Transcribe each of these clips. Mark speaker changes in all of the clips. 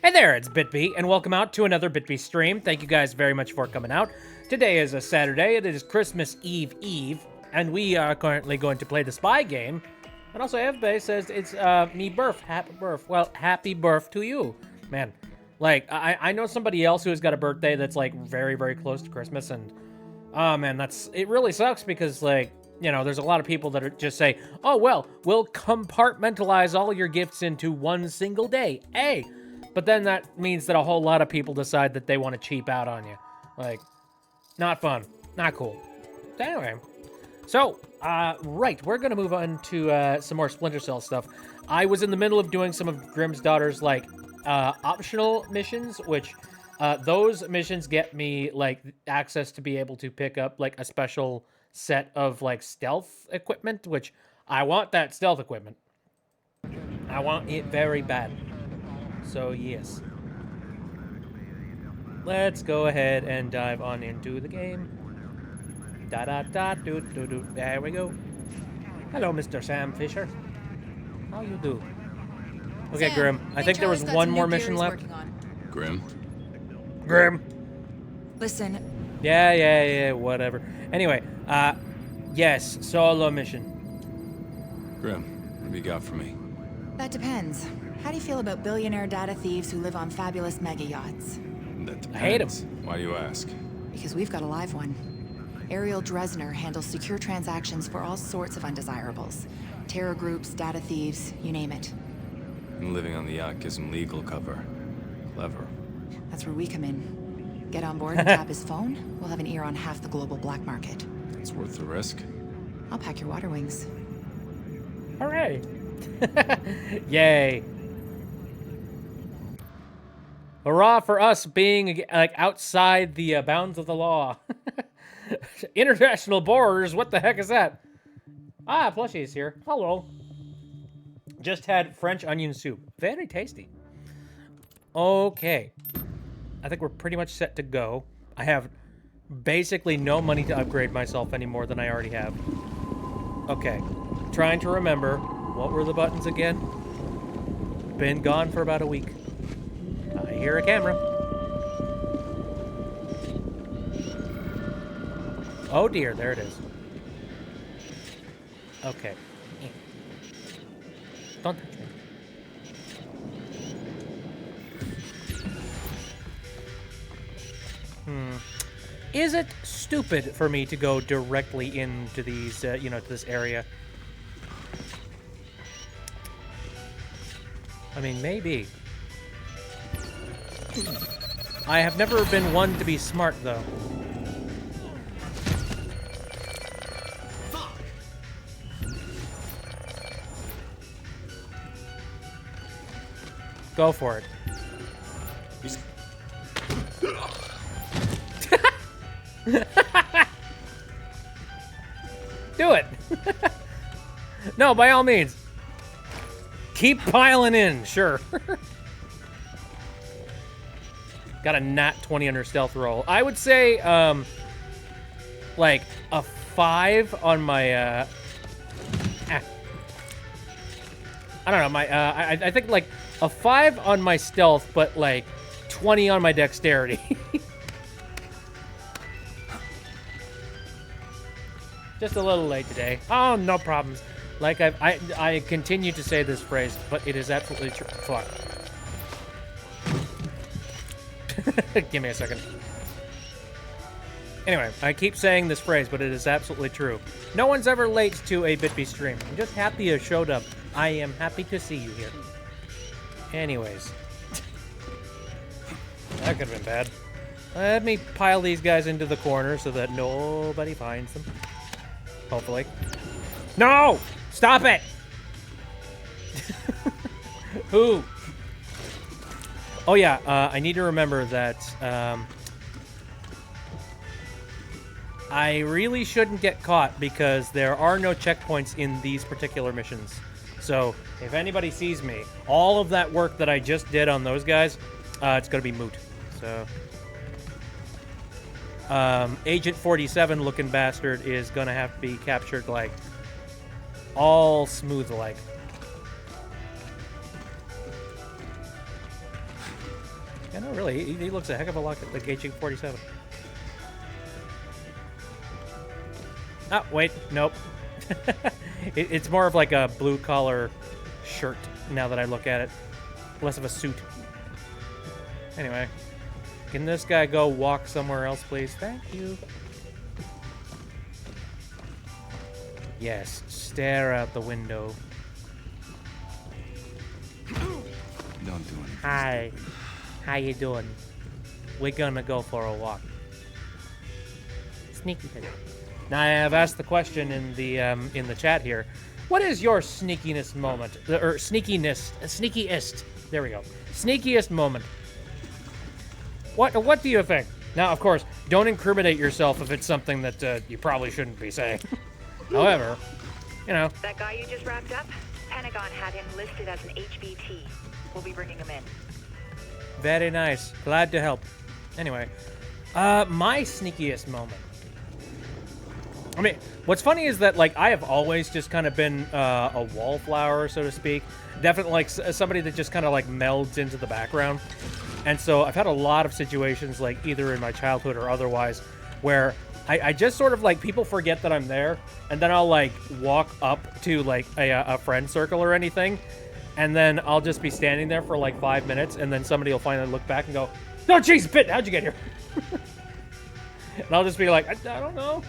Speaker 1: Hey there, it's BitB, and welcome out to another BitB stream. Thank you guys very much for coming out. Today is a Saturday, it is Christmas Eve, and we are currently going to play the spy game. And also, FBay says it's me birth, happy birth. Well, happy birth to you. Man, like, I know somebody else who has got a birthday that's, like, very, very close to Christmas, and, oh man, it really sucks because, like, you know, there's a lot of people that are just say, oh, well, we'll compartmentalize all your gifts into one single day. Hey! But then that means that a whole lot of people decide that they want to cheap out on you. Like, not fun. Not cool. Anyway. So, right, we're going to move on to some more Splinter Cell stuff. I was in the middle of doing some of Grimm's daughter's, like, optional missions, which those missions get me, like, access to be able to pick up, like, a special set of, like, stealth equipment, which I want that stealth equipment. I want it very bad. So, yes. Let's go ahead and dive on into the game. Da-da-da-do-do-do. There we go. Hello, Mr. Sam Fisher. How you do? Okay,
Speaker 2: Sam,
Speaker 1: Grim. I think there was one more mission left.
Speaker 3: Grim?
Speaker 1: Grim.
Speaker 2: Listen.
Speaker 1: Yeah, whatever. Anyway, yes, solo mission.
Speaker 3: Grim, what have you got for me?
Speaker 2: That depends. How do you feel about billionaire data thieves who live on fabulous mega yachts?
Speaker 3: That depends.
Speaker 1: I hate 'em.
Speaker 3: Why do you ask?
Speaker 2: Because we've got a live one. Ariel Dresner handles secure transactions for all sorts of undesirables. Terror groups, data thieves, you name it.
Speaker 3: And living on the yacht gives him legal cover. Clever.
Speaker 2: That's where we come in. Get on board and tap his phone, we'll have an ear on half the global black market.
Speaker 3: It's worth the risk.
Speaker 2: I'll pack your water wings.
Speaker 1: Hooray. Yay. Hurrah for us being, like, outside the bounds of the law. International borders, what the heck is that? Ah, Plushie's here. Hello. Just had French onion soup. Very tasty. Okay. I think we're pretty much set to go. I have basically no money to upgrade myself any more than I already have. Okay. Trying to remember. What were the buttons again? Been gone for about a week. I hear a camera. Oh dear, there it is. Okay. Don't touch me. Is it stupid for me to go directly into these, you know, to this area? I mean, maybe. I have never been one to be smart, though. Go for it. Do it. No, by all means. Keep piling in, sure. Got a nat 20 under stealth roll. I would say, like, a 5 on my, I don't know, my, I think, like, a 5 on my stealth, but, like, 20 on my dexterity. Just a little late today. Oh, no problems. Like, I continue to say this phrase, but it is absolutely true. Fuck. Give me a second. Anyway, I keep saying this phrase, but it is absolutely true. No one's ever late to a BitB stream. I'm just happy you showed up. I am happy to see you here. Anyways. That could have been bad. Let me pile these guys into the corner so that nobody finds them. Hopefully. No! Stop it! Who? Oh yeah, I need to remember that I really shouldn't get caught because there are no checkpoints in these particular missions. So if anybody sees me, all of that work that I just did on those guys, it's going to be moot. So Agent 47 looking bastard is going to have to be captured like all smooth like. I know, really, he looks a heck of a lot like Agent 47. Oh, wait, nope. It's more of like a blue-collar shirt now that I look at it. Less of a suit. Anyway, can this guy go walk somewhere else, please? Thank you. Yes, stare out the window.
Speaker 3: Don't do anything.
Speaker 1: Hi. How you doing? We're gonna go for a walk. Sneaky thing. Now I have asked the question in the chat here. What is your sneakiness moment? Or sneakiest. There we go. Sneakiest moment. What do you think? Now, of course, don't incriminate yourself if it's something that you probably shouldn't be saying. However, you know.
Speaker 4: That guy you just wrapped up? Pentagon had him listed as an HVT. We'll be bringing him in.
Speaker 1: Very nice. Glad to help. Anyway, my sneakiest moment. I mean, what's funny is that, like, I have always just kind of been a wallflower, so to speak. Definitely, like, somebody that just kind of, like, melds into the background. And so I've had a lot of situations, like, either in my childhood or otherwise, where I just sort of, like, people forget that I'm there, and then I'll, like, walk up to, like, a friend circle or anything, and then I'll just be standing there for, like, 5 minutes, and then somebody will finally look back and go, "No, jeez, Pitt, how'd you get here?" And I'll just be like, I don't know.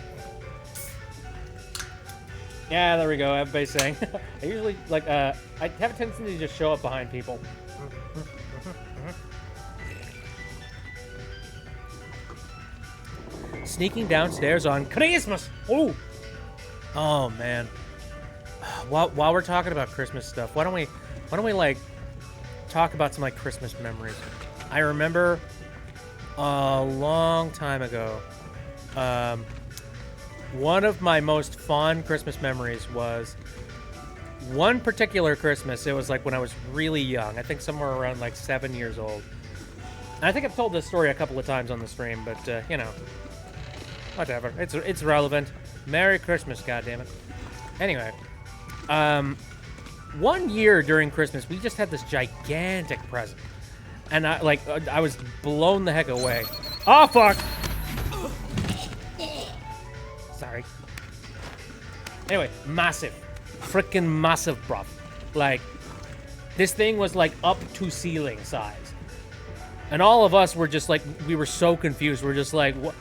Speaker 1: Yeah, there we go. Everybody's saying. I usually, like, I have a tendency to just show up behind people. Sneaking downstairs on Christmas. Ooh. Oh man. While we're talking about Christmas stuff, why don't we like talk about some like Christmas memories? I remember a long time ago. One of my most fond Christmas memories was one particular Christmas. It was like when I was really young. I think somewhere around like 7 years old. And I think I've told this story a couple of times on the stream, but you know, whatever. It's relevant. Merry Christmas, goddammit. Anyway, one year during Christmas, we just had this gigantic present, and I was blown the heck away. Oh fuck! Sorry. Anyway, massive. Freaking massive, bruv. Like, this thing was, like, up to ceiling size. And all of us were just, like, we were so confused. We're just like, what?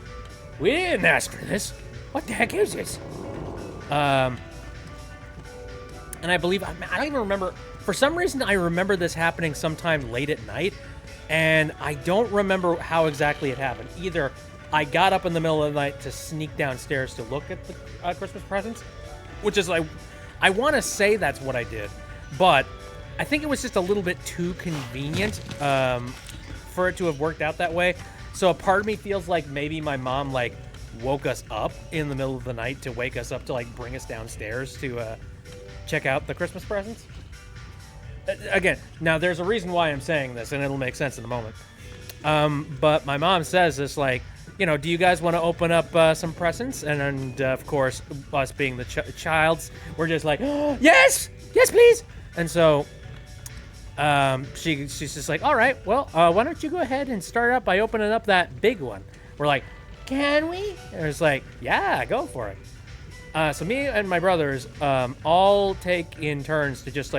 Speaker 1: We didn't ask for this. What the heck is this? And I believe, I don't even remember. For some reason, I remember this happening sometime late at night. And I don't remember how exactly it happened. Either I got up in the middle of the night to sneak downstairs to look at the Christmas presents, which is like, I want to say that's what I did, but I think it was just a little bit too convenient for it to have worked out that way. So a part of me feels like maybe my mom like woke us up in the middle of the night to wake us up to like bring us downstairs to check out the Christmas presents. Again, now there's a reason why I'm saying this, and it'll make sense in a moment. But my mom says this like, you know, do you guys want to open up some presents? And of course, us being the childs, we're just like, oh, yes, please. And so she's just like, all right, well, why don't you go ahead and start up by opening up that big one? We're like, can we? And it's like, yeah, go for it. So me and my brothers all take in turns to just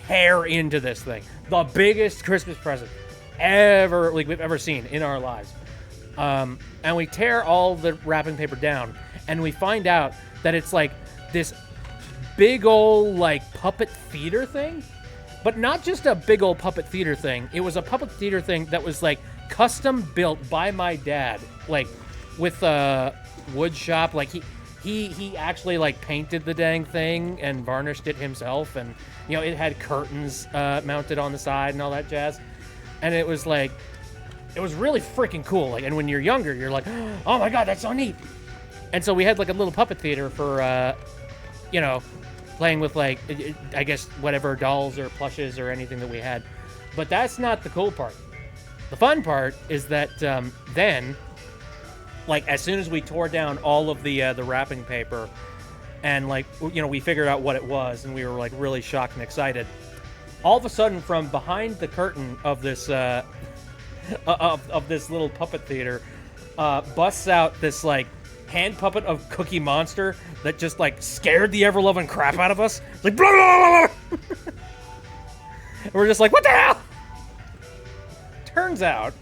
Speaker 1: tear into this thing. The biggest Christmas present we've ever seen in our lives. And we tear all the wrapping paper down, and we find out that it's like this big old like puppet theater thing, but not just a big old puppet theater thing. It was a puppet theater thing that was like custom built by my dad, like with a wood shop. Like he actually like painted the dang thing and varnished it himself, and you know, it had curtains mounted on the side and all that jazz. And it was like, it was really freaking cool. Like, and when you're younger, you're like, oh my god, that's so neat. And so we had like a little puppet theater for, you know, playing with like, I guess whatever dolls or plushes or anything that we had. But that's not the cool part. The fun part is that then, like, as soon as we tore down all of the wrapping paper, and like, you know, we figured out what it was, and we were like really shocked and excited. All of a sudden, from behind the curtain of this of this little puppet theater, busts out this like hand puppet of Cookie Monster that just like scared the ever-loving crap out of us. Like blah, blah, blah, blah. And we're just like, what the hell? Turns out,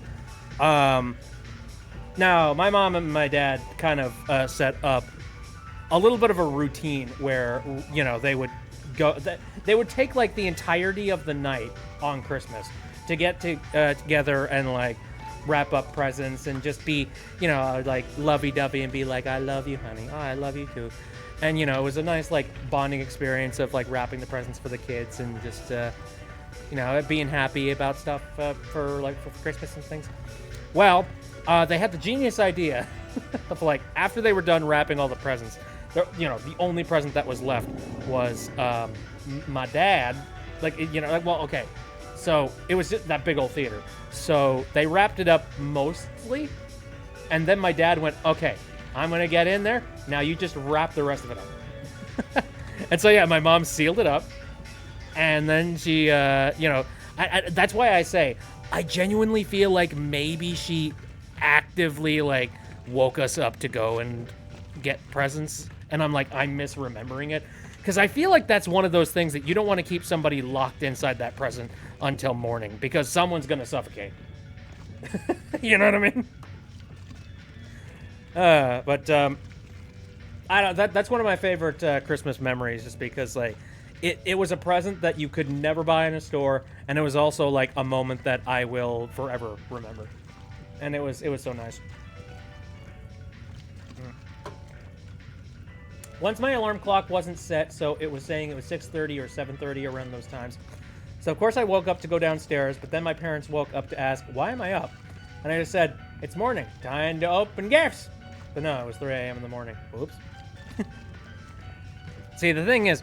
Speaker 1: now my mom and my dad kind of set up a little bit of a routine where, you know, they would go, they would take like the entirety of the night on Christmas to get together and like wrap up presents and just be, you know, like lovey-dovey and be like, I love you, honey. Oh, I love you too. And, you know, it was a nice like bonding experience of like wrapping the presents for the kids and just, you know, being happy about stuff for Christmas and things. Well, they had the genius idea of like, after they were done wrapping all the presents, you know, the only present that was left was my dad. Like, you know, like, well, okay. So it was just that big old theater. So they wrapped it up mostly. And then my dad went, okay, I'm going to get in there. Now you just wrap the rest of it up. And so, yeah, my mom sealed it up. And then she, you know, that's why I say, I genuinely feel like maybe she actively, like, woke us up to go and get presents. And I'm like, I'm misremembering it. Because I feel like that's one of those things that you don't want to keep somebody locked inside that present until morning. Because someone's going to suffocate. You know what I mean? I don't. That's one of my favorite Christmas memories, just because like it was a present that you could never buy in a store, and it was also like a moment that I will forever remember, and it was so nice. Once my alarm clock wasn't set, so it was saying it was 6:30 or 7:30 around those times. So of course I woke up to go downstairs, but then my parents woke up to ask, "Why am I up?" And I just said, "It's morning, time to open gifts." But no, it was 3 a.m. in the morning. Oops. See, the thing is,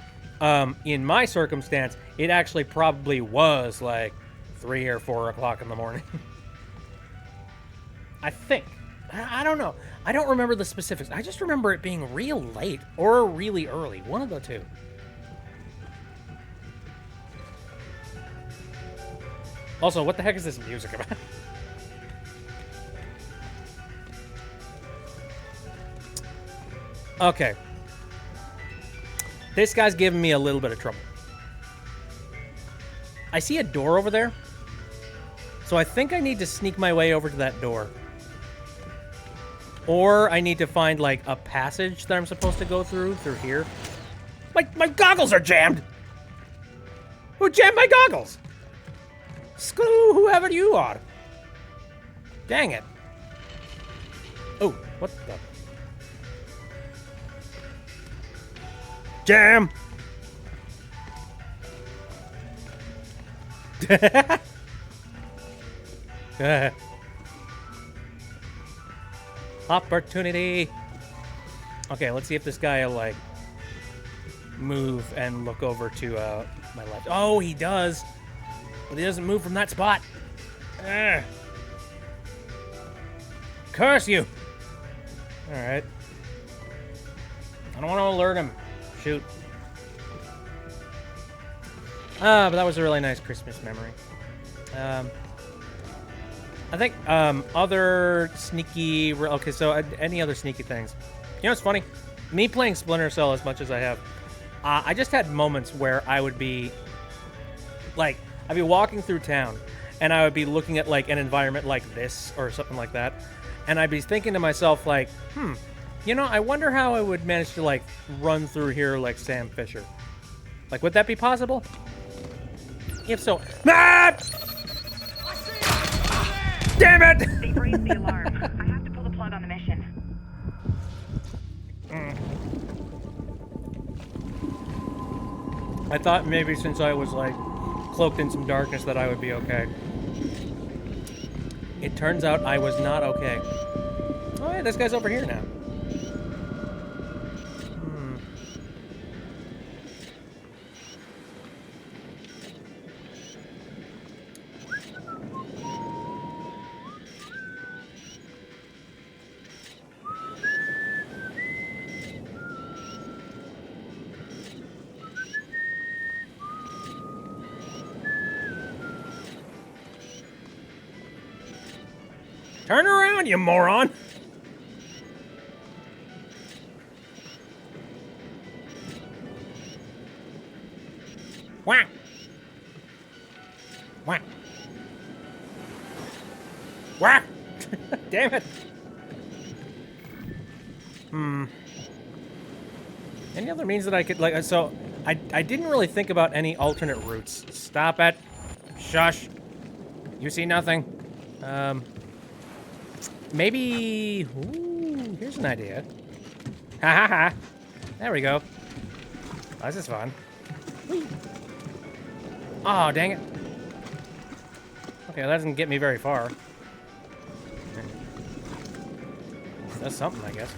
Speaker 1: in my circumstance, it actually probably was like 3 or 4 o'clock in the morning. I think. I don't know. I don't remember the specifics. I just remember it being real late or really early. One of the two. Also, what the heck is this music about? Okay. This guy's giving me a little bit of trouble. I see a door over there. So I think I need to sneak my way over to that door. Or I need to find, like, a passage that I'm supposed to go through here. My goggles are jammed! Who jammed my goggles? Screw whoever you are. Dang it. Oh, what the... Jam! Opportunity. Okay, let's see if this guy will, like, move and look over to my left. Oh, he does. But he doesn't move from that spot. Curse you. All right. I don't want to alert him. Shoot. But that was a really nice Christmas memory. I think other sneaky... Okay, so any other sneaky things? You know what's funny? Me playing Splinter Cell as much as I have, I just had moments where I would be... Like, I'd be walking through town, and I would be looking at, like, an environment like this, or something like that, and I'd be thinking to myself, like, you know, I wonder how I would manage to, like, run through here like Sam Fisher. Like, would that be possible? If so... Ah! Damn it!
Speaker 4: They raised the alarm. I have to pull the plug on the mission.
Speaker 1: I thought maybe since I was, like, cloaked in some darkness that I would be okay. It turns out I was not okay. Oh, yeah, this guy's over here now. Turn around, you moron! Whack! Whack! Whack! Damn it! Any other means that I could, like, so, I didn't really think about any alternate routes. Stop it. Shush. You see nothing. Maybe, ooh, here's an idea. Ha ha ha. There we go. Oh, this is fun. Whee. Oh, dang it. Okay, that doesn't get me very far. That's something, I guess.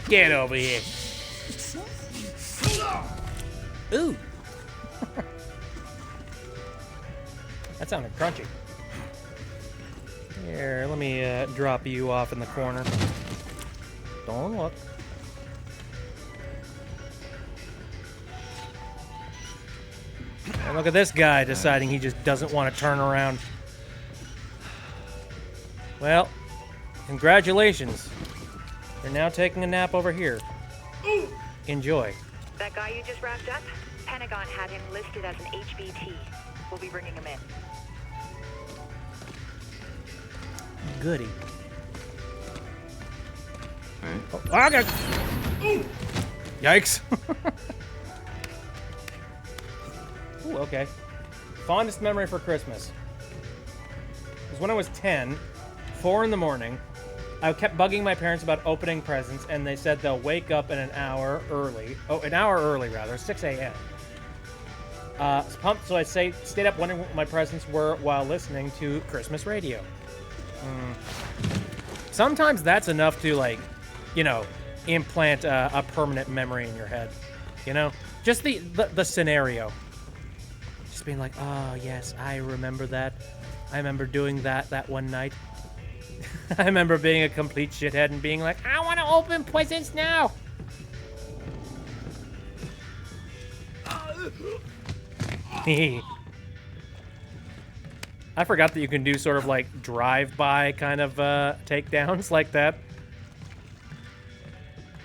Speaker 1: Get over here. Ooh. That sounded crunchy. Here, let me drop you off in the corner. Don't look. And look at this guy deciding he just doesn't want to turn around. Well, congratulations. You're now taking a nap over here. Enjoy.
Speaker 4: That guy you just wrapped up? Pentagon had him listed as an HBT. We'll be bringing him in.
Speaker 1: Goody.
Speaker 3: Right?
Speaker 1: Oh, okay. Yikes. Ooh, okay. Fondest memory for Christmas was when I was 10, 4 in the morning. I kept bugging my parents about opening presents, and they said they'll wake up in an hour early. Oh, an hour early, rather. 6 a.m. Pumped, so I stayed up wondering what my presents were while listening to Christmas radio. Sometimes that's enough to, like, you know, implant a permanent memory in your head. You know? Just the scenario. Just being like, oh, yes, I remember that. I remember doing that one night. I remember being a complete shithead and being like, I want to open presents now. I forgot that you can do sort of like drive-by kind of takedowns like that.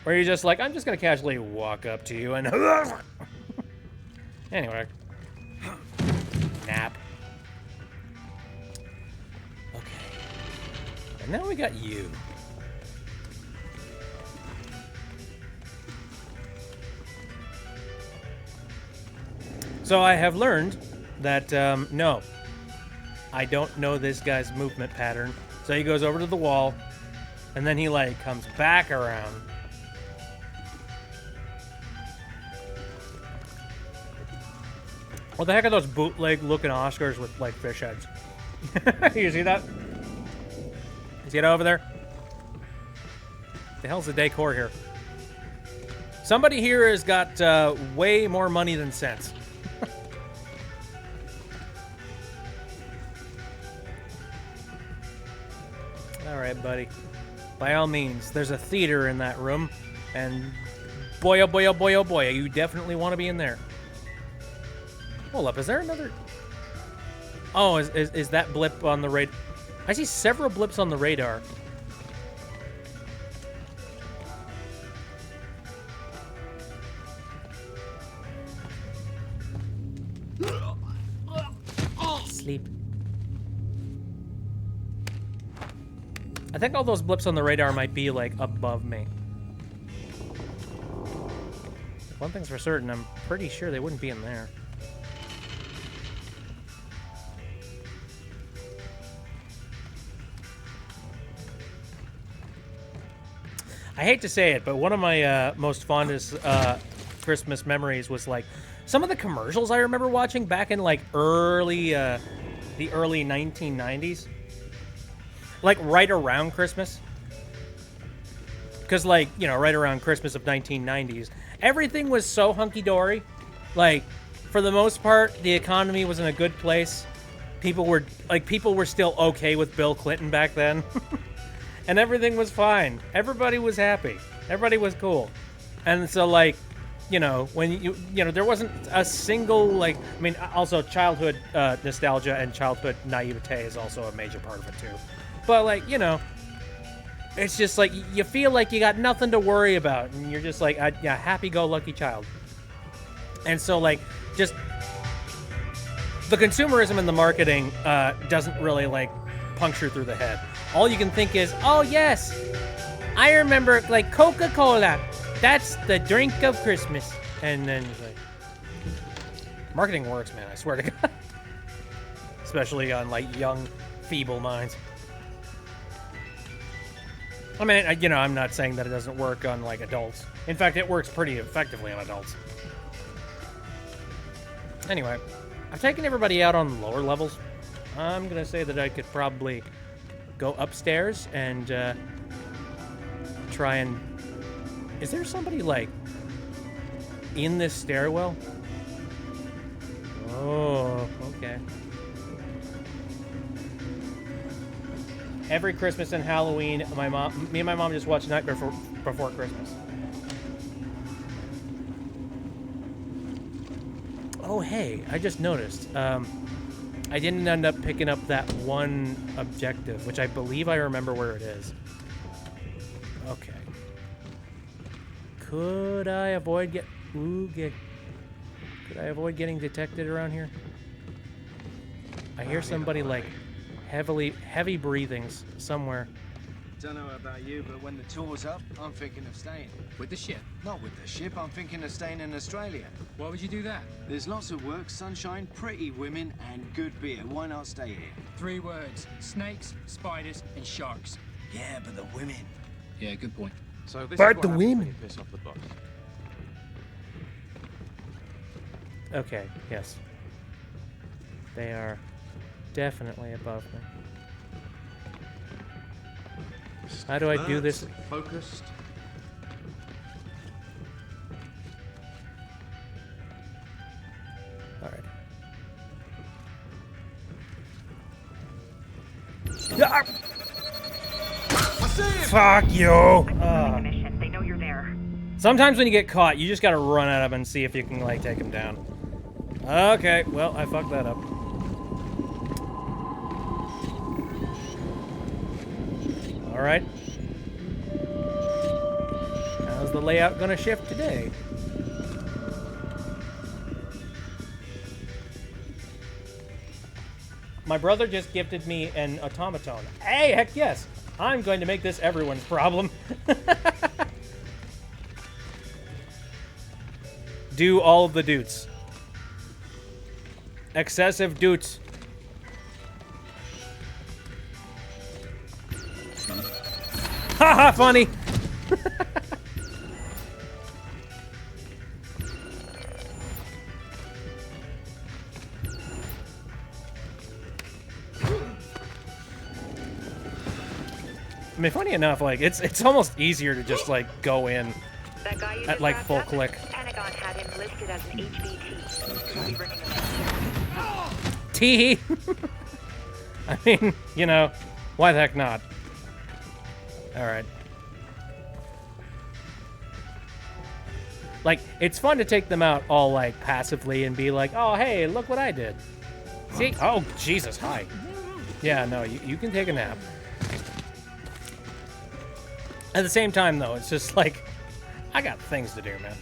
Speaker 1: Where you're just like, I'm just going to casually walk up to you and... Anyway. Nap. Okay. And now we got you. So I have learned that, no, I don't know this guy's movement pattern. So he goes over to the wall, and then he, like, comes back around. What the heck are those bootleg-looking Oscars with, like, fish heads? You see that? You see it over there? The hell's the decor here? Somebody here has got way more money than sense. All right, buddy. By all means, there's a theater in that room, and boy, oh boy, oh boy, oh boy, you definitely want to be in there. Hold up, is there another? Oh, is that blip on the radar? I see several blips on the radar. Sleep. I think all those blips on the radar might be, like, above me. One thing's for certain, I'm pretty sure they wouldn't be in there. I hate to say it, but one of my most fondest Christmas memories was, like, some of the commercials I remember watching back in, like, the early 1990s. Like, right around Christmas. Because, like, you know, right around Christmas of 1990s, everything was so hunky-dory. Like, for the most part, the economy was in a good place. People were still okay with Bill Clinton back then. And everything was fine. Everybody was happy. Everybody was cool. And so, like, you know, when you know, there wasn't a single, like, I mean, also childhood nostalgia and childhood naivete is also a major part of it, too. But, like, you know, it's just like, you feel like you got nothing to worry about, and you're just like, yeah, happy-go-lucky child. And so, like, just the consumerism in the marketing doesn't really, like, puncture through the head. All you can think is, oh, yes, I remember, like, Coca-Cola. That's the drink of Christmas. And then, like, marketing works, man, I swear to God. Especially on, like, young, feeble minds. I mean, you know, I'm not saying that it doesn't work on, like, adults. In fact, it works pretty effectively on adults. Anyway, I've taken everybody out on lower levels. I'm gonna say that I could probably go upstairs and try and... Is there somebody, like, in this stairwell? Oh, okay. Every Christmas and Halloween, me and my mom just watch Nightmare Before Christmas. Oh, hey, I just noticed. I didn't end up picking up that one objective, which I believe I remember where it is. Okay. Could I avoid Could I avoid getting detected around here? I hear somebody, like, heavy breathings somewhere.
Speaker 5: Don't know about you, but when the tour's up, I'm thinking of staying.
Speaker 6: With the ship?
Speaker 5: Not with the ship, I'm thinking of staying in Australia.
Speaker 6: Why would you do that?
Speaker 5: There's lots of work, sunshine, pretty women, and good beer. Why not stay here?
Speaker 6: 3 words. Snakes, spiders, and sharks.
Speaker 5: Yeah, but the women.
Speaker 6: Yeah, good point.
Speaker 3: So this
Speaker 1: Bart
Speaker 3: is
Speaker 1: the
Speaker 3: what happens when
Speaker 1: women.
Speaker 3: you piss off the boss.
Speaker 1: Okay, yes. They are definitely above me. How do I do this?
Speaker 3: Focused.
Speaker 1: All right. Ah! Fuck you!
Speaker 4: Mission. They know you're there.
Speaker 1: Sometimes when you get caught, you just gotta run at them and see if you can, like, take them down. Okay, well, I fucked that up. Alright. How's the layout gonna shift today? My brother just gifted me an automaton. Hey, heck yes! I'm going to make this everyone's problem. Do all the doots. Excessive doots. Haha, funny. I mean, funny enough, like, it's almost easier to just, like, go in
Speaker 4: That guy you
Speaker 1: at,
Speaker 4: just
Speaker 1: like,
Speaker 4: wrapped
Speaker 1: full
Speaker 4: up?
Speaker 1: click.
Speaker 4: Pentagon had him listed as an HBT. We'll be bringing him in.
Speaker 1: Tee. I mean, you know, why the heck not? All right. Like, it's fun to take them out all, like, passively and be like, oh, hey, look what I did. See? Oh, Jesus, hi. Yeah, no, you can take a nap. At the same time, though, it's just like, I got things to do, man.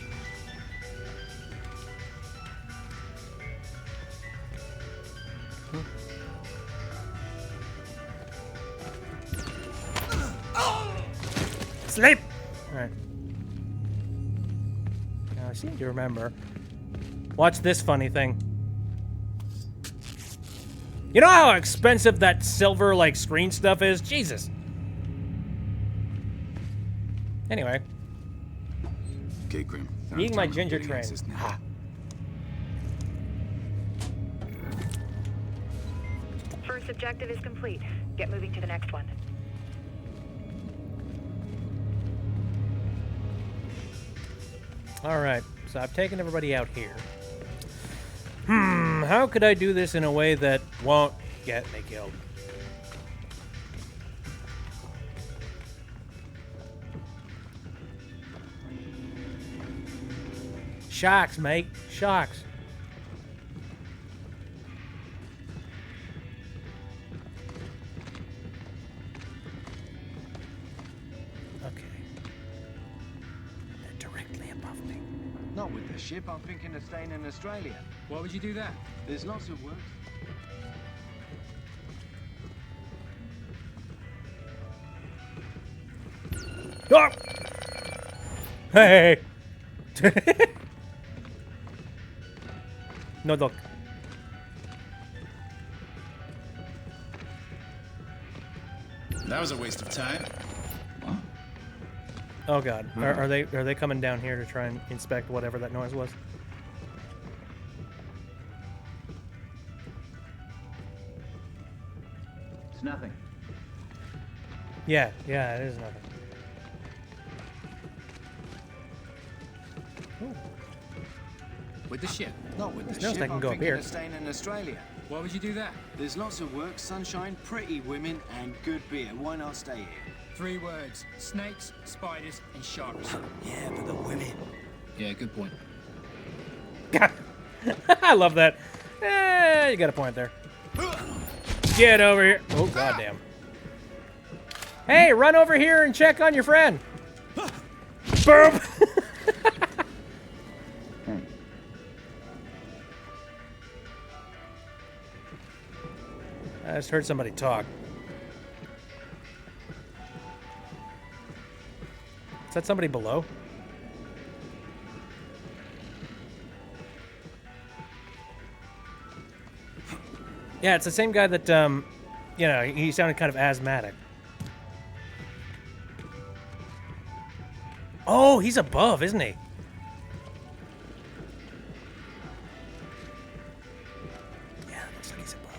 Speaker 1: Sleep! Alright. Now, I seem to remember. Watch this funny thing. You know how expensive that silver, like, screen stuff is? Jesus. Anyway.
Speaker 3: Okay, Grim.
Speaker 1: Eating my ginger train. Ha.
Speaker 4: First objective is complete. Get moving to the next one.
Speaker 1: Alright, so I've taken everybody out here. How could I do this in a way that won't get me killed? Sharks, mate. Sharks. Okay. They're directly above me.
Speaker 5: Not with the ship. I'm thinking of staying in Australia.
Speaker 6: Why would you do that?
Speaker 5: There's lots of work.
Speaker 1: Oh! Hey! No, look.
Speaker 7: That was a waste of time.
Speaker 1: Oh god, are they coming down here to try and inspect whatever that noise was?
Speaker 8: It's nothing.
Speaker 1: Yeah, it is nothing. Ooh.
Speaker 6: With the ship.
Speaker 5: Not with the
Speaker 1: Knows
Speaker 5: ship.
Speaker 1: they can
Speaker 5: I'm
Speaker 1: go up
Speaker 5: thinking
Speaker 1: here.
Speaker 5: of staying in Australia.
Speaker 6: Why would you do that?
Speaker 5: There's lots of work, sunshine, pretty women, and good beer. Why not stay here?
Speaker 6: 3 words. Snakes, spiders, and sharks.
Speaker 5: Yeah, but the women.
Speaker 6: Yeah, good point.
Speaker 1: I love that. You got a point there. Get over here. Oh, goddamn. Hey, run over here and check on your friend. Boom. I just heard somebody talk. Is that somebody below? Yeah, it's the same guy that, you know, he sounded kind of asthmatic. Oh, he's above, isn't he? Yeah, looks like he's above.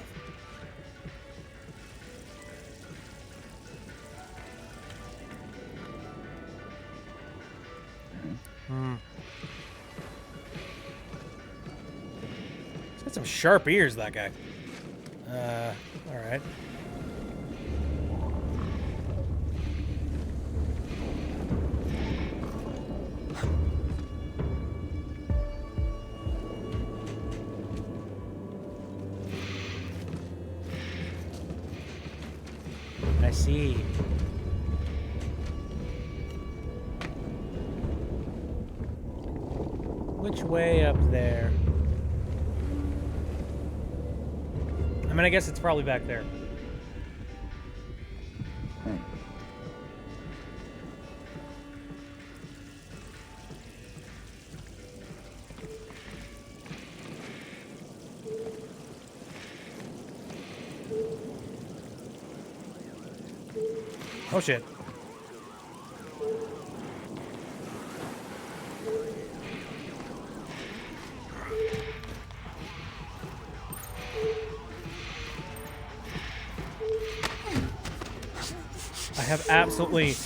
Speaker 1: He's got some sharp ears, that guy. All right. I see. Which way up there? I mean, I guess it's probably back there. Oh shit. I have absolutely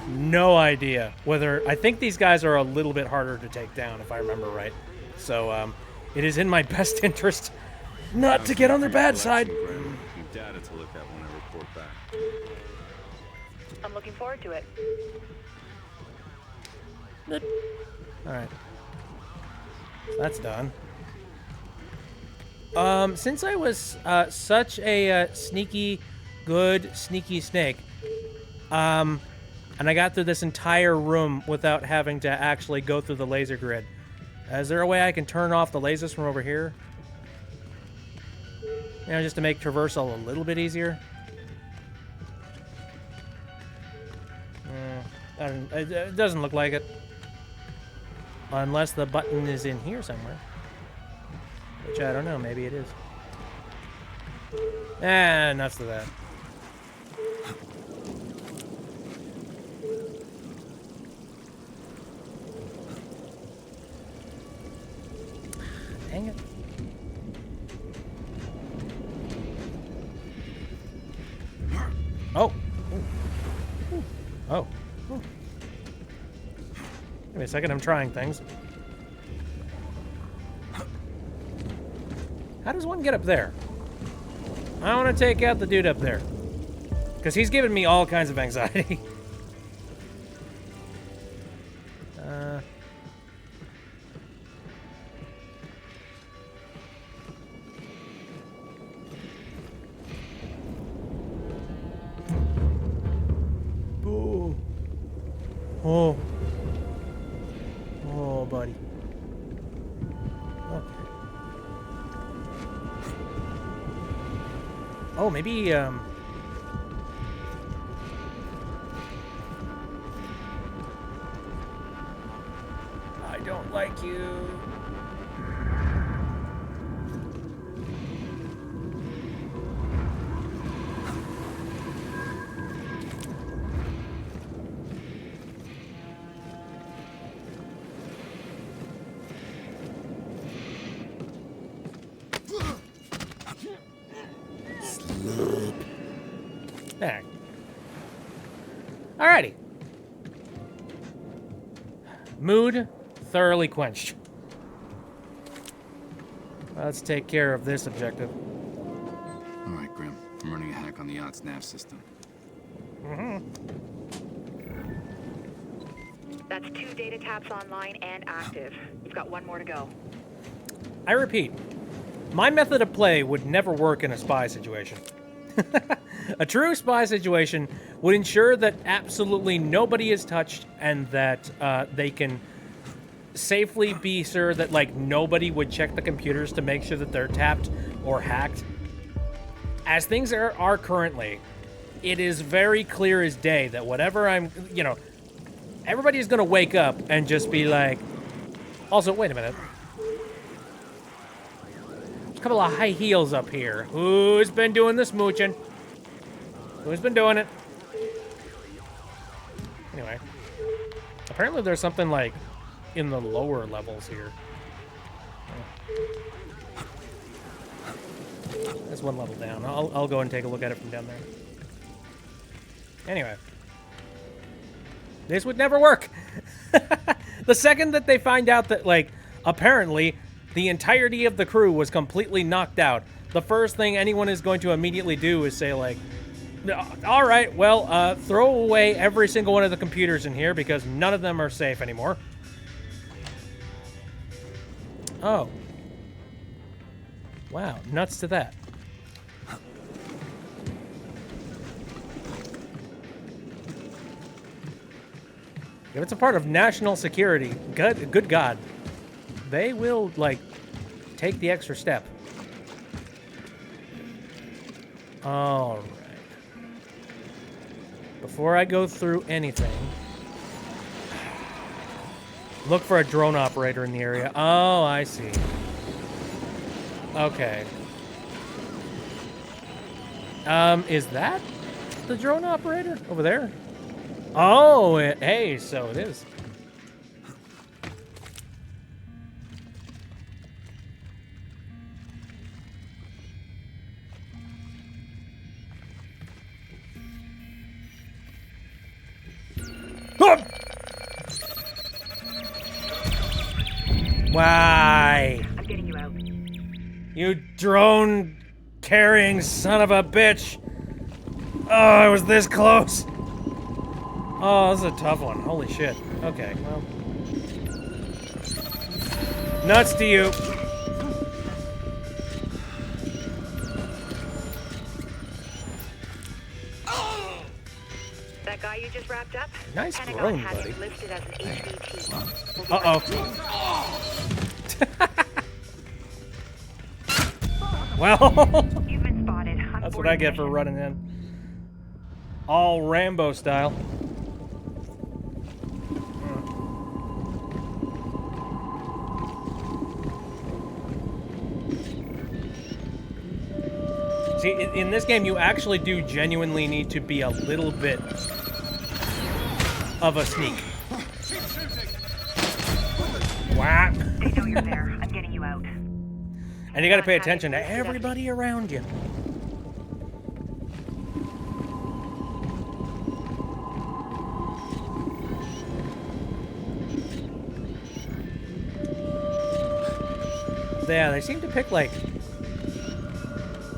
Speaker 1: no idea whether... I think these guys are a little bit harder to take down, if I remember right. So, it is in my best interest not to get on their bad side.
Speaker 3: Data to look at when I report back.
Speaker 4: I'm looking forward to it.
Speaker 1: Alright. So that's done. Since I was such a sneaky snake, and I got through this entire room without having to actually go through the laser grid. Is there a way I can turn off the lasers from over here? You know, just to make traversal a little bit easier? It doesn't look like it. Unless the button is in here somewhere. Which I don't know, maybe it is. Nuts to that. Dang it. Oh. Ooh. Oh. Ooh. Give me a second, I'm trying things. How does one get up there? I want to take out the dude up there. Because he's giving me all kinds of anxiety. Oh. Oh, buddy. Okay. Oh, maybe, I don't like you. There. Alrighty. Mood thoroughly quenched. Let's take care of this objective.
Speaker 7: All right, Grim. I'm running a hack on the yacht's nav system.
Speaker 4: That's 2 data taps online and active. You've got 1 more to go.
Speaker 1: I repeat, my method of play would never work in a spy situation. A true spy situation would ensure that absolutely nobody is touched and that they can safely be sure that, like, nobody would check the computers to make sure that they're tapped or hacked. As things are currently, it is very clear as day that whatever I'm, you know, everybody is going to wake up and just be like, also, wait a minute. There's a couple of high heels up here. Who's been doing this mooching? Who's been doing it? Anyway. Apparently there's something, like, in the lower levels here. That's 1 level down. I'll go and take a look at it from down there. Anyway. This would never work. The second that they find out that, like, apparently the entirety of the crew was completely knocked out, the first thing anyone is going to immediately do is say, like, all right, well, throw away every single one of the computers in here because none of them are safe anymore. Oh. Wow, nuts to that. If it's a part of national security, good God, they will, like, take the extra step. All right. Before I go through anything, look for a drone operator in the area. Oh, I see. Okay. Is that the drone operator over there? Oh, hey, so it is. Why?
Speaker 4: I'm getting you out.
Speaker 1: You drone-carrying son of a bitch! Oh, it was this close! Oh, this is a tough one. Holy shit. Okay, well. Nuts to you.
Speaker 4: That guy you just wrapped up?
Speaker 1: Nice
Speaker 4: Pentagon
Speaker 1: drone,
Speaker 4: had
Speaker 1: buddy.
Speaker 4: him listed as an HVT. We'll be
Speaker 1: Uh-oh. Well,
Speaker 4: You've been spotted.
Speaker 1: that's what I get for running in. All Rambo style. See, in this game, you actually do genuinely need to be a little bit of a sneak. Wow.
Speaker 4: They know you're there. I'm getting you out.
Speaker 1: And you gotta pay attention to everybody around you. Yeah, they seem to pick, like,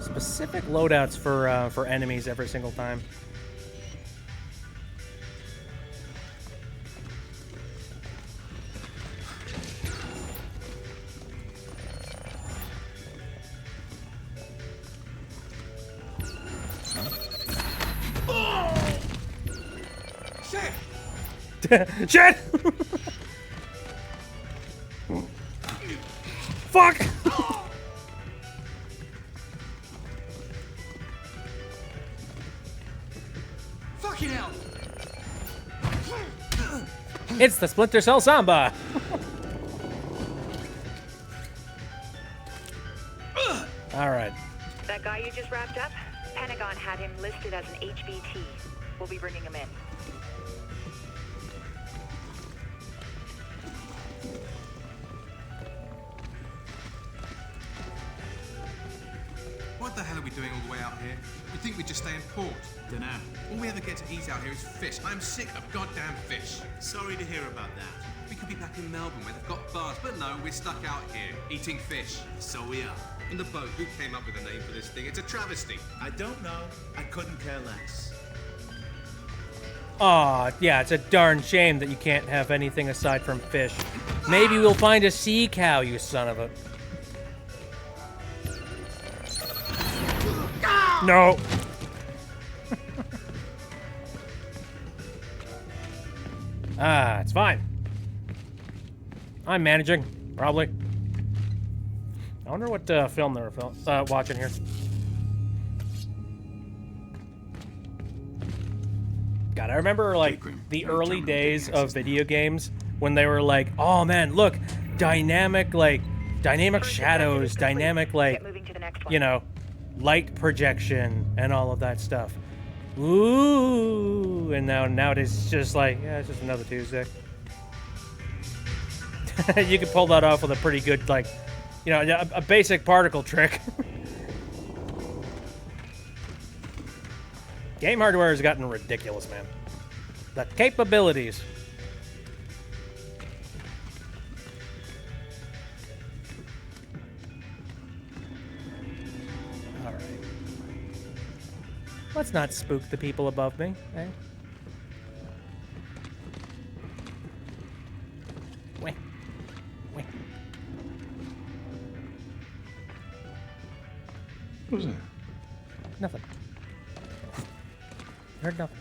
Speaker 1: specific loadouts for enemies every single time. Shit! Fuck!
Speaker 5: Fucking hell!
Speaker 1: It's the Splinter Cell Samba! Alright.
Speaker 4: That guy you just wrapped up? Pentagon had him listed as an HBT. We'll be bringing him in.
Speaker 8: What the hell are we doing all the way out here? You think we'd just stay in port?
Speaker 7: Dunno.
Speaker 8: All we ever get to eat out here is fish. I'm sick of goddamn fish.
Speaker 7: Sorry to hear about that.
Speaker 8: We could be back in Melbourne where they've got bars, but no, we're stuck out here, eating fish.
Speaker 7: So we are.
Speaker 8: And the boat, who came up with a name for this thing? It's a travesty.
Speaker 7: I don't know. I couldn't care less.
Speaker 1: Aw, yeah, it's a darn shame that you can't have anything aside from fish. Maybe we'll find a sea cow, you son of a... No! It's fine. I'm managing, probably. I wonder what film they were watching here. God, I remember like the early days of video games when they were like, "Oh man, look, dynamic shadows, dynamic
Speaker 4: Get moving to the next one.
Speaker 1: you know, light projection and all of that stuff." Ooh, and now it's just like, yeah, it's just another Tuesday. You could pull that off with a pretty good, like, you know, a basic particle trick. Game hardware has gotten ridiculous, man. The capabilities. All right. Let's not spook the people above me, eh? Wait. Wait.
Speaker 7: What was that?
Speaker 1: Nothing. Heard nothing.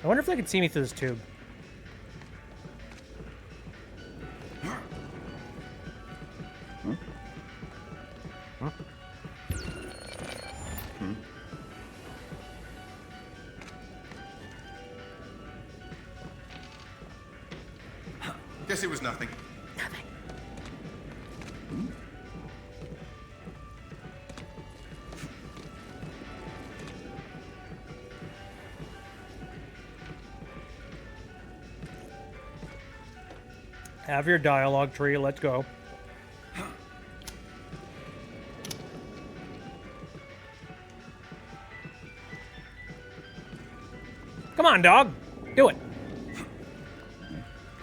Speaker 1: I wonder if they can see me through this tube.
Speaker 8: Guess it was nothing.
Speaker 1: Have your dialogue tree, let's go. Come on, dog. Do it.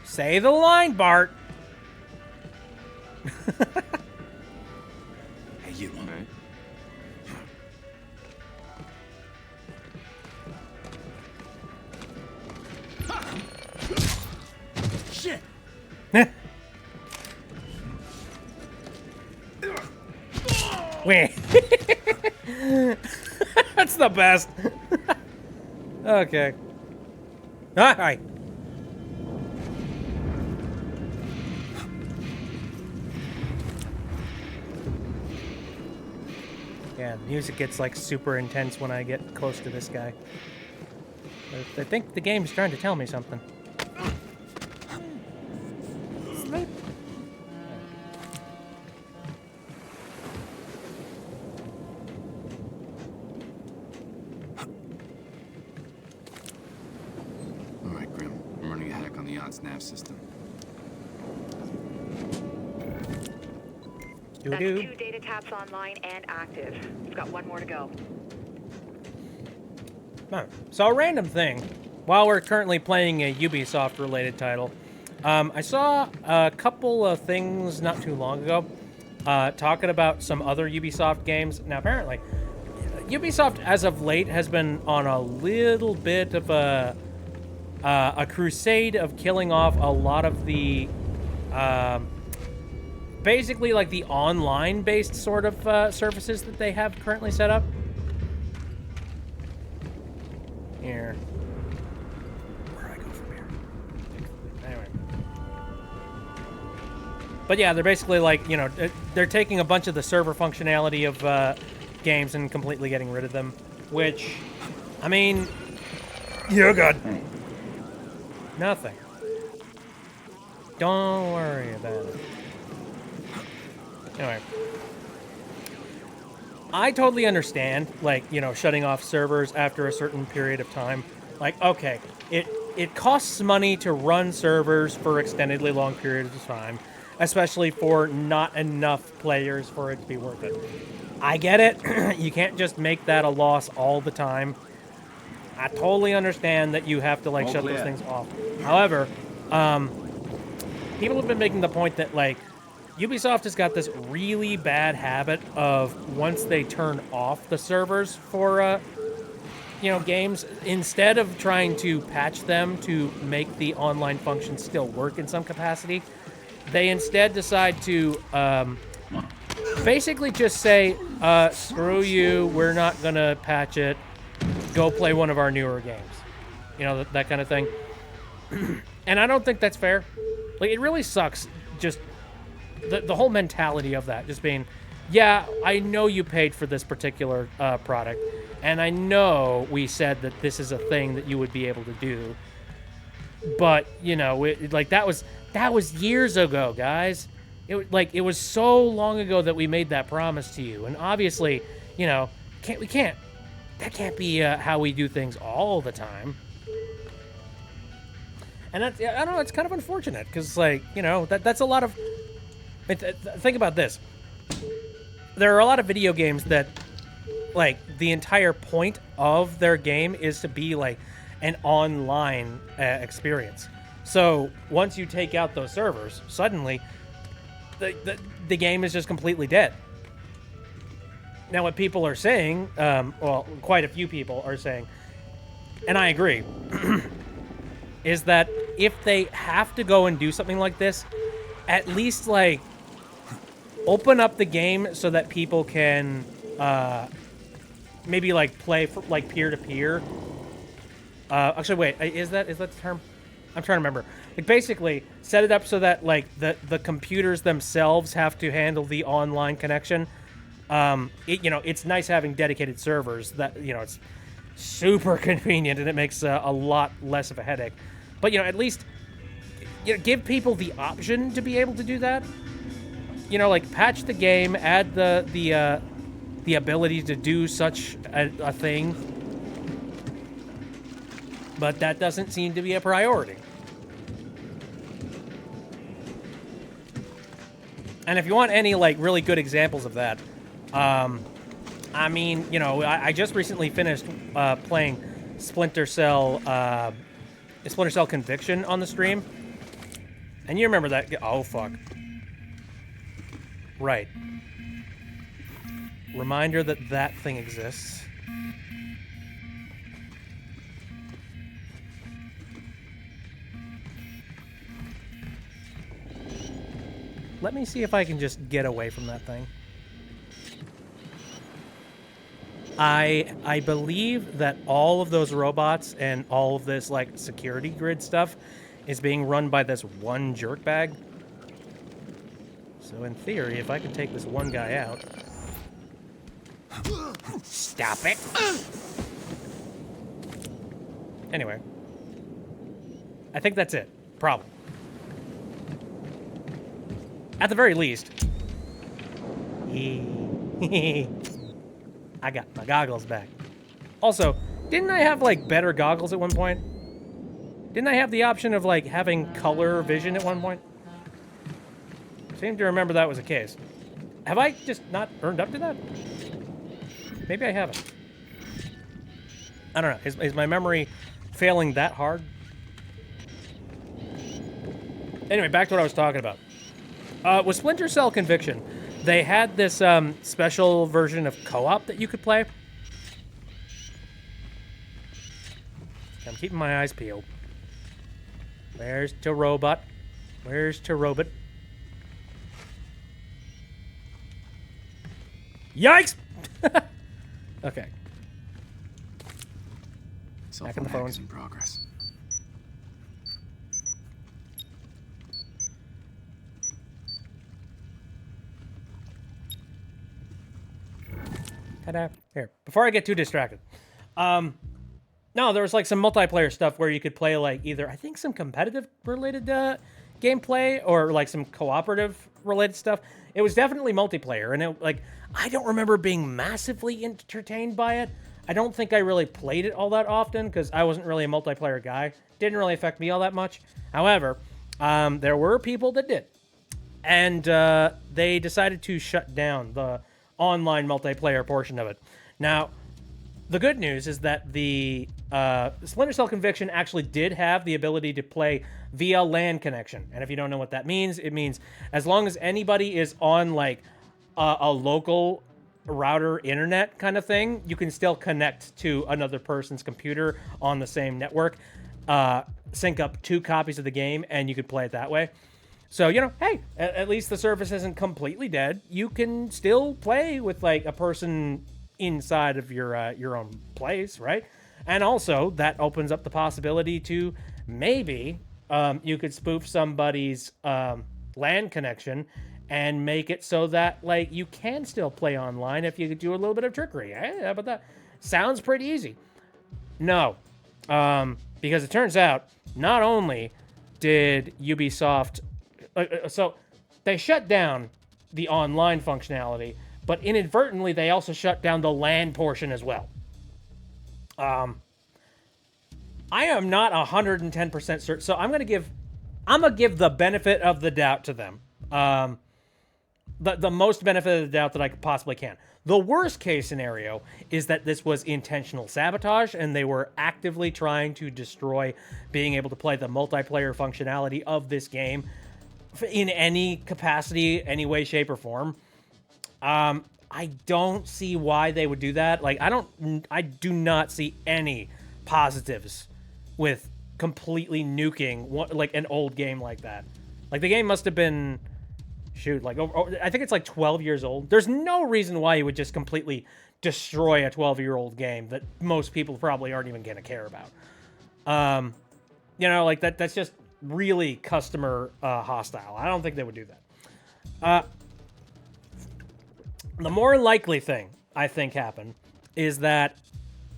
Speaker 1: Say the line, Bart.
Speaker 7: Hey, you.
Speaker 3: Right?
Speaker 7: Shit!
Speaker 1: Wait. That's the best. Okay. All right. Yeah, the music gets like super intense when I get close to this guy. I think the game's trying to tell me something. Sleep.
Speaker 7: All right, Grim. I'm running a hack on the yacht's nav system.
Speaker 4: That's
Speaker 1: Doo-doo.
Speaker 4: 2 data taps online and active. We've got one more to go.
Speaker 1: So a random thing, while we're currently playing a Ubisoft-related title, I saw a couple of things not too long ago talking about some other Ubisoft games. Now, apparently, Ubisoft, as of late, has been on a little bit of a crusade of killing off a lot of the, basically like the online-based sort of services that they have currently set up. Here. Where But yeah, they're basically like, you know, they're taking a bunch of the server functionality of games and completely getting rid of them. Which, I mean, you're good. Nothing. Don't worry about it. Anyway. I totally understand, like, you know, shutting off servers after a certain period of time. Like, okay, it costs money to run servers for extendedly long periods of time, especially for not enough players for it to be worth it. I get it. You can't just make that a loss all the time. I totally understand that you have to, like, shut those things off. However, people have been making the point that, like, Ubisoft has got this really bad habit of once they turn off the servers for, you know, games, instead of trying to patch them to make the online function still work in some capacity, they instead decide to basically just say, screw you, we're not going to patch it, go play one of our newer games. You know, that kind of thing. And I don't think that's fair. Like, it really sucks, just the whole mentality of that, just being, yeah, I know you paid for this particular product, and I know we said that this is a thing that you would be able to do, but, you know, that was years ago, guys. It was so long ago that we made that promise to you, and obviously, you know, that can't be how we do things all the time. And that's, I don't know, it's kind of unfortunate, because, like, you know, that's a lot of... Think about this. There are a lot of video games that, like, the entire point of their game is to be, like, an online experience. So, once you take out those servers, suddenly, the game is just completely dead. Now, what people are saying, well, quite a few people are saying, and I agree, is that if they have to go and do something like this, at least, like, open up the game so that people can maybe, like, play for, like, peer-to-peer. Actually, wait, is that the term? I'm trying to remember. Like, basically, set it up so that, like, the computers themselves have to handle the online connection. You know, it's nice having dedicated servers that, you know, it's super convenient and it makes a lot less of a headache. But, you know, at least, you know, give people the option to be able to do that. You know, like, patch the game, add the ability to do such a thing. But that doesn't seem to be a priority. And if you want any, like, really good examples of that, I mean, you know, I just recently finished playing Splinter Cell Conviction on the stream. And you remember that... Oh, fuck. Right. Reminder that that thing exists. Let me see if I can just get away from that thing. I believe that all of those robots and all of this, like, security grid stuff is being run by this one jerkbag. So in theory, if I could take this one guy out... Stop it! Anyway. I think that's it. Probably. At the very least. I got my goggles back. Also, didn't I have, like, better goggles at one point? Didn't I have the option of, like, having color vision at one point? Seem to remember that was the case. Have I just not earned up to that? Maybe I haven't. I don't know. Is my memory failing that hard? Anyway, back to what I was talking about. With Splinter Cell Conviction, they had this special version of co-op that you could play. I'm keeping my eyes peeled. Where's the robot? Where's the robot? Yikes! Okay. Back on the phone.
Speaker 7: In progress.
Speaker 1: Here, before I get too distracted. No, there was like some multiplayer stuff where you could play like either, I think, some competitive related gameplay or like some cooperative related stuff. It was definitely multiplayer, and I don't remember being massively entertained by it. I don't think I really played it all that often because I wasn't really a multiplayer guy. Didn't really affect me all that much. However, there were people that did. And they decided to shut down the online multiplayer portion of it. Now, the good news is that the Splinter Cell Conviction actually did have the ability to play via LAN connection. And if you don't know what that means, it means as long as anybody is on like a local router internet kind of thing, you can still connect to another person's computer on the same network, sync up 2 copies of the game, and you could play it that way. So, you know, hey, at least the service isn't completely dead. You can still play with like a person inside of your own place, right? And also that opens up the possibility to maybe you could spoof somebody's LAN connection and make it so that like you can still play online if you could do a little bit of trickery. Yeah, but that sounds pretty easy. No, because it turns out not only did Ubisoft so they shut down the online functionality, but inadvertently they also shut down the LAN portion as well. I am not 110% certain, so I'm gonna give the benefit of the doubt to them. The most benefit of the doubt that I possibly can. The worst case scenario is that this was intentional sabotage and they were actively trying to destroy being able to play the multiplayer functionality of this game in any capacity, any way, shape, or form. I don't see why they would do that. Like, I do not see any positives with completely nuking like an old game like that. Like, the game must have been, I think it's like 12 years old. There's no reason why you would just completely destroy a 12-year-old game that most people probably aren't even going to care about. You know, like that's just really customer hostile. I don't think they would do that. The more likely thing I think happened is that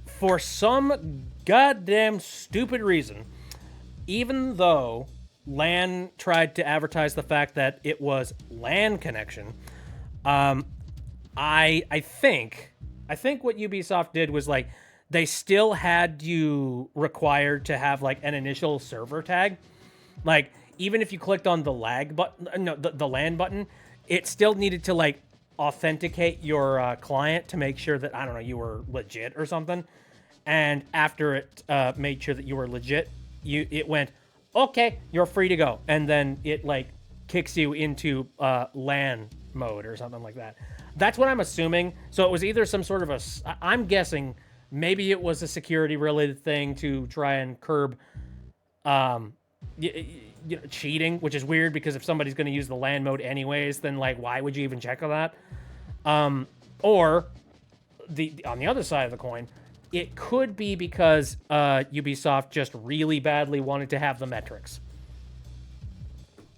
Speaker 1: for some goddamn stupid reason, even though LAN tried to advertise the fact that it was LAN connection, I think what Ubisoft did was like they still had you required to have like an initial server tag. Like, even if you clicked on the lag button, no, the LAN button, it still needed to, like, authenticate your client to make sure that, I don't know, you were legit or something. And after it made sure that you were legit, it went, okay, you're free to go. And then it, like, kicks you into LAN mode or something like that. That's what I'm assuming. So it was either some sort of I'm guessing maybe it was a security-related thing to try and curb cheating, which is weird because if somebody's going to use the LAN mode anyways, then like why would you even check on that? Or on the other side of the coin, it could be because Ubisoft just really badly wanted to have the metrics.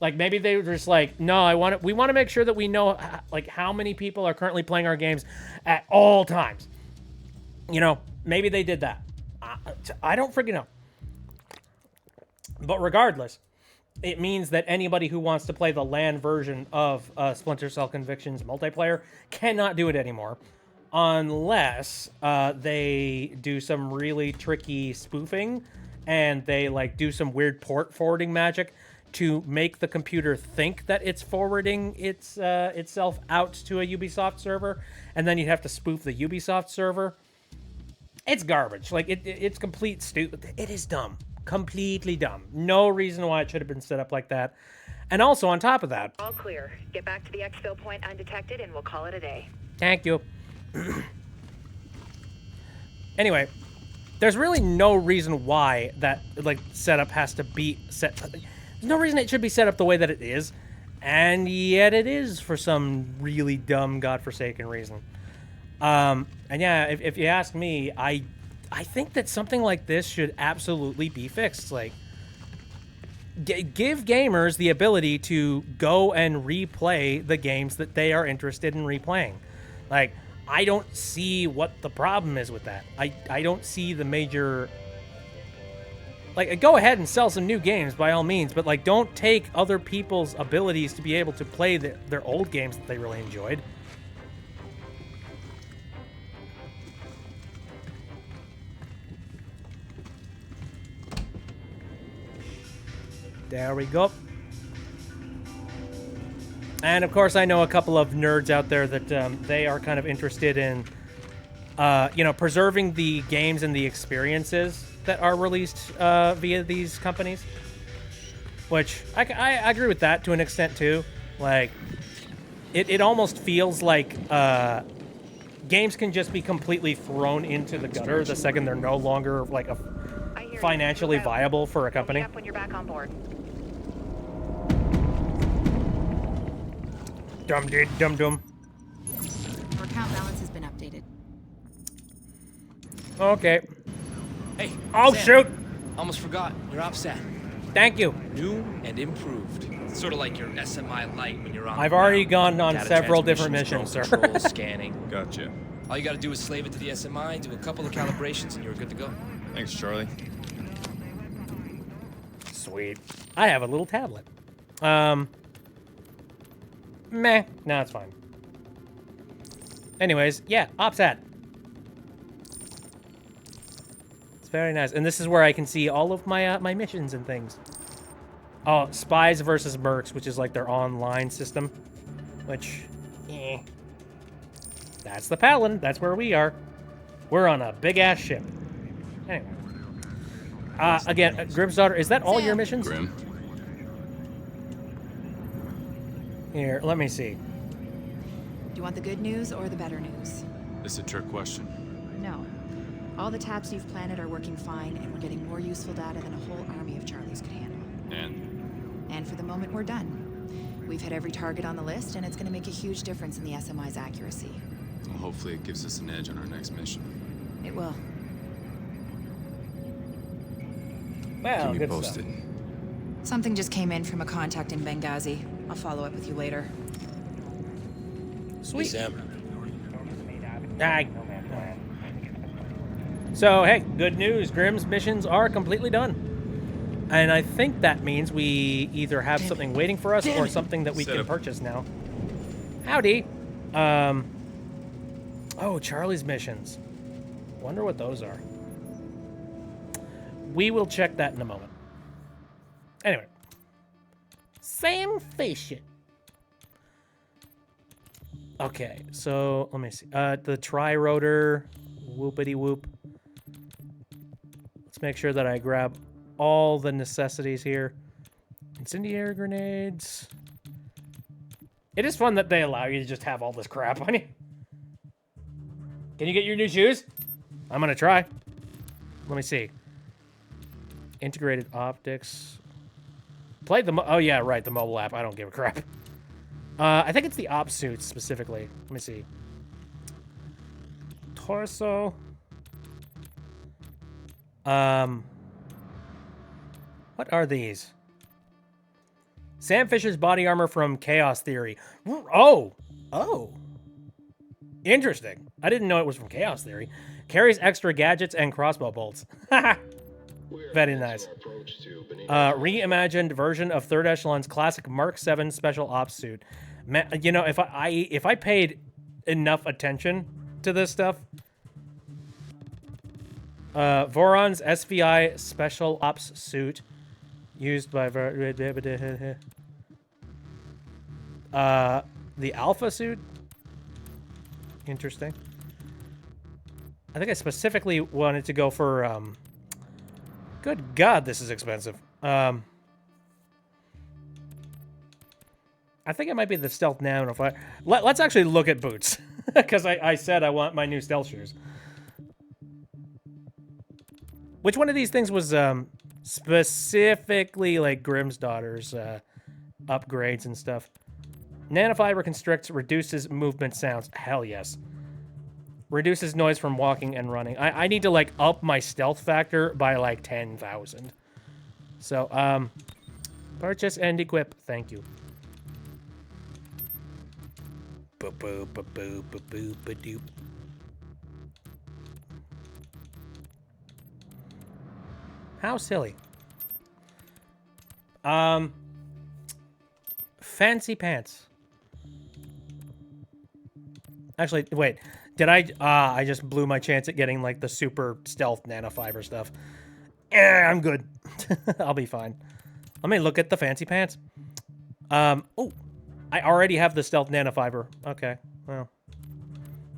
Speaker 1: Like maybe they were just like, no, we want to make sure that we know like how many people are currently playing our games at all times. You know, maybe they did that. I don't freaking know. But regardless, it means that anybody who wants to play the LAN version of Splinter Cell Convictions multiplayer cannot do it anymore unless they do some really tricky spoofing and they like do some weird port forwarding magic to make the computer think that it's forwarding itself out to a Ubisoft server, and then you'd have to spoof the Ubisoft server. It's garbage. Like it's complete stupid. It is dumb. Completely dumb. No reason why it should have been set up like that. And also on top of that,
Speaker 4: All clear. Get back to the exfil point undetected and we'll call it a day.
Speaker 1: thank you. Anyway, there's really no reason why that like setup has to be set. There's no reason it should be set up the way that it is, and yet it is for some really dumb, godforsaken reason. And yeah, if you ask me, I think that something like this should absolutely be fixed. Like, give gamers the ability to go and replay the games that they are interested in replaying. Like, I don't see what the problem is with that. I don't see the major... Like, go ahead and sell some new games by all means, but like, don't take other people's abilities to be able to play their old games that they really enjoyed. There we go. And of course, I know a couple of nerds out there that they are kind of interested in, you know, preserving the games and the experiences that are released via these companies. Which I agree with that to an extent too. Like, it almost feels like games can just be completely thrown into the gutter the second they're no longer like financially viable for a company.
Speaker 4: When you're back on board.
Speaker 1: Dum-dum.
Speaker 2: Our account balance has been updated.
Speaker 1: Okay.
Speaker 9: Hey,
Speaker 1: Oh,
Speaker 9: Sam,
Speaker 1: shoot!
Speaker 9: almost forgot. Your OPSAT.
Speaker 1: Thank you.
Speaker 9: New and improved. It's sort of like your SMI Lite when you're on.
Speaker 1: I've already
Speaker 9: ground.
Speaker 1: gone on
Speaker 9: Data
Speaker 1: several different
Speaker 9: transmissions,
Speaker 1: missions,
Speaker 9: drone
Speaker 1: sir.
Speaker 9: control, scanning.
Speaker 3: Gotcha.
Speaker 9: All you got to do is slave it to the SMI, do a couple of calibrations, and you're good to go.
Speaker 3: Thanks, Charlie.
Speaker 1: Sweet. I have a little tablet. Meh. No, it's fine. Anyways, yeah, OPSAT. It's very nice. And this is where I can see all of my my missions and things. Oh, Spies versus Mercs, which is like their online system. Which, that's the Palin. That's where we are. We're on a big-ass ship. Anyway. Again, Grim's daughter, is that all your missions?
Speaker 7: Grim.
Speaker 1: Here, let me see.
Speaker 2: Do you want the good news or the better news?
Speaker 3: This a trick question.
Speaker 2: No. All the taps you've planted are working fine, and we're getting more useful data than a whole army of Charlies could handle.
Speaker 7: And
Speaker 2: And for the moment, we're done. We've hit every target on the list, and it's going to make a huge difference in the SMI's accuracy.
Speaker 3: well, hopefully it gives us an edge on our next mission.
Speaker 2: It will.
Speaker 1: Well,
Speaker 3: Keep me
Speaker 1: good
Speaker 3: posted.
Speaker 1: stuff.
Speaker 2: Something just came in from a contact in Benghazi. I'll follow up with you later.
Speaker 1: Sweet.
Speaker 9: Sam.
Speaker 1: Aye. So, hey, good news. Grimm's missions are completely done. And I think that means we either have something waiting for us or something that we
Speaker 3: Set
Speaker 1: can
Speaker 3: up.
Speaker 1: purchase now. Howdy. Oh, Charlie's missions. Wonder what those are. We will check that in a moment. Anyway. Sam Fish. Okay, so let me see. The tri-rotor, whoopity whoop. Let's make sure that I grab all the necessities here. Incendiary grenades. It is fun that they allow you to just have all this crap on you. Can you get your new shoes? I'm gonna try. Let me see. Integrated optics. Play the oh yeah, right, the mobile app. I don't give a crap. I think it's the op suits specifically. Let me see. Torso. What are these? Sam Fisher's body armor from Chaos Theory. Oh. Interesting. I didn't know it was from Chaos Theory. Carries extra gadgets and crossbow bolts. Very nice. Reimagined version of Third Echelon's classic Mark 7 special ops suit. Man, you know, if I paid enough attention to this stuff, Voron's SVI special ops suit used by the Alpha suit. Interesting. I think I specifically wanted to go for good God, this is expensive. I think it might be the Stealth Nano. Let's actually look at boots. Because I said I want my new stealth shoes. Which one of these things was specifically like Grimm's daughter's upgrades and stuff? Nanofiber constricts, reduces movement sounds. Hell yes. Reduces noise from walking and running. I need to like up my stealth factor by like 10,000. So, purchase and equip. Thank you. Boop-a-boop-a-boop-a-boop-a-doop. How silly. Fancy pants. Actually, wait. Did I just blew my chance at getting, like, the super stealth nanofiber stuff. I'm good. I'll be fine. Let me look at the fancy pants. Oh. I already have the stealth nanofiber. Okay, well.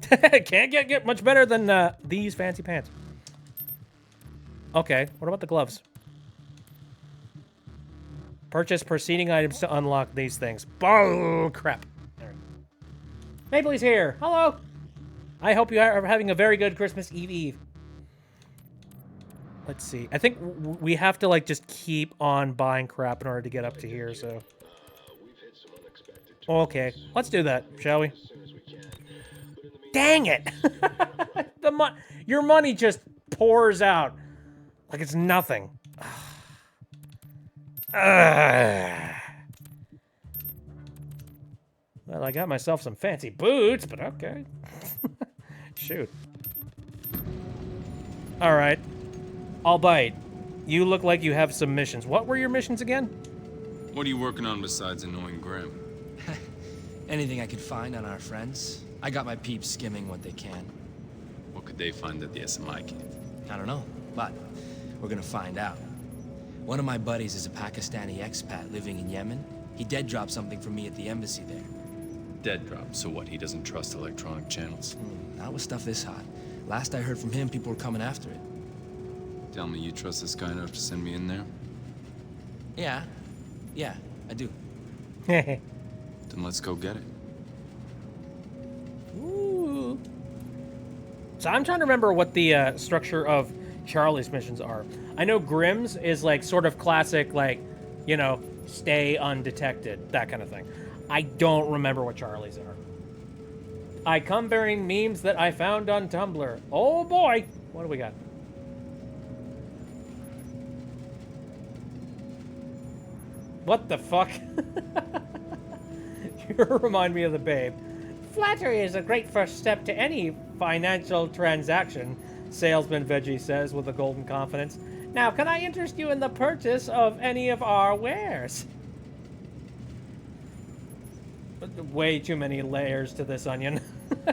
Speaker 1: Can't get much better than these fancy pants. Okay, what about the gloves? Purchase preceding items to unlock these things. Oh, crap. Maple's here. Hello. I hope you are having a very good Christmas Eve. Let's see. I think we have to, like, just keep on buying crap in order to get up to here, so. Okay, let's do that, shall we? Dang it! Your money just pours out like it's nothing. Well, I got myself some fancy boots, but okay. Shoot. All right. I'll bite. You look like you have some missions. What were your missions again?
Speaker 3: What are you working on besides annoying Grim?
Speaker 9: Anything I could find on our friends. I got my peeps skimming what they can.
Speaker 3: What could they find at the SMI cave?
Speaker 9: I don't know, but we're gonna find out. One of my buddies is a Pakistani expat living in Yemen. He dead dropped something for me at the embassy there.
Speaker 3: Dead drop, so what, he doesn't trust electronic channels?
Speaker 9: Not with stuff this hot. Last I heard from him, people were coming after it.
Speaker 3: Tell me you trust this guy enough to send me in there?
Speaker 9: Yeah, I do.
Speaker 3: Then let's go get it.
Speaker 1: Ooh. So I'm trying to remember what the structure of Charlie's missions are. I know Grimm's is like sort of classic, like, you know, stay undetected, that kind of thing. I don't remember what Charlie's are. I come bearing memes that I found on Tumblr. Oh boy! What do we got? What the fuck? You remind me of the Babe. Flattery is a great first step to any financial transaction, Salesman Veggie says with a golden confidence. Now, can I interest you in the purchase of any of our wares? Way too many layers to this onion.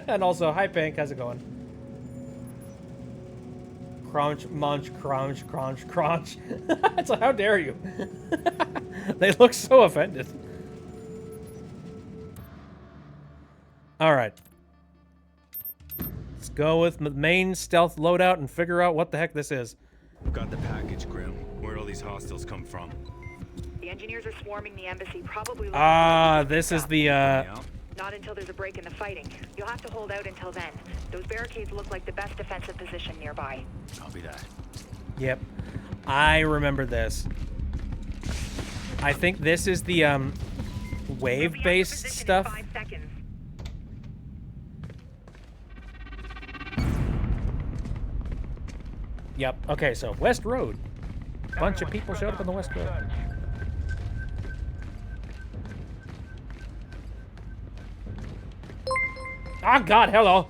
Speaker 1: And also, hi Pink, how's it going? Crunch, munch, crunch, crunch, crunch. It's like, how dare you? They look so offended. All right. Let's go with the main stealth loadout and figure out what the heck this is.
Speaker 10: Got the package, Grim. Where'd all these hostiles come from?
Speaker 4: The engineers are swarming the embassy, probably looking
Speaker 1: Ah, this is the,
Speaker 4: Not until there's a break in the fighting. You'll have to hold out until then. Those barricades look like the best defensive position nearby.
Speaker 10: Copy that.
Speaker 1: Yep. I remember this. I think this is the, wave-based stuff.
Speaker 4: 5 seconds.
Speaker 1: Yep. Okay, so West Road. Bunch of people showed up on the West Road. Ah, God, hello.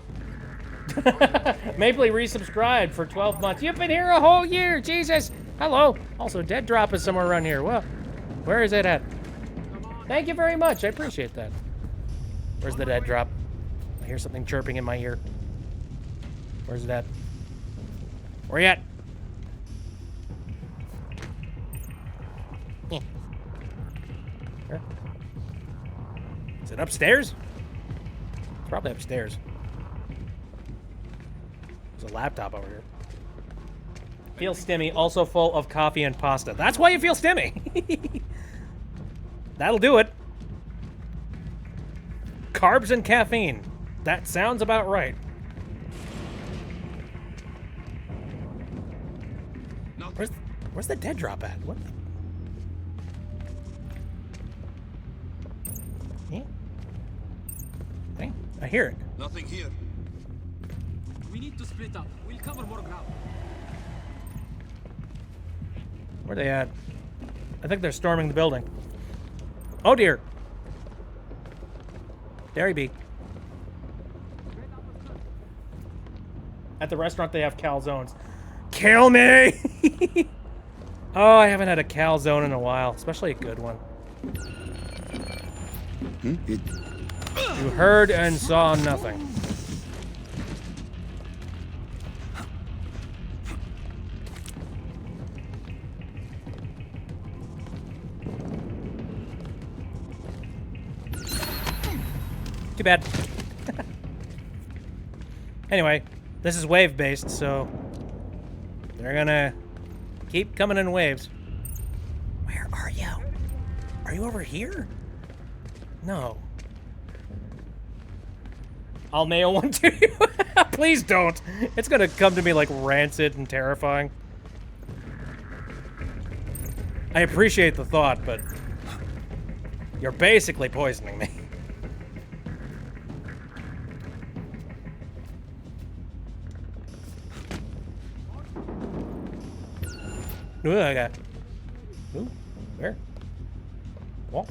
Speaker 1: Mapley resubscribed for 12 months. You've been here a whole year, Jesus. Hello. Also, Dead Drop is somewhere around here. Well, where is it at? Thank you very much. I appreciate that. Where's the Dead Drop? I hear something chirping in my ear. Where's it at? Where you at? Where? Is it upstairs? It's probably upstairs. There's a laptop over here. Feel stimmy, also full of coffee and pasta. That's why you feel stimmy. That'll do it. Carbs and caffeine. That sounds about right. Where's the Dead Drop at? What? Yeah. Hey, I hear it.
Speaker 10: Nothing here.
Speaker 6: We need to split up. We'll cover more ground.
Speaker 1: Where they at? I think they're storming the building. Oh dear. There he be. At the restaurant, they have calzones. Kill me! Oh, I haven't had a calzone in a while, especially a good one. You heard and saw nothing. Too bad. Anyway, this is wave-based, so they're gonna keep coming in waves. Where are you? Are you over here? No. I'll mail one to you. Please don't. It's gonna come to me like rancid and terrifying. I appreciate the thought, but you're basically poisoning me. Ooh, I got. Ooh, where? What?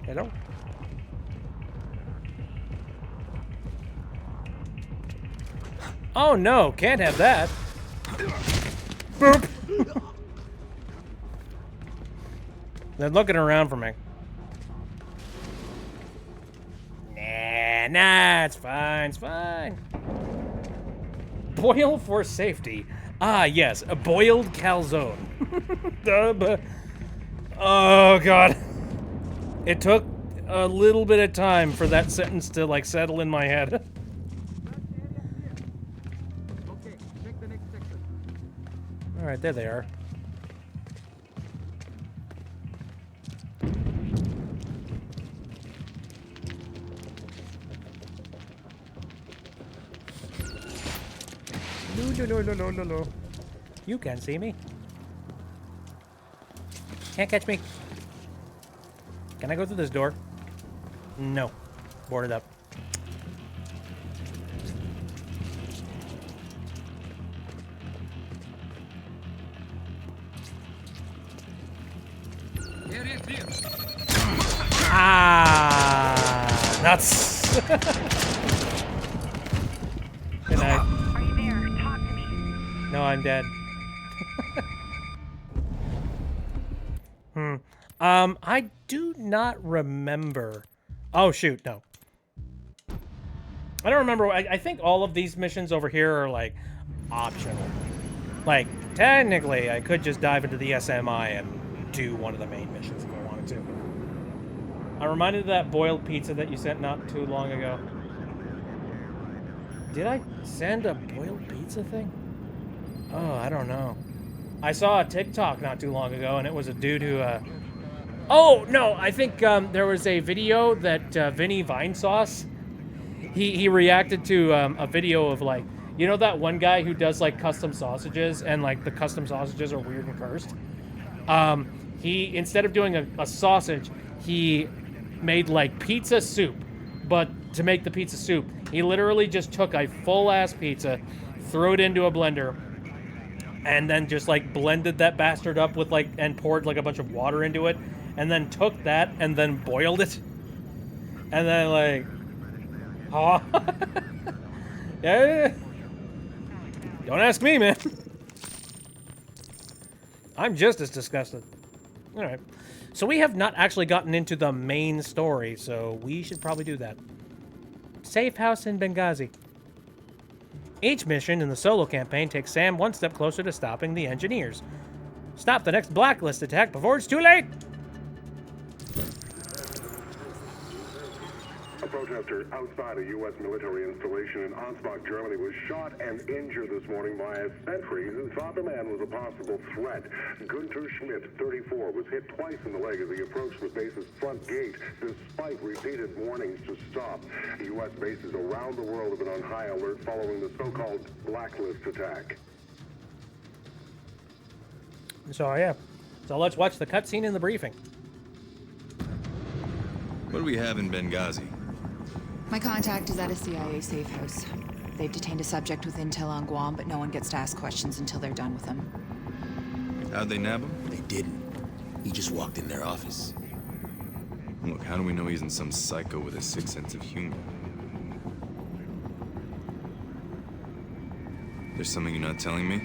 Speaker 1: Hello? Oh no, can't have that. Boop. They're looking around for me. Nah, it's fine, it's fine. Boil for safety. Ah, yes, a boiled calzone. Oh, God. It took a little bit of time for that sentence to, like, settle in my head.
Speaker 6: Okay, check the next section.
Speaker 1: All right, there they are. No. You can't see me. Can't catch me. Can I go through this door? No. Boarded up.
Speaker 6: Area clear.
Speaker 1: Ah, nuts. Good night.
Speaker 4: Are you there? Talk to me.
Speaker 1: No, I'm dead. I do not remember. Oh, shoot, no. I don't remember. I think all of these missions over here are, like, optional. Like, technically, I could just dive into the SMI and do one of the main missions if I wanted to. I'm reminded of that boiled pizza that you sent not too long ago. Did I send a boiled pizza thing? Oh, I don't know. I saw a TikTok not too long ago, and it was a dude who, Oh, no, I think there was a video that Vinny Vinesauce, he reacted to a video of, like, you know that one guy who does, like, custom sausages, and, like, the custom sausages are weird and cursed? He, instead of doing a sausage, he made, like, pizza soup. But to make the pizza soup, he literally just took a full-ass pizza, threw it into a blender, and then just, like, blended that bastard up with, like, and poured, like, a bunch of water into it, and then took that and then boiled it. And then, like, oh. Yeah. Don't ask me, man. I'm just as disgusted. All right. So we have not actually gotten into the main story, so we should probably do that. Safe house in Benghazi. Each mission in the solo campaign takes Sam one step closer to stopping the engineers. Stop the next Blacklist attack before it's too late!
Speaker 11: A protester outside a U.S. military installation in Ansbach, Germany, was shot and injured this morning by a sentry who thought the man was a possible threat. Gunther Schmidt, 34, was hit twice in the leg as he approached the base's front gate, despite repeated warnings to stop. U.S. bases around the world have been on high alert following the so-called Blacklist attack.
Speaker 1: So, yeah. So let's watch the cutscene in the briefing.
Speaker 3: What do we have in Benghazi?
Speaker 2: My contact is at a CIA safe house. They've detained a subject with intel on Guam, but no one gets to ask questions until they're done with him.
Speaker 3: How'd they nab him?
Speaker 9: They didn't. He just walked in their office.
Speaker 3: Look, how do we know he isn't some psycho with a sick sense of humor? There's something you're not telling me?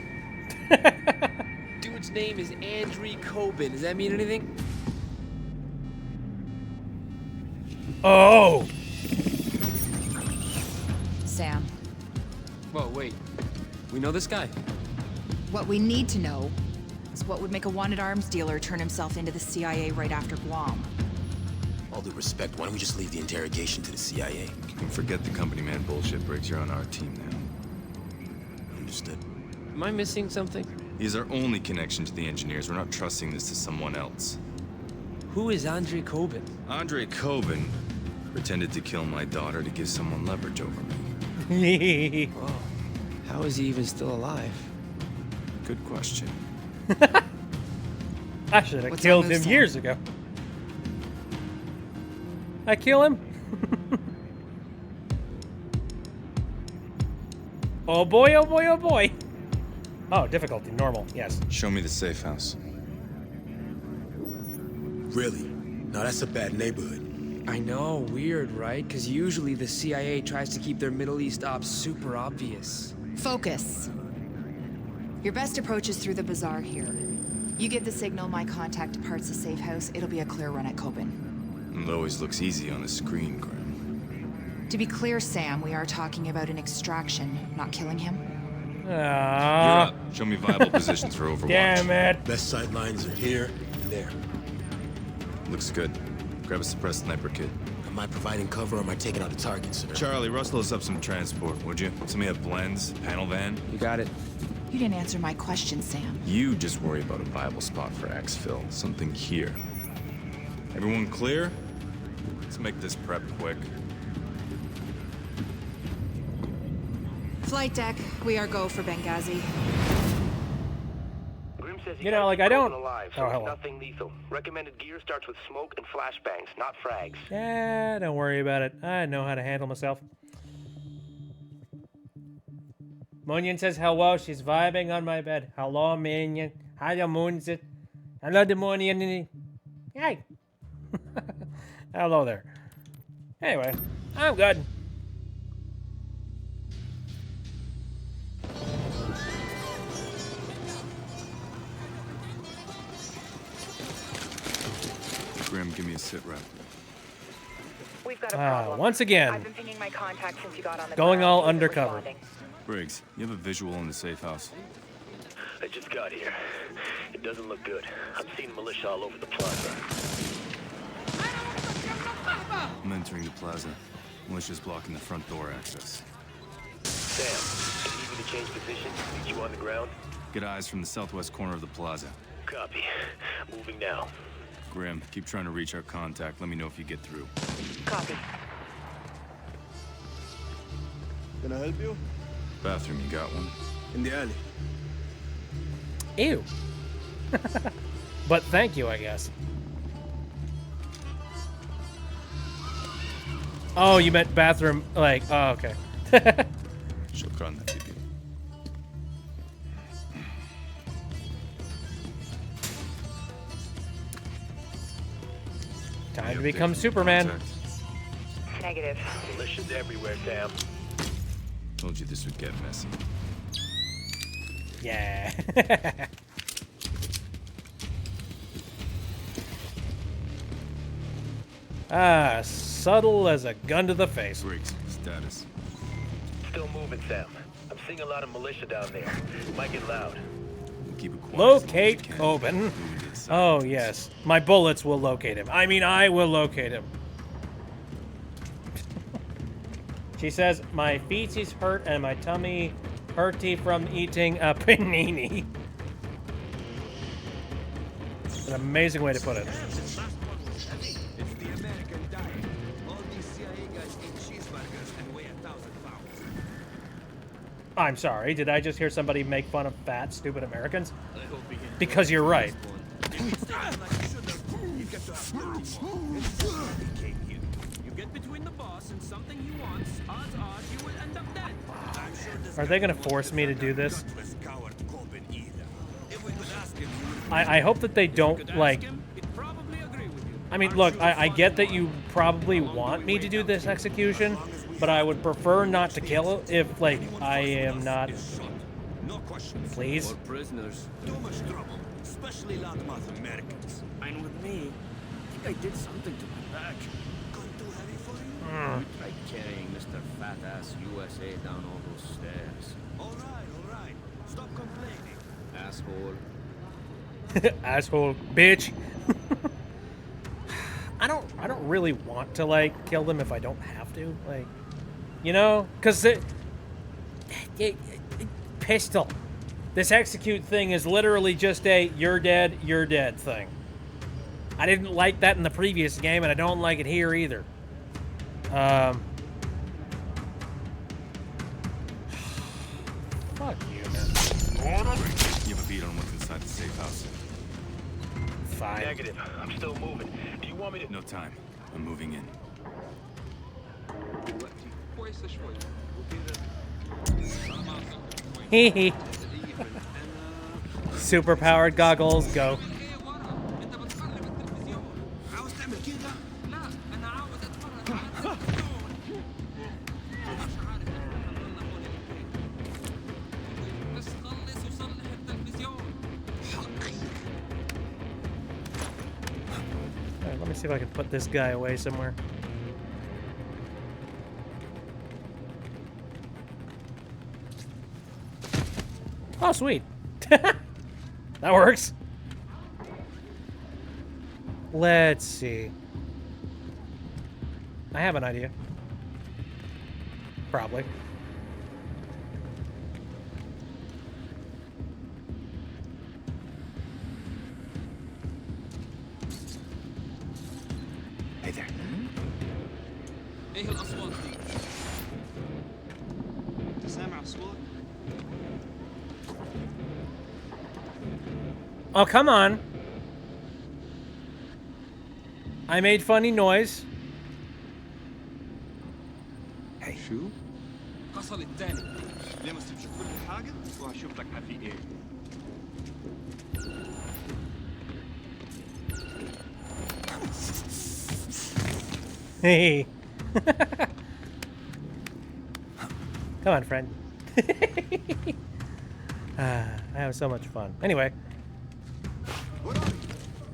Speaker 9: Dude's name is Andrew Coben. Does that mean anything?
Speaker 1: Oh!
Speaker 2: Sam,
Speaker 9: Whoa, wait. We know this guy?
Speaker 2: what we need to know is what would make a wanted arms dealer turn himself into the CIA right after Guam.
Speaker 12: All due respect, why don't we just leave the interrogation to the CIA?
Speaker 3: You can forget the company man bullshit, Briggs. You're on our team now.
Speaker 12: Understood.
Speaker 9: Am I missing something?
Speaker 3: He's our only connection to the engineers. We're not trusting this to someone else.
Speaker 9: Who is Andrei Coben?
Speaker 3: Andrei Coben pretended to kill my daughter to give someone leverage over me.
Speaker 9: Whoa. How is he even still alive?
Speaker 3: Good question.
Speaker 1: I should have
Speaker 2: What's
Speaker 1: killed
Speaker 2: that move,
Speaker 1: him
Speaker 2: Sam?
Speaker 1: years ago. I kill him? Oh boy, oh boy, oh boy. Oh, difficulty, normal, yes.
Speaker 3: Show me the safe house.
Speaker 12: Really? No, that's a bad neighborhood.
Speaker 9: I know, weird, right? Because usually the CIA tries to keep their Middle East ops super obvious.
Speaker 2: Focus. Your best approach is through the bazaar here. You give the signal my contact departs the safe house, it'll be a clear run at Coben.
Speaker 3: It always looks easy on the screen, Grim.
Speaker 2: To be clear, Sam, we are talking about an extraction, not killing him.
Speaker 3: You're
Speaker 1: Ah,
Speaker 3: up. Show me viable positions for Overwatch.
Speaker 1: damn it.
Speaker 12: Best sight lines are here and there.
Speaker 3: Looks good. Grab a suppressed sniper kit.
Speaker 12: Am I providing cover or am I taking out a target, sir?
Speaker 3: Charlie, rustle us up some transport, would you? Somebody have blends, panel van?
Speaker 9: You got it.
Speaker 2: You didn't answer my question, Sam.
Speaker 3: You just worry about a viable spot for exfil. Something here. Everyone clear? Let's make this prep quick.
Speaker 2: Flight deck, we are go for Benghazi.
Speaker 13: Grim says
Speaker 1: You know, like, I don't...
Speaker 13: alive,
Speaker 1: Oh,
Speaker 13: so
Speaker 1: hello.
Speaker 13: nothing lethal. Recommended gear starts with smoke and flashbangs, not frags.
Speaker 1: Yeah, don't worry about it. I know how to handle myself. Monion says hello. She's vibing on my bed. Hello, Minion. How the moon's it? Hello, the Monion. Hey. Hello there. Anyway, I'm good.
Speaker 3: Grim, give me a sit rep.
Speaker 4: We've got a problem.
Speaker 1: Once again,
Speaker 4: I've been pinging my contact since you got on the
Speaker 1: going
Speaker 4: ground.
Speaker 1: all
Speaker 4: He isn't
Speaker 1: undercover.
Speaker 4: responding.
Speaker 3: Briggs, you have a visual in the safe house.
Speaker 13: I just got here. It doesn't look good. I'm seeing militia all over the plaza.
Speaker 3: I'm entering the plaza. Militia's blocking the front door access.
Speaker 13: Sam, can you need me to change position? Meet you on the ground?
Speaker 3: Get eyes from the southwest corner of the plaza.
Speaker 13: Copy. Moving now.
Speaker 3: Grim, keep trying to reach our contact. Let me know if you get through.
Speaker 4: Copy.
Speaker 12: Can I help you?
Speaker 3: Bathroom, you got one?
Speaker 12: In the alley.
Speaker 1: Ew. But thank you, I guess. Oh, you meant bathroom, like, oh, okay.
Speaker 3: Shukran, Habibi.
Speaker 1: Time to become Superman.
Speaker 4: Negative.
Speaker 13: Militia's everywhere, Sam.
Speaker 3: Told you this would get messy.
Speaker 1: Yeah. Ah, subtle as a gun to the face.
Speaker 3: Briggs, status.
Speaker 13: Still moving, Sam. I'm seeing a lot of militia down there. Might get loud.
Speaker 3: We'll keep it quiet.
Speaker 1: Locate
Speaker 3: as long as we can.
Speaker 1: Coben.
Speaker 3: Moving to the side.
Speaker 1: Oh, yes. My bullets will locate him. I mean, I will locate him. She says, my feces hurt and my tummy hurty from eating a panini. An amazing way to put it.
Speaker 8: It's the American diet. All these CIA guys eat cheeseburgers and weigh 1,000 pounds.
Speaker 1: I'm sorry, did I just hear somebody make fun of fat, stupid Americans? Because you're right.
Speaker 6: You get between the boss and something he wants, odds are you will end up dead. I'm sure this
Speaker 1: Are they gonna force me to do this?
Speaker 6: gutless coward Coben either. If we could ask him,
Speaker 1: I hope that they don't, like...
Speaker 6: he'd probably agree with you.
Speaker 1: I mean, look, I get that you probably want me to do this execution, but I would prefer not to kill it if, like, I am not
Speaker 8: No questions.
Speaker 1: Please.
Speaker 6: Or prisoners.
Speaker 8: Too much trouble, especially loudmouth Americans.
Speaker 6: Fine with me. I think I did something to my back.
Speaker 8: Gone too heavy for you?
Speaker 6: You tried carrying Mr. Fat-Ass USA down all those stairs.
Speaker 8: All right. Stop complaining.
Speaker 6: Asshole.
Speaker 1: Asshole, bitch. I don't really want to like kill them if I don't have to, like, you know, because pistol. This execute thing is literally just a you're dead thing. I didn't like that in the previous game, and I don't like it here either. Fuck you, man.
Speaker 3: You have a beat on what's inside the safe house.
Speaker 1: Fine.
Speaker 13: Negative. I'm still moving. Do you want me to...
Speaker 3: No time. I'm moving in.
Speaker 1: Hee Super powered goggles, go. Alright, let me see if I can put this guy away somewhere. Oh, sweet. That works. Let's see. I have an idea. Probably.
Speaker 3: Hey there.
Speaker 5: ايه الاصوات دي؟ انت سامع اصوات؟
Speaker 1: Oh, come on. I made funny noise.
Speaker 5: Hey. شو؟ حصل الثاني. ليه ما تشوف كل حاجة وهشوف لك في ايه.
Speaker 1: Hey. Come on, friend. I have so much fun. Anyway.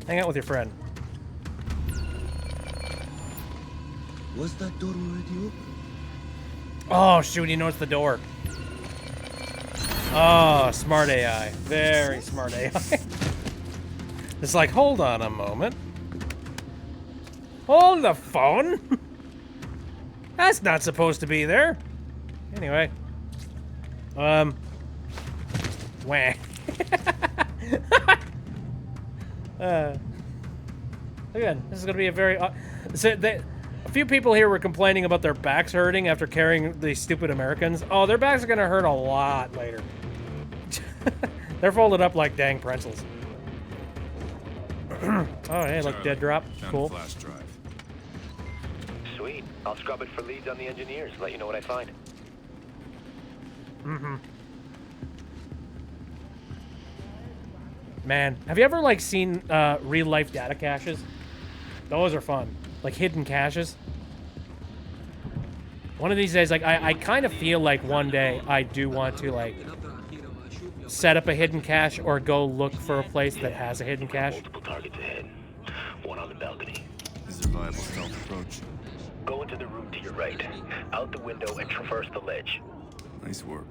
Speaker 1: Hang out with your friend.
Speaker 8: Was that door already open?
Speaker 1: Oh, shoot, he knows the door. Oh, smart AI. Very smart AI. It's like, hold on a moment. Hold the phone. That's not supposed to be there. Anyway. Wah. Again, this is going to be a very... a few people here were complaining about their backs hurting after carrying these stupid Americans. Oh, their backs are going to hurt a lot later. They're folded up like dang pretzels. Oh, hey, look, dead drop. Cool.
Speaker 3: Flash drive.
Speaker 13: Sweet. I'll scrub it for leads on the engineers. Let you know what I find.
Speaker 1: Mm-hmm. Man, have you ever, like, seen real-life data caches? Those are fun. Like, hidden caches. One of these days, like, I kind of feel like one day I do want to, like, set up a hidden cache or go look for a place that has a hidden cache.
Speaker 13: Multiple targets ahead. One on the balcony.
Speaker 3: Is there a viable stealth approach?
Speaker 13: Go into the room to your right. Out the window and traverse the ledge.
Speaker 3: Nice work.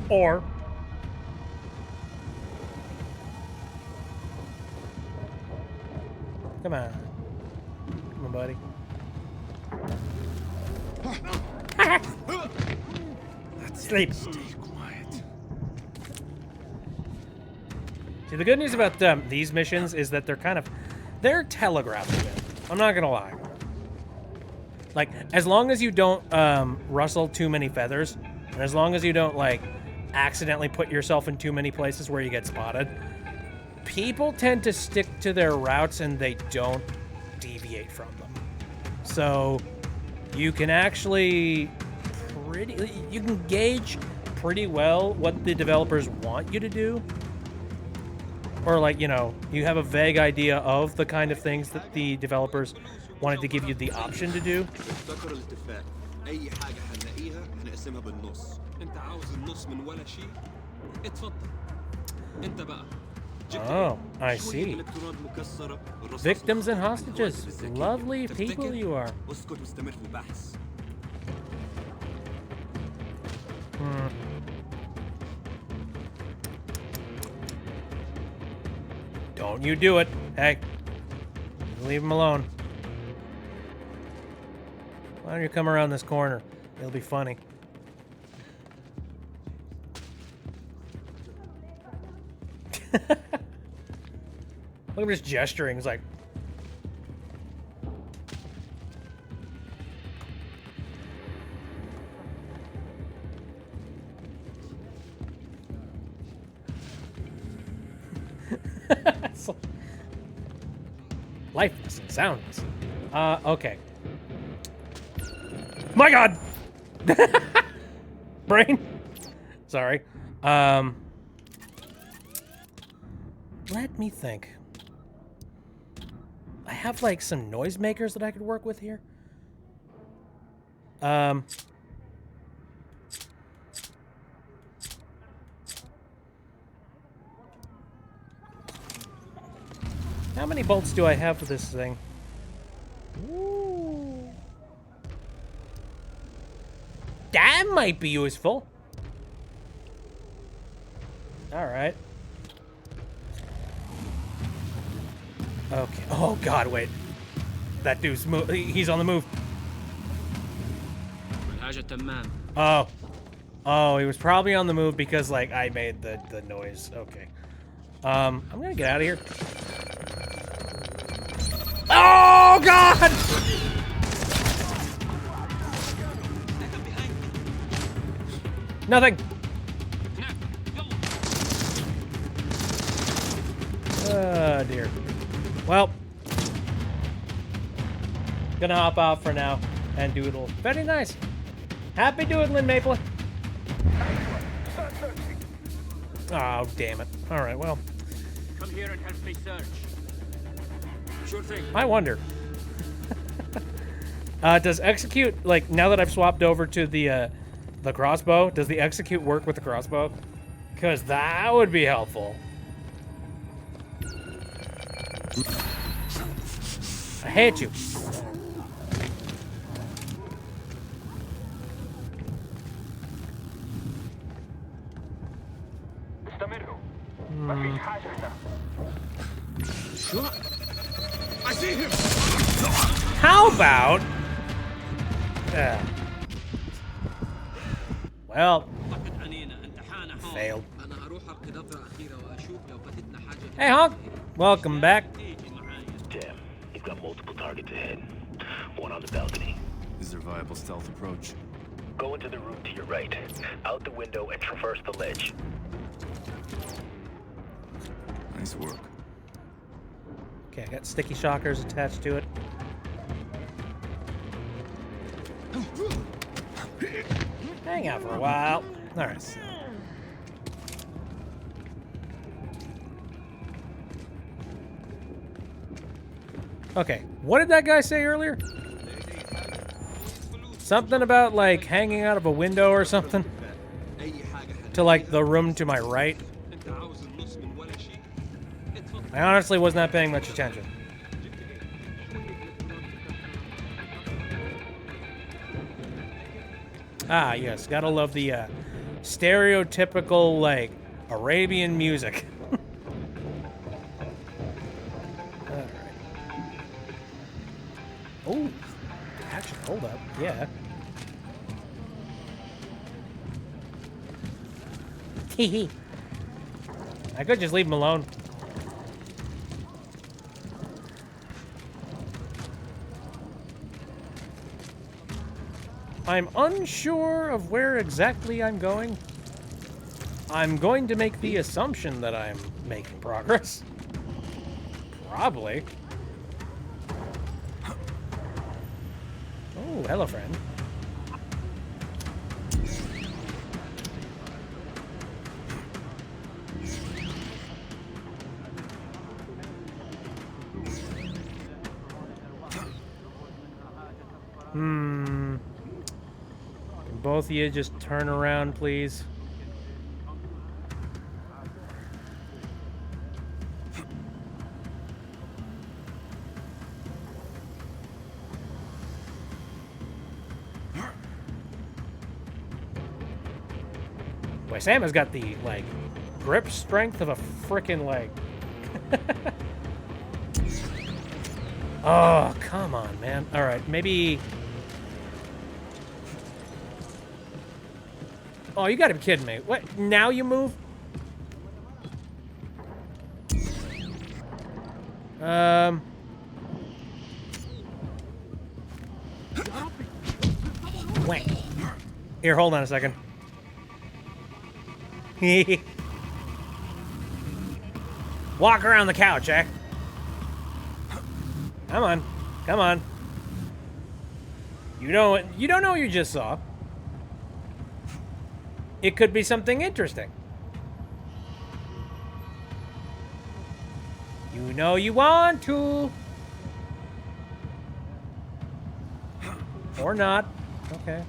Speaker 1: Or... Come on. Come on, buddy. Sleep.
Speaker 3: Stay quiet.
Speaker 1: See, the good news about these missions is that they're telegraphing it. I'm not gonna lie. Like, as long as you don't rustle too many feathers, and as long as you don't, like, accidentally put yourself in too many places where you get spotted, people tend to stick to their routes and they don't deviate from them. So you can actually you can gauge pretty well what the developers want you to do. Or, like, you know, you have a vague idea of the kind of things that the developers wanted to give you the option to do.
Speaker 8: اي حاجه هنلاقيها هنقسمها بالنص. انت عاوز النص من ولا شيء؟ اتفضل. انت بقى.
Speaker 1: Oh, I see. Victims and hostages. Lovely people you are.
Speaker 8: اسكت واستمر في البحث.
Speaker 1: Don't you do it. Hey, leave him alone. Why don't you come around this corner? It'll be funny. Look at him just gesturing. He's like... Lifeless and soundless. Okay. My God! Brain? Sorry. Let me think. I have, like, some noisemakers that I could work with here. How many bolts do I have for this thing? Ooh. That might be useful. All right. Okay. Oh, God, wait. That dude's he's on the move. Oh. Oh, he was probably on the move because, like, I made the noise. Okay. I'm gonna get out of here. Oh, God! Nothing. Oh, dear. Well, gonna hop out for now and doodle. Very nice. Happy doodling, Maple. Oh, damn it. All right, well.
Speaker 6: Come here and help me search. Sure thing.
Speaker 1: I wonder. Does execute, like, now that I've swapped over to the crossbow, does the execute work with the crossbow? Because that would be helpful. I hate you.
Speaker 8: I see him.
Speaker 1: How about? Well, failed. Hey, Honk. Welcome back.
Speaker 13: Damn, you've got multiple targets ahead. One on the balcony.
Speaker 3: Is there a viable stealth approach?
Speaker 13: Go into the room to your right, out the window and traverse the ledge.
Speaker 3: Nice work.
Speaker 1: Okay, I got sticky shockers attached to it. Hang out for a while. All right. Okay, what did that guy say earlier? Something about, like, hanging out of a window or something? To, like, the room to my right? I honestly was not paying much attention. Ah, yes, gotta love the stereotypical, like, Arabian music. Alright. Oh, action, hold up, yeah. Hee. I could just leave him alone. I'm unsure of where exactly I'm going. I'm going to make the assumption that I'm making progress. Probably. Oh, hello, friend. both of you just turn around, please? Boy, Sam has got the, like, grip strength of a frickin', like... Oh, come on, man. All right, maybe... Oh, you gotta be kidding me. What? Now you move? Wait. Here, hold on a second. Walk around the couch, eh? Come on. Come on. You don't know what you just saw. It could be something interesting. You know you want to. Or not. Okay.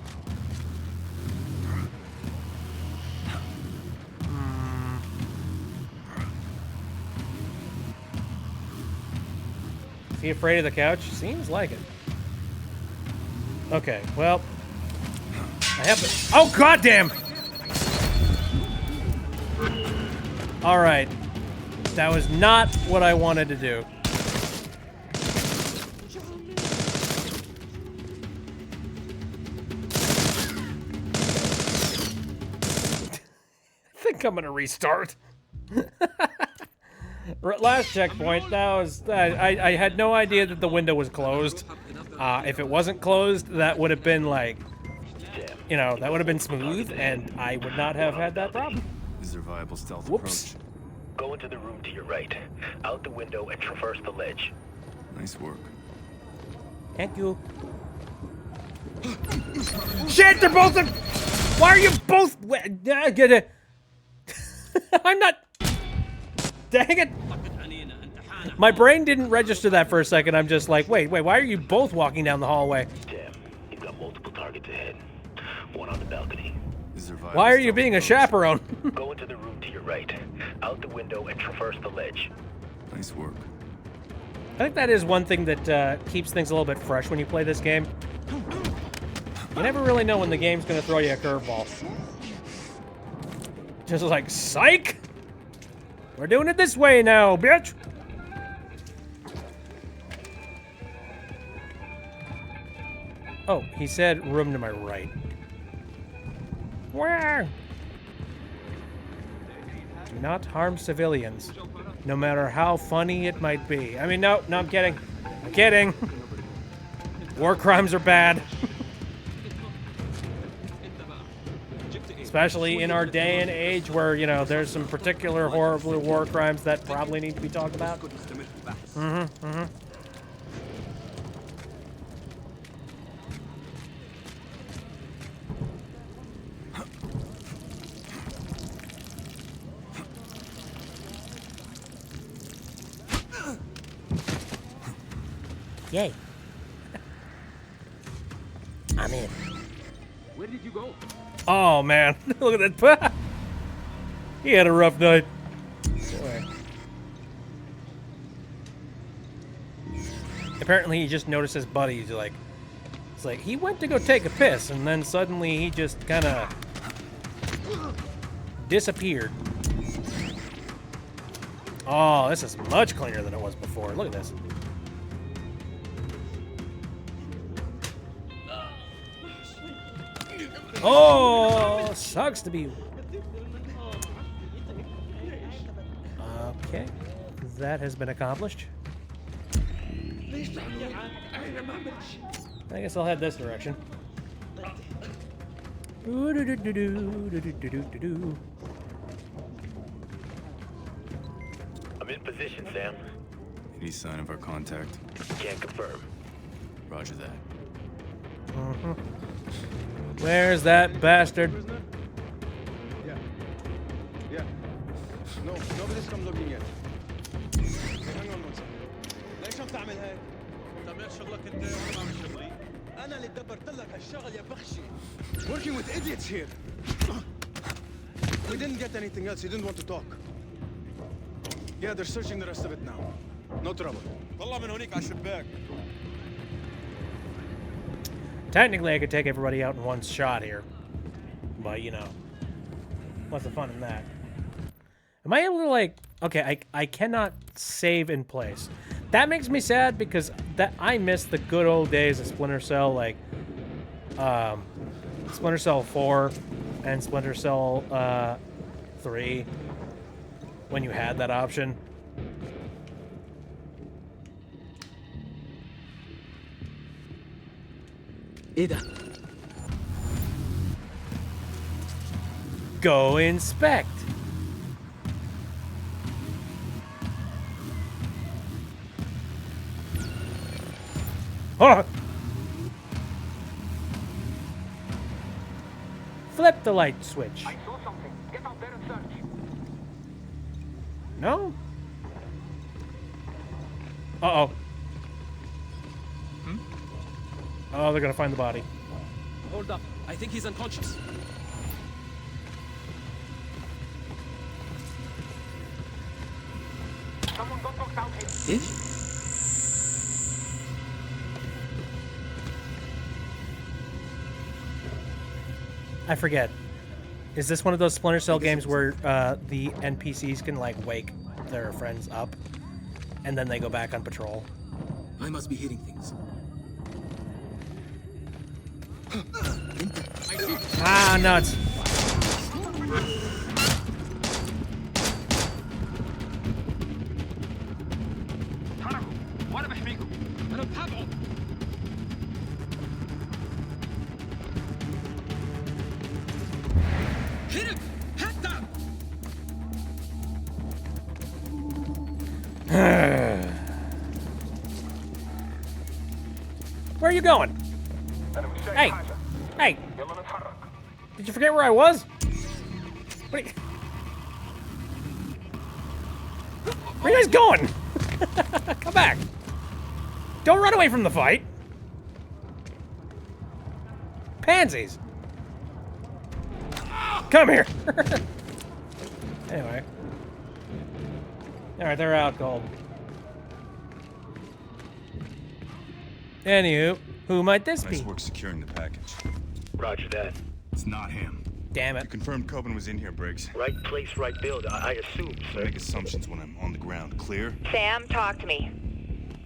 Speaker 1: Is he afraid of the couch? Seems like it. Okay, well. I have to. Oh, goddamn! Alright. That was not what I wanted to do. I think I'm gonna restart. Last checkpoint, that was... I had no idea that the window was closed. If it wasn't closed, that would have been like... You know, that would have been smooth, and I would not have had that problem.
Speaker 3: Is there viable stealth
Speaker 1: Whoops.
Speaker 3: approach?
Speaker 13: Go into the room to your right. Out the window and traverse the ledge.
Speaker 3: Nice work.
Speaker 1: Thank you. Shit, they're both... Why are you both... Get it. I'm not... Dang it. My brain didn't register that for a second. I'm just like, wait, why are you both walking down the hallway?
Speaker 13: Damn, you've got multiple targets ahead. One on the balcony.
Speaker 3: Is there viable
Speaker 1: Why are you
Speaker 3: stealth
Speaker 1: being a
Speaker 3: approach?
Speaker 1: chaperone?
Speaker 13: Go into the room to your right. Out the window and traverse the ledge.
Speaker 3: Nice work.
Speaker 1: I think that is one thing that keeps things a little bit fresh when you play this game. You never really know when the game's going to throw you a curveball. Just like, psych! We're doing it this way now, bitch! Oh, he said room to my right. Where? Do not harm civilians, no matter how funny it might be. I mean, no, I'm kidding. I'm kidding. War crimes are bad. Especially in our day and age where, you know, there's some particular horrible war crimes that probably need to be talked about. Yay. I'm in.
Speaker 5: Where did you go?
Speaker 1: Oh, man. Look at that. He had a rough night. Boy. Apparently, he just noticed his buddy. He's like, it's like, he went to go take a piss, and then suddenly he just kind of disappeared. Oh, this is much cleaner than it was before. Look at this. Oh, sucks to be. Okay, that has been accomplished. I guess I'll head this direction.
Speaker 13: I'm in position, Sam.
Speaker 3: Any sign of our contact?
Speaker 13: Can't confirm.
Speaker 3: Roger that.
Speaker 1: Where's that bastard?
Speaker 5: Yeah. No, nobody's come looking yet. Hang on one second. ليش عم تعمل هيك؟ تعمل شغلك انت وانا بعمل شغلي. Working with idiots here. We didn't get anything else. You didn't want to talk. Yeah, they're searching the rest of it now. No trouble.
Speaker 1: Technically, I could take everybody out in one shot here. But, you know, what's the fun in that? Am I able to, like... Okay, I cannot save in place. That makes me sad because I miss the good old days of Splinter Cell, like... Splinter Cell 4 and Splinter Cell 3, when you had that option. Go inspect. Oh! Flip the light switch.
Speaker 14: I saw something. Get out there and search.
Speaker 1: No? Uh-oh. Oh, they're gonna find the body.
Speaker 6: Hold up. I think he's unconscious.
Speaker 14: Someone got knocked out here.
Speaker 1: I forget. Is this one of those Splinter Cell games where the NPCs can, like, wake their friends up and then they go back on patrol?
Speaker 12: I must be hitting things.
Speaker 1: Ah, nuts.
Speaker 14: وانا بحميكم. انا بتابعه.
Speaker 6: Hit him! Head down!
Speaker 1: Where are you going? Hey! Hey! Did you forget where I was? Where are you guys going? Come back! Don't run away from the fight! Pansies! Come here! Anyway. Alright, they're out cold. Anywho, who might this be?
Speaker 3: Nice work securing the package.
Speaker 13: Roger that.
Speaker 3: It's not him.
Speaker 1: Damn it.
Speaker 3: You confirmed Coben was in here, Briggs.
Speaker 13: Right place, right build. I assume, sir.
Speaker 3: Make assumptions when I'm on the ground. Clear?
Speaker 4: Sam, talk to me.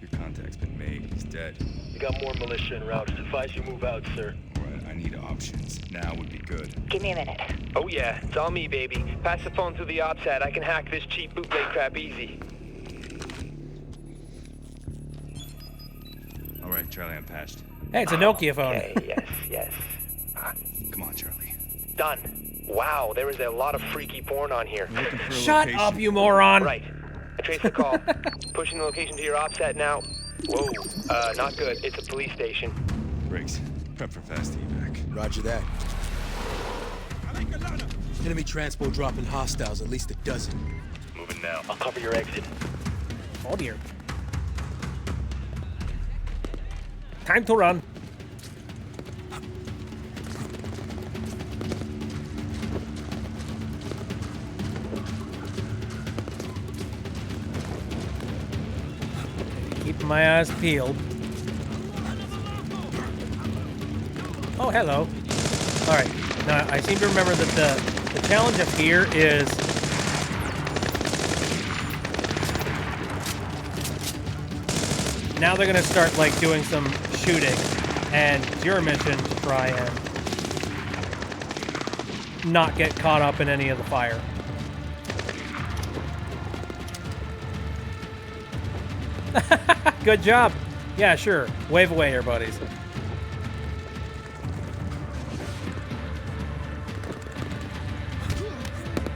Speaker 3: Your contact's been made. He's dead.
Speaker 13: You got more militia en route. Advise you move out, sir.
Speaker 3: Alright, I need options. Now would be good.
Speaker 4: Give me a minute.
Speaker 13: Oh yeah, it's all me, baby. Pass the phone through the ops hat. I can hack this cheap bootleg crap easy.
Speaker 3: Alright, Charlie, I'm patched.
Speaker 1: Hey, it's a Nokia phone.
Speaker 13: Okay, yes.
Speaker 3: Come on, Charlie.
Speaker 13: Done. Wow, there is a lot of freaky porn on here.
Speaker 1: Shut up, you moron!
Speaker 13: Right. I traced the call. Pushing the location to your ops set now. Whoa, not good. It's a police station.
Speaker 3: Briggs, prep for fast evac.
Speaker 9: Roger that. Enemy transport dropping hostiles, at least a dozen.
Speaker 13: Moving now. I'll cover your exit.
Speaker 1: Oh dear. Time to run. Keeping my eyes peeled. Oh, hello. All right. Now, I seem to remember that the challenge up here is now they're going to start, like, doing some shooting, and it's your mission to try and not get caught up in any of the fire. Good job. Yeah, sure. Wave away here, buddies.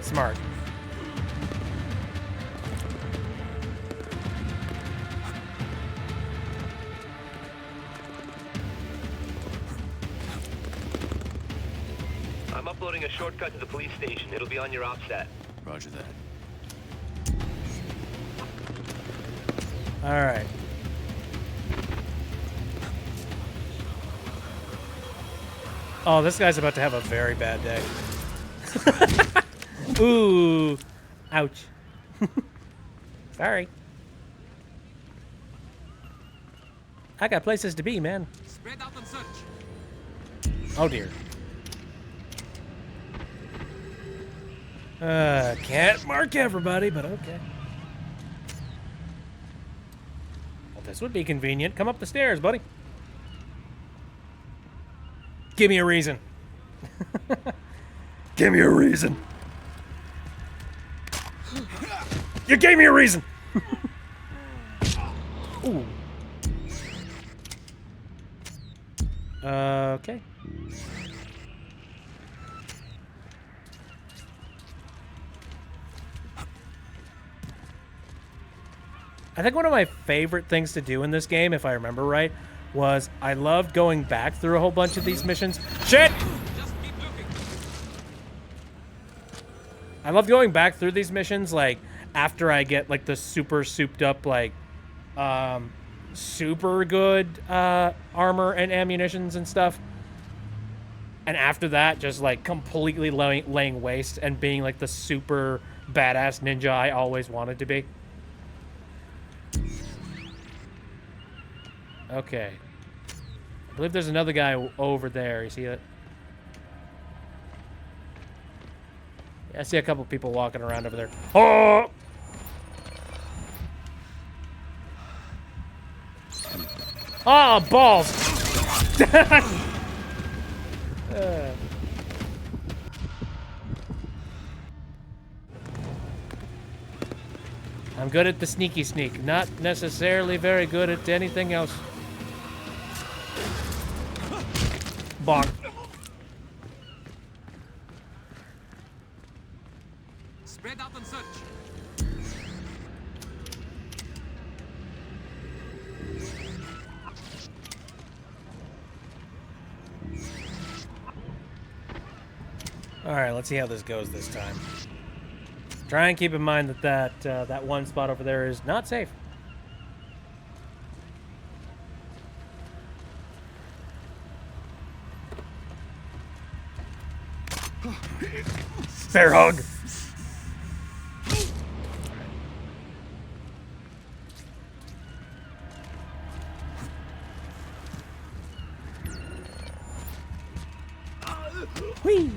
Speaker 1: Smart.
Speaker 13: I'm uploading a shortcut to the police station. It'll be on your ops stat.
Speaker 3: Roger that.
Speaker 1: All right. Oh, this guy's about to have a very bad day. Ooh. Ouch. Sorry. I got places to be, man.
Speaker 6: Spread out and search.
Speaker 1: Oh, dear. Can't mark everybody, but okay. Well, this would be convenient. Come up the stairs, buddy. Give me a reason. Give me a reason. You gave me a reason. Ooh. Okay. I think one of my favorite things to do in this game, if I remember right, was I loved going back through a whole bunch of these missions. Shit! I love going back through these missions, like, after I get, like, the super souped up, like, super good armor and ammunitions and stuff. And after that, just, like, completely laying waste and being, like, the super badass ninja I always wanted to be. Okay. I believe there's another guy over there. You see it? Yeah, I see a couple people walking around over there. Oh! Oh, balls! I'm good at the sneaky sneak, not necessarily very good at anything else. Bonk.
Speaker 6: Spread out and search.
Speaker 1: All right, let's see how this goes this time. Try and keep in mind that that one spot over there is not safe. Fair hug. Whee!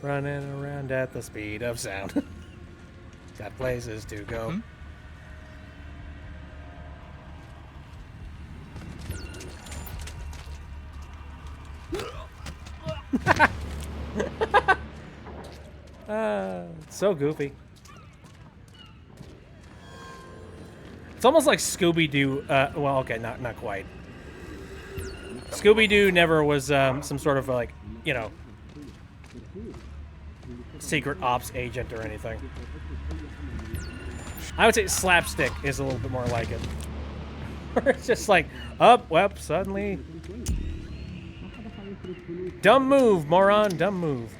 Speaker 1: Running around at the speed of sound. Got places to go. It's so goofy. It's almost like Scooby-Doo. Well, okay, not quite. Scooby-Doo never was some sort of like, you know, secret ops agent or anything. I would say Slapstick is a little bit more like it. It's just like, well, suddenly. Dumb move, moron, dumb move.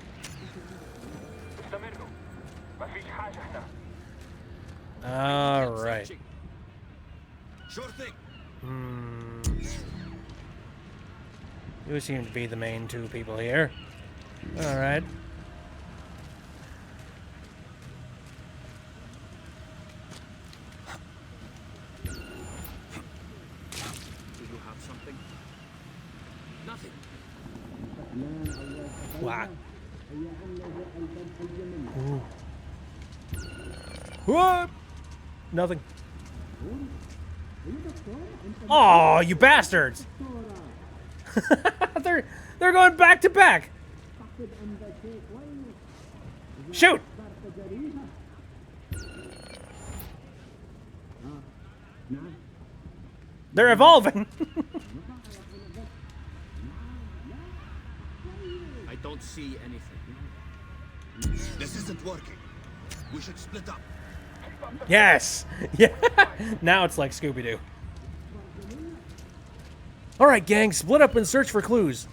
Speaker 1: All right.
Speaker 8: Sure thing.
Speaker 1: You seem to be the main two people here. All right.
Speaker 6: Do you have something? Nothing.
Speaker 1: What? Ooh. What? Nothing. Oh, you bastards! they're going back to back. Shoot! They're evolving.
Speaker 6: I don't see anything.
Speaker 8: This isn't working. We should split up.
Speaker 1: Yes! Yeah! Now it's like Scooby-Doo. Alright, gang, split up and search for clues.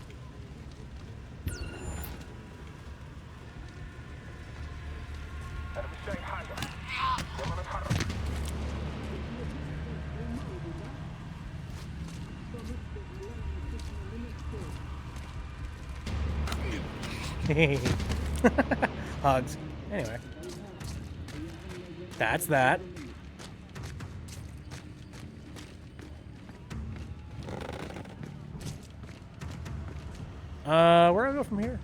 Speaker 1: Hugs. Anyway. That's that. Where do I go from here?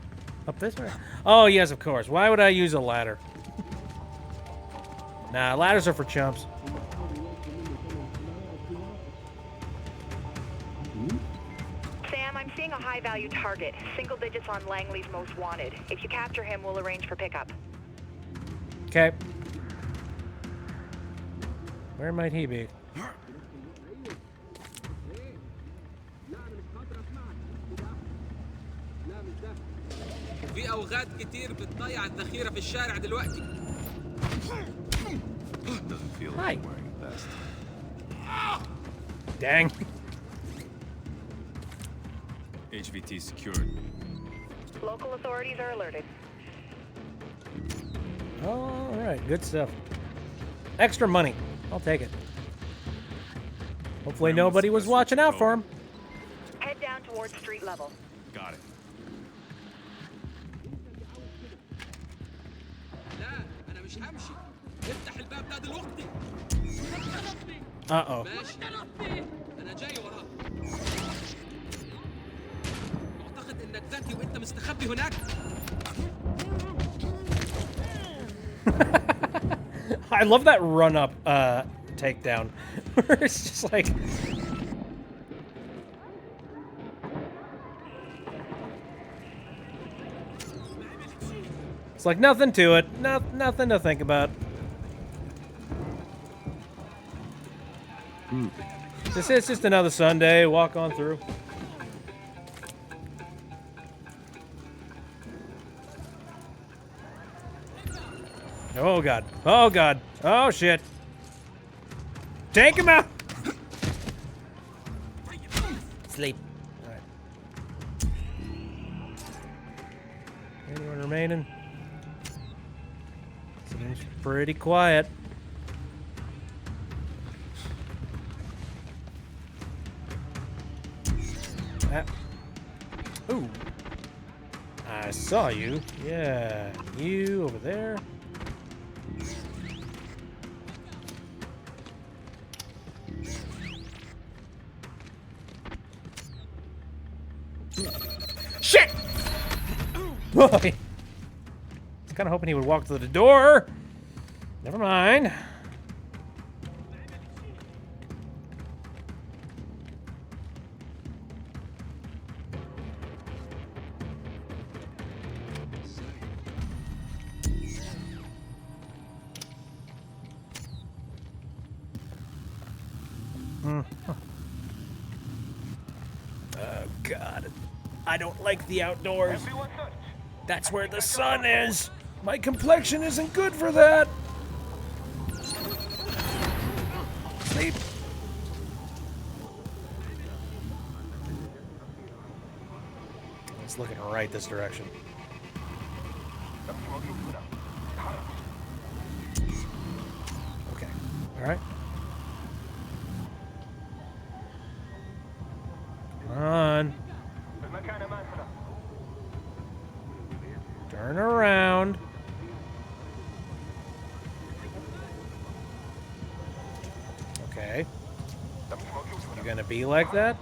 Speaker 1: Up this way? Oh, yes, of course. Why would I use a ladder? Nah, ladders are for chumps.
Speaker 4: Sam, I'm seeing a high-value target. Single digits on Langley's most wanted. If you capture him, we'll arrange for pickup.
Speaker 1: Okay. Where might he be?
Speaker 8: في اوقات كتير بتضيع الذخيرة في الشارع دلوقتي.
Speaker 3: Doesn't feel
Speaker 1: Hi.
Speaker 3: like I'm wearing a vest.
Speaker 1: Dang.
Speaker 3: HVT secured.
Speaker 4: Local authorities are alerted.
Speaker 1: All right, good stuff. Extra money. I'll take it. Hopefully nobody was watching out for him.
Speaker 4: Head down towards street level.
Speaker 3: Got it.
Speaker 8: لا أنا مش همشي. افتح الباب ده دلوقتي.
Speaker 1: Uh-oh.
Speaker 8: ماشي. أنا جاي وراك. أعتقد إنك ذكي وأنت مستخبي هناك.
Speaker 1: I love that run-up takedown. Where it's just like... It's like nothing to it. Nothing to think about. It's just another Sunday. Walk on through. Oh, God. Oh, God. Oh, shit. Take him out! Sleep. All right. Anyone remaining? Seems pretty quiet. Ooh. I saw you. Yeah. You over there. Shit! Boy. I was kind of hoping he would walk to the door. Never mind. Oh, God. I don't like the outdoors. That's where the sun is. My complexion isn't good for that. Sleep. It's looking right this direction. Okay. All right. Come on. Turn around. Okay. You gonna be like that?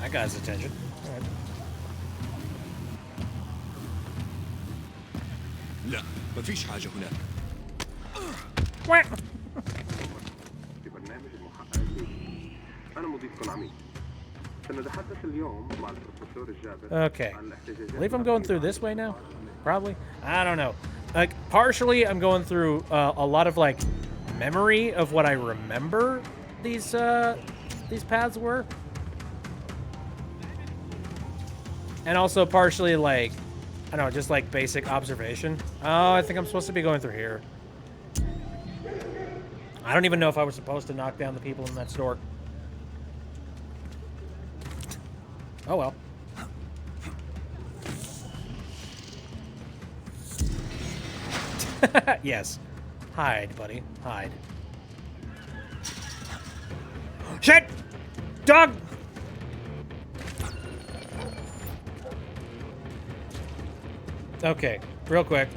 Speaker 1: I got his attention. All right.
Speaker 12: لا مفيش حاجة هناك.
Speaker 1: Quack.
Speaker 11: في برنامج المحقق الليلي. أنا مضيفكم عميد. سنتحدث اليوم مع البروفيسور الجابر.
Speaker 1: Okay. I believe I'm going through this way now. Probably. I don't know. Like, partially, I'm going through a lot of like memory of what I remember these paths were, and also partially like, I don't know, just like basic observation. Oh, I think I'm supposed to be going through here. I don't even know if I was supposed to knock down the people in that store. Oh well. Yes. Hide, buddy. Hide. Shit! Dog! Okay, real quick.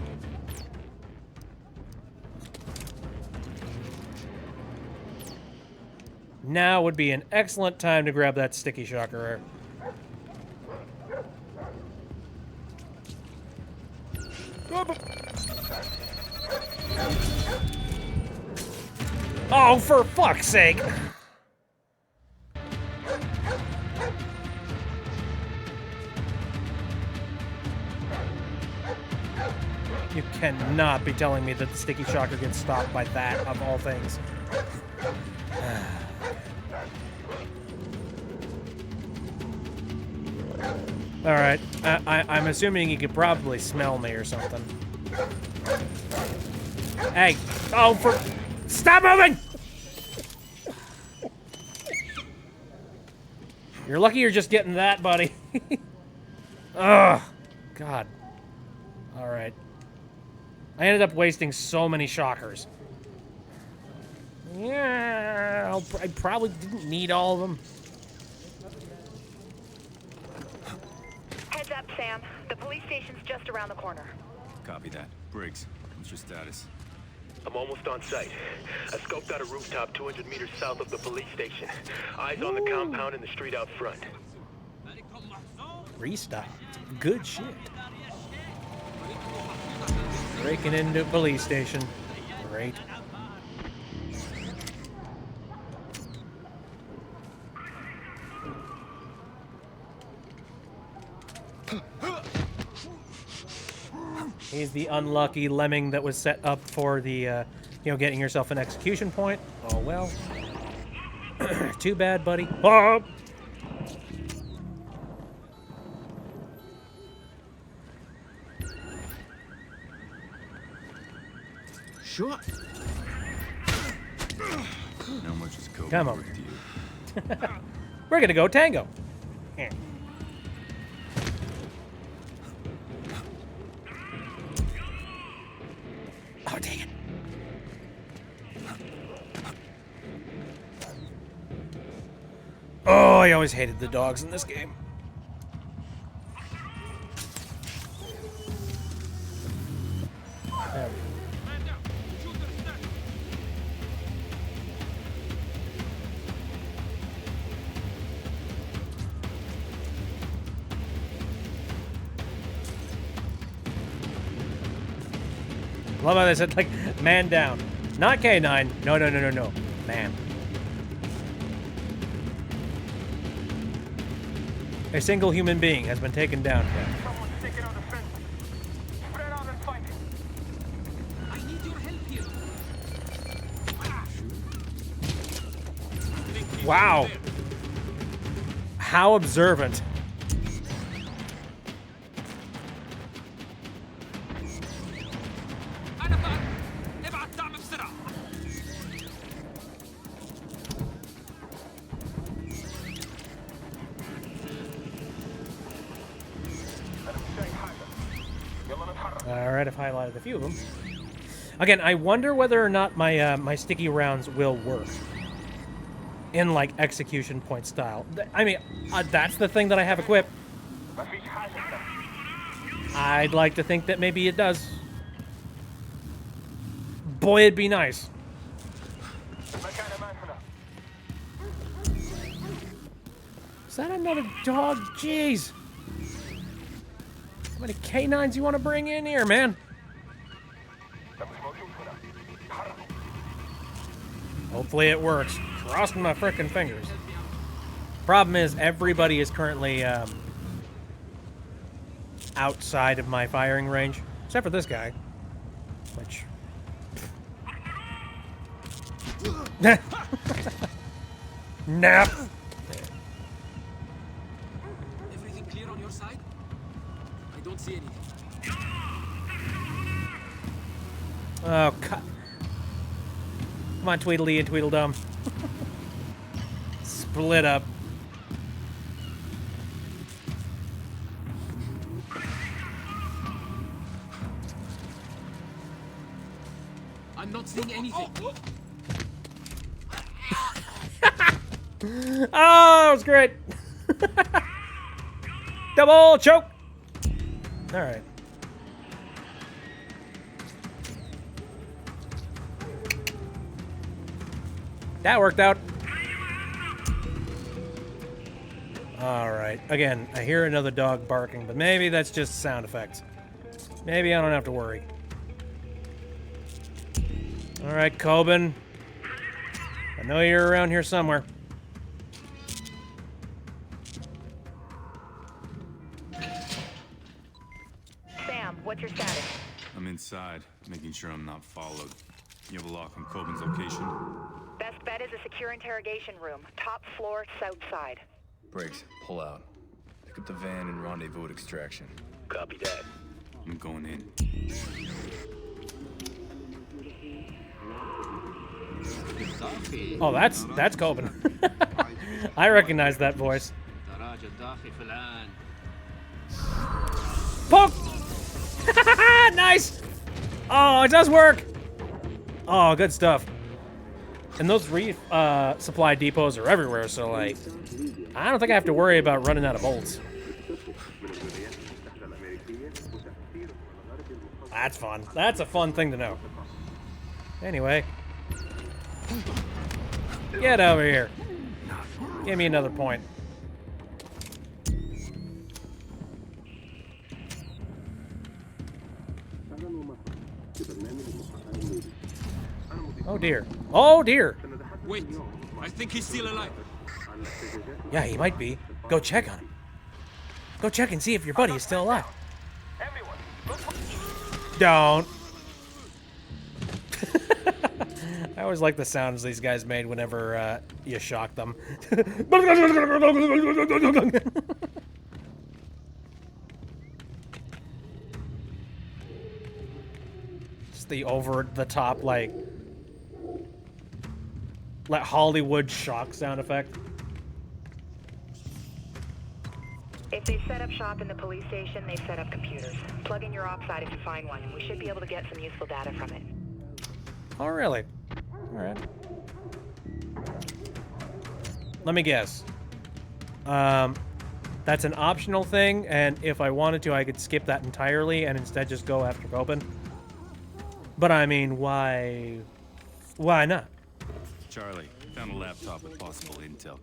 Speaker 1: Now would be an excellent time to grab that sticky shocker. Oh, for fuck's sake! You cannot be telling me that the sticky shocker gets stopped by that, of all things. Alright, I'm assuming you could probably smell me or something. Hey! Oh, for... Stop moving! You're lucky you're just getting that, buddy. Ugh. God. Alright. I ended up wasting so many shockers. Yeah, I probably didn't need all of them.
Speaker 4: Heads up, Sam. The police station's just around the corner.
Speaker 3: Copy that. Briggs, what's your status?
Speaker 13: I'm almost on site. I scoped out a rooftop 200 meters south of the police station. Eyes on the compound and the street out front.
Speaker 1: Restock. Good shit. Breaking into a police station. Great. He's the unlucky lemming that was set up for the, you know, getting yourself an execution point. Oh, well. Too bad, buddy. Oh!
Speaker 3: Sure. How much is Kobe
Speaker 1: Come on.
Speaker 3: worth to you?
Speaker 1: We're gonna go tango. Eh. Oh, dang it. Oh, I always hated the dogs in this game. There we go. Love how they said, like, man down. Not K9. No, no, no, no, no. Man. A single human being has been taken down.
Speaker 14: Someone's sticking on the fence. Spread out and fight.
Speaker 6: I need your help here.
Speaker 1: Wow. How observant. Alright, I've highlighted a few of them. Again, I wonder whether or not my my sticky rounds will work in, like, execution point style. I mean, that's the thing that I have equipped. I'd like to think that maybe it does. Boy, it'd be nice. Is that another dog? Jeez. How many canines you want to bring in here, man? Hopefully it works. Crossing my frickin' fingers. Problem is, everybody is currently outside of my firing range, except for this guy, which... Nap!
Speaker 6: Everything clear on your side? I don't see anything.
Speaker 1: Oh, cut. Come on, Tweedledee and Tweedledum. Split up.
Speaker 6: I'm not seeing anything.
Speaker 1: Oh, that was great. Double choke. All right. That worked out. Alright. Again, I hear another dog barking, but maybe that's just sound effects. Maybe I don't have to worry. Alright, Coben. I know you're around here somewhere.
Speaker 4: Sam, what's your status?
Speaker 3: I'm inside, making sure I'm not followed. You have a lock on Coben's location?
Speaker 4: Best bet is a secure interrogation room. Top floor, south side.
Speaker 7: Briggs, pull out. Pick up the van and rendezvous at extraction.
Speaker 13: Copy that.
Speaker 3: I'm going in.
Speaker 1: Oh, that's Coben. I recognize that voice. Poke! Nice! Oh, it does work! Oh, good stuff. And those supply depots are everywhere, so, like, I don't think I have to worry about running out of bolts. That's fun. That's a fun thing to know. Anyway. Get over here. Give me another point. Oh dear. Oh dear.
Speaker 6: Wait, I think he's still alive.
Speaker 1: Yeah, he might be. Go check on him. Go check and see if your buddy is still alive. Don't. I always like the sounds these guys made whenever you shock them. Just the over-the-top, like Hollywood shock sound effect.
Speaker 4: If they set up shop in the police station, they set up computers. Plug in your op site if you find one. We should be able to get some useful data from it.
Speaker 1: Oh, really? Alright. Let me guess. That's an optional thing, and if I wanted to, I could skip that entirely and instead just go after Coben. But I mean, why not?
Speaker 3: Charlie, found a laptop with possible intel.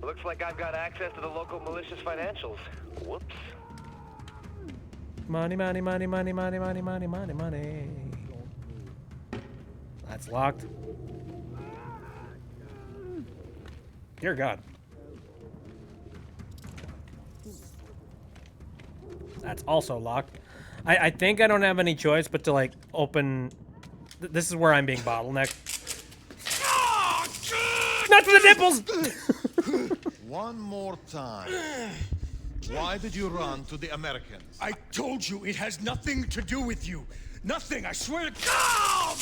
Speaker 13: Looks like I've got access to the local malicious financials. Whoops.
Speaker 1: Money, money, money, money, money, money, money, money, money. That's locked. Dear God. That's also locked. I think I don't have any choice but to, like, open... This is where I'm being bottlenecked. Not to the nipples!
Speaker 15: One more time. Why did you run to the Americans?
Speaker 8: I told you it has nothing to do with you. Nothing, I swear to God!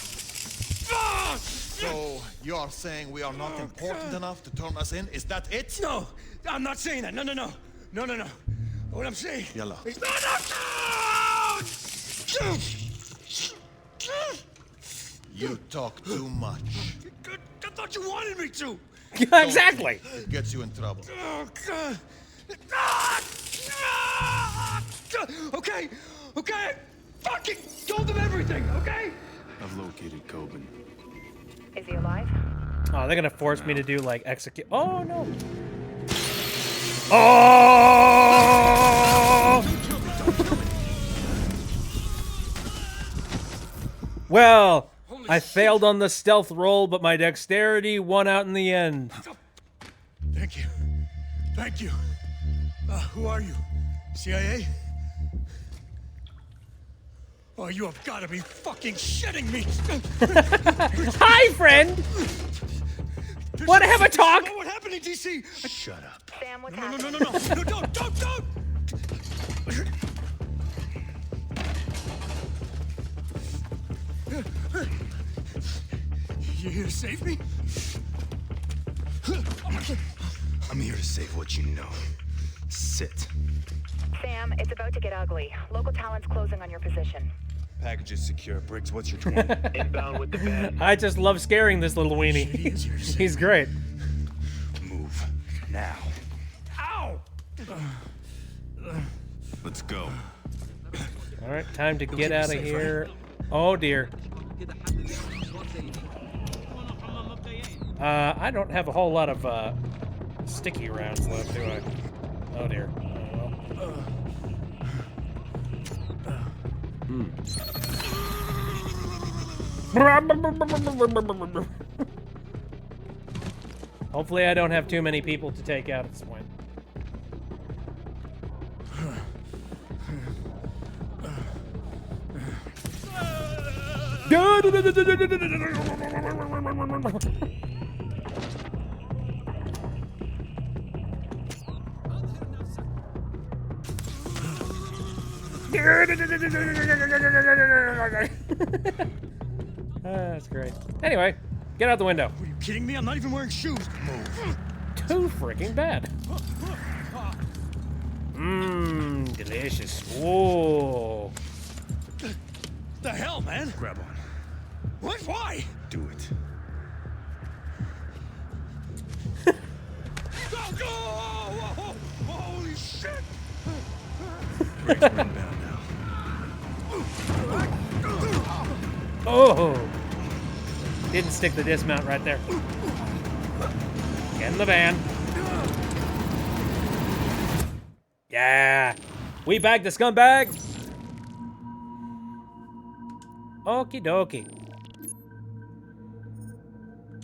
Speaker 15: So, you are saying we are not important enough to turn us in? Is that it?
Speaker 8: No, I'm not saying that. No. What I'm saying...
Speaker 15: Yellow.
Speaker 8: Is...
Speaker 15: You talk too much.
Speaker 8: I thought you wanted me to.
Speaker 1: Exactly.
Speaker 15: It gets you in trouble.
Speaker 8: Oh, God. Okay. I fucking told them everything, okay?
Speaker 3: I've located Coben.
Speaker 4: Is he alive?
Speaker 1: Oh, they're gonna force me to do, like, execute... Oh, no. Oh! Well, I failed on the stealth roll, but my dexterity won out in the end.
Speaker 8: Thank you. Who are you? CIA? Oh, you have got to be fucking shitting me!
Speaker 1: Hi, friend! Want to have a talk?
Speaker 8: What happened in DC?
Speaker 15: Shut up.
Speaker 4: Sam, what's
Speaker 8: No,
Speaker 4: happening?
Speaker 8: no, don't! You here to save me?
Speaker 12: I'm here to save what you know. Sit.
Speaker 4: Sam, it's about to get ugly. Local talent's closing on your position.
Speaker 10: Package is secure. Briggs, what's your 20?
Speaker 13: Inbound with the van.
Speaker 1: I just love scaring this little weenie. He's great.
Speaker 10: Move. Now.
Speaker 8: Ow!
Speaker 3: Let's go.
Speaker 1: All right, time to get out of here. Oh, dear. I don't have a whole lot of sticky rounds left, do I? Oh dear. Hopefully I don't have too many people to take out at this point. That's great. Anyway, get out the window.
Speaker 8: Are you kidding me? I'm not even wearing shoes. Move.
Speaker 1: Too freaking bad. Mmm, delicious. Whoa.
Speaker 8: The hell, man?
Speaker 10: Grab on.
Speaker 8: What? Why?
Speaker 10: Do it.
Speaker 8: Go, go! Oh, holy shit!
Speaker 10: Brakes are inbound now.
Speaker 1: Oh! Didn't stick the dismount right there. Get in the van. Yeah! We bagged the scumbag! Okie dokie.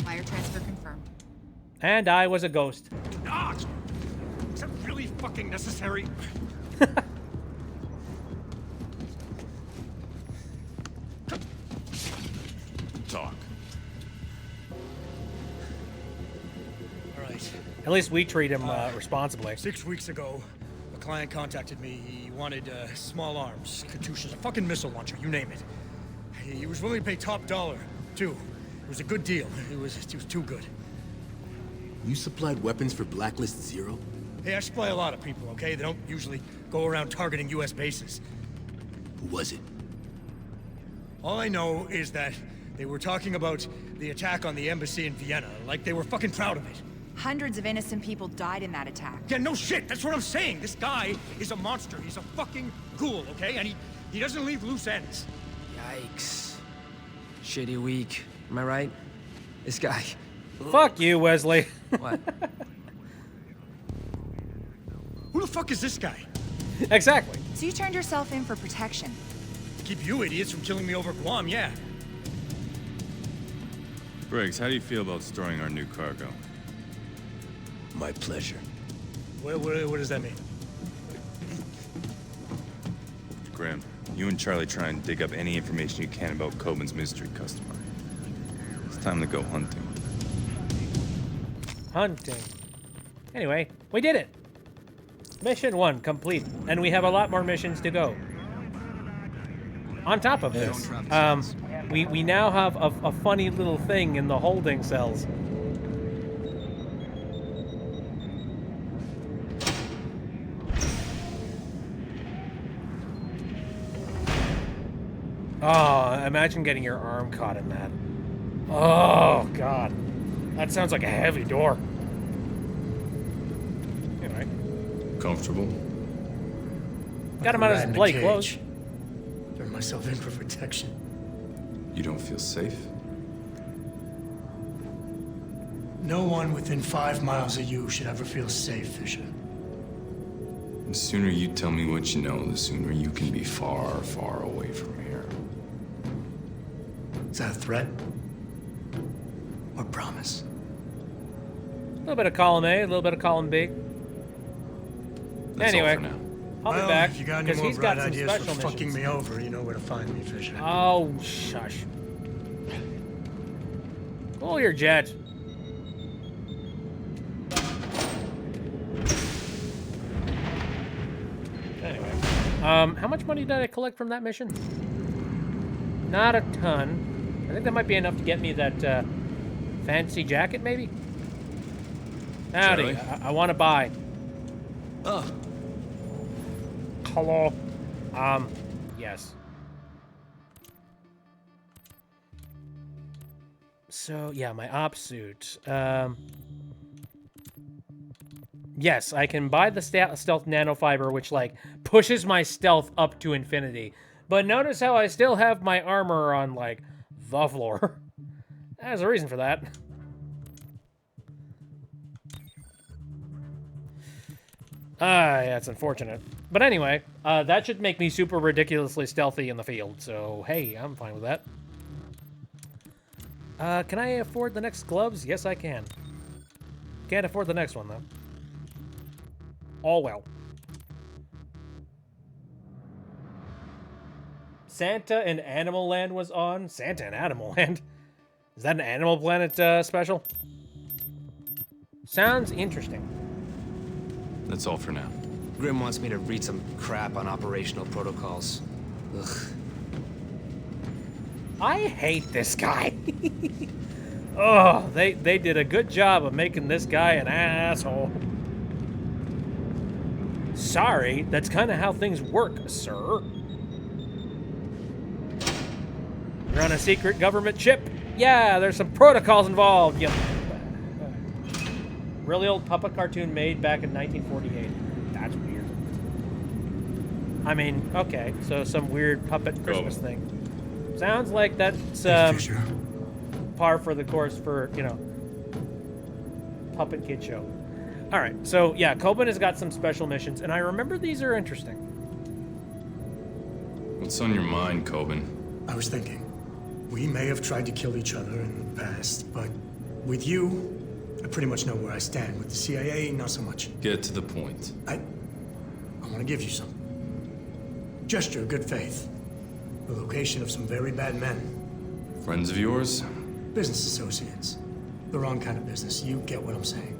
Speaker 2: Wire transfer confirmed.
Speaker 1: And I was a ghost.
Speaker 8: Ah! Is that really fucking necessary?
Speaker 3: Talk.
Speaker 8: All right.
Speaker 1: At least we treat him responsibly.
Speaker 8: 6 weeks ago, a client contacted me. He wanted small arms, Katyushas, a fucking missile launcher, you name it. He was willing to pay top dollar, too. It was a good deal. It was too good.
Speaker 12: You supplied weapons for Blacklist 0?
Speaker 8: Hey, I supply a lot of people, okay? They don't usually go around targeting U.S. bases.
Speaker 12: Who was it?
Speaker 8: All I know is that they were talking about the attack on the embassy in Vienna, like they were fucking proud of it.
Speaker 2: Hundreds of innocent people died in that attack.
Speaker 8: Yeah, no shit, that's what I'm saying. This guy is a monster. He's a fucking ghoul, okay? And he doesn't leave loose ends.
Speaker 9: Yikes. Shitty week. Am I right? This guy.
Speaker 1: Fuck you, Wesley.
Speaker 9: What?
Speaker 8: Who the fuck is this guy?
Speaker 1: Exactly.
Speaker 2: So you turned yourself in for protection.
Speaker 8: Keep you idiots from killing me over Guam, yeah.
Speaker 3: Briggs, how do you feel about storing our new cargo?
Speaker 12: My pleasure.
Speaker 8: What does that mean?
Speaker 3: Graham, you and Charlie try and dig up any information you can about Coben's mystery customer. It's time to go hunting.
Speaker 1: Hunting. Anyway, we did it. Mission 1 complete, and we have a lot more missions to go. On top of this, we now have a funny little thing in the holding cells. Oh, imagine getting your arm caught in that. Oh, God. That sounds like a heavy door. Anyway.
Speaker 3: Comfortable?
Speaker 1: Got him out of his plate clothes.
Speaker 8: Turn myself in for protection.
Speaker 3: You don't feel safe?
Speaker 8: No one within 5 miles of you should ever feel safe, Fisher.
Speaker 3: The sooner you tell me what you know, the sooner you can be far, far away from here.
Speaker 8: Is that a threat? Or promise?
Speaker 1: A little bit of column A, a little bit of column B.
Speaker 3: That's
Speaker 1: anyway,
Speaker 3: all for now.
Speaker 1: I'll be back
Speaker 8: if you got any
Speaker 1: because
Speaker 8: more
Speaker 1: he's got
Speaker 8: bright
Speaker 1: some
Speaker 8: ideas
Speaker 1: special
Speaker 8: for fucking
Speaker 1: missions.
Speaker 8: me over, you know where to find me, Fisher.
Speaker 1: Oh, shush. Cool your jet. Anyway, how much money did I collect from that mission? Not a ton. I think that might be enough to get me that fancy jacket, maybe? Howdy, I want to buy.
Speaker 9: Oh.
Speaker 1: Hello. Yes. So, yeah, my op suit. Yes, I can buy the stealth nanofiber, which, like, pushes my stealth up to infinity. But notice how I still have my armor on, like, the floor. There's a reason for that. Yeah, it's unfortunate. But anyway, that should make me super ridiculously stealthy in the field. So, hey, I'm fine with that. Can I afford the next gloves? Yes, I can. Can't afford the next one, though. All well. Santa and Animal Land was on. Santa and Animal Land? Is that an Animal Planet special? Sounds interesting.
Speaker 3: That's all for now.
Speaker 9: Grim wants me to read some crap on operational protocols. Ugh.
Speaker 1: I hate this guy. Oh, they did a good job of making this guy an asshole. Sorry, that's kind of how things work, sir. You're on a secret government ship? Yeah, there's some protocols involved. Yep. Really old puppet cartoon made back in 1948. That's weird. I mean, okay, so some weird puppet Christmas thing. Sounds like that's par for the course for, you know, puppet kid show. All right, so yeah, Coben has got some special missions, and I remember these are interesting.
Speaker 3: What's on your mind, Coben?
Speaker 8: I was thinking, we may have tried to kill each other in the past, but with you, I pretty much know where I stand. With the CIA, not so much.
Speaker 3: Get to the point.
Speaker 8: I want to give you some. Gesture of good faith. The location of some very bad men.
Speaker 3: Friends of yours?
Speaker 8: Business associates. The wrong kind of business. You get what I'm saying.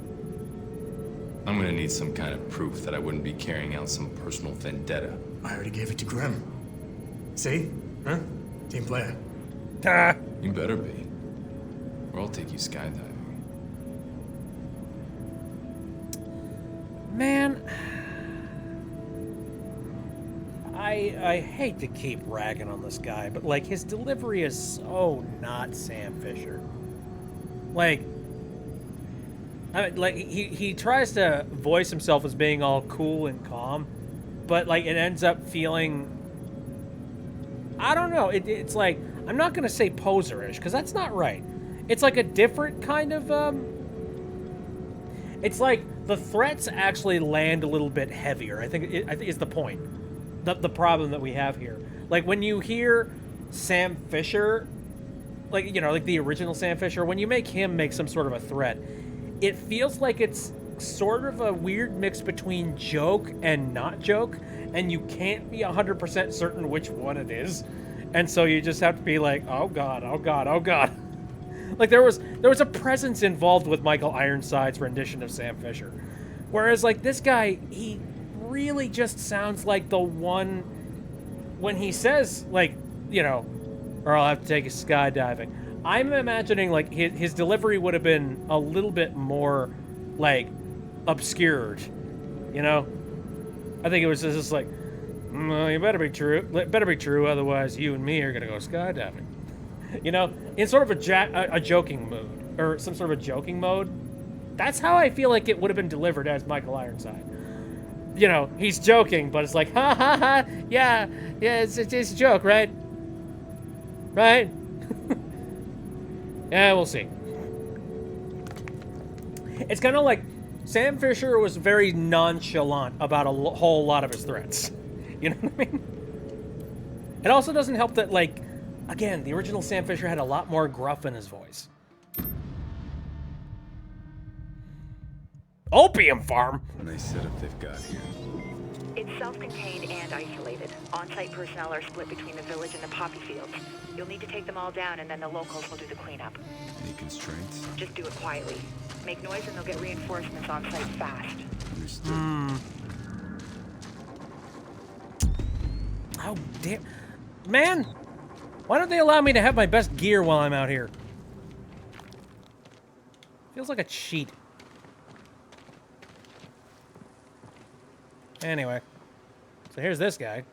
Speaker 3: I'm gonna need some kind of proof that I wouldn't be carrying out some personal vendetta.
Speaker 8: I already gave it to Grim. See? Huh? Team player.
Speaker 3: You better be. Or I'll take you skydiving.
Speaker 1: Man, I hate to keep ragging on this guy, but like his delivery is so not Sam Fisher. Like, he tries to voice himself as being all cool and calm, but like it ends up feeling, I don't know. It's like, I'm not gonna say poserish because that's not right. It's like a different kind of it's like the threats actually land a little bit heavier. I think is the point. The problem that we have here. Like when you hear Sam Fisher, like, you know, like the original Sam Fisher, when you make him make some sort of a threat, it feels like it's sort of a weird mix between joke and not joke, and you can't be 100% certain which one it is. And so you just have to be like, oh God, oh God, oh God. Like there was a presence involved with Michael Ironside's rendition of Sam Fisher. Whereas like this guy, he really just sounds like the one when he says, like, you know, or I'll have to take you skydiving. I'm imagining like his delivery would have been a little bit more like obscured, you know? I think it was just like, you better be true, otherwise you and me are gonna go skydiving. You know, in sort of a joking mood, or some sort of a joking mode. That's how I feel like it would have been delivered as Michael Ironside. You know, he's joking, but it's like, ha ha ha, yeah, it's a joke, right? Right? Yeah, we'll see. It's kind of like Sam Fisher was very nonchalant about a whole lot of his threats. You know what I mean? It also doesn't help that, like, again, the original Sam Fisher had a lot more gruff in his voice. Opium farm?
Speaker 3: Nice setup they've got here.
Speaker 4: It's self-contained and isolated. On-site personnel are split between the village and the poppy fields. You'll need to take them all down, and then the locals will do the cleanup.
Speaker 3: Any constraints?
Speaker 4: Just do it quietly. Make noise and they'll get reinforcements on-site fast.
Speaker 3: Understood.
Speaker 1: Oh, damn. Man! Why don't they allow me to have my best gear while I'm out here? Feels like a cheat. Anyway. So here's this guy.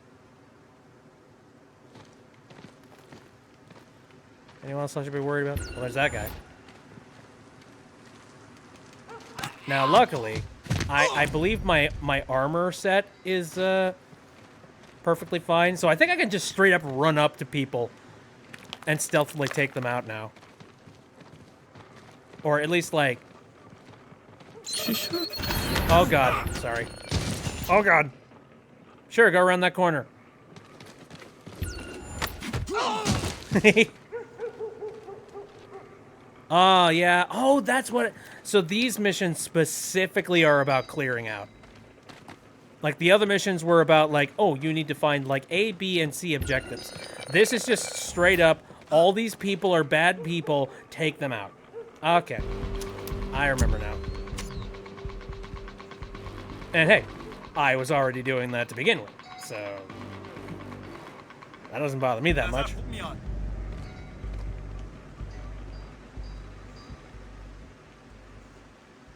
Speaker 1: Anyone else I should be worried about? Well, there's that guy. Now, luckily, I believe my armor set is perfectly fine. So I think I can just straight up run up to people and stealthily take them out now. Or at least, like... Oh, God. Sorry. Oh, God. Sure, go around that corner. Oh, yeah. Oh, that's what... So these missions specifically are about clearing out. Like, the other missions were about, like, oh, you need to find, like, A, B, and C objectives. This is just straight up, all these people are bad people, take them out. Okay. I remember now. And hey, I was already doing that to begin with, so... That doesn't bother me that much.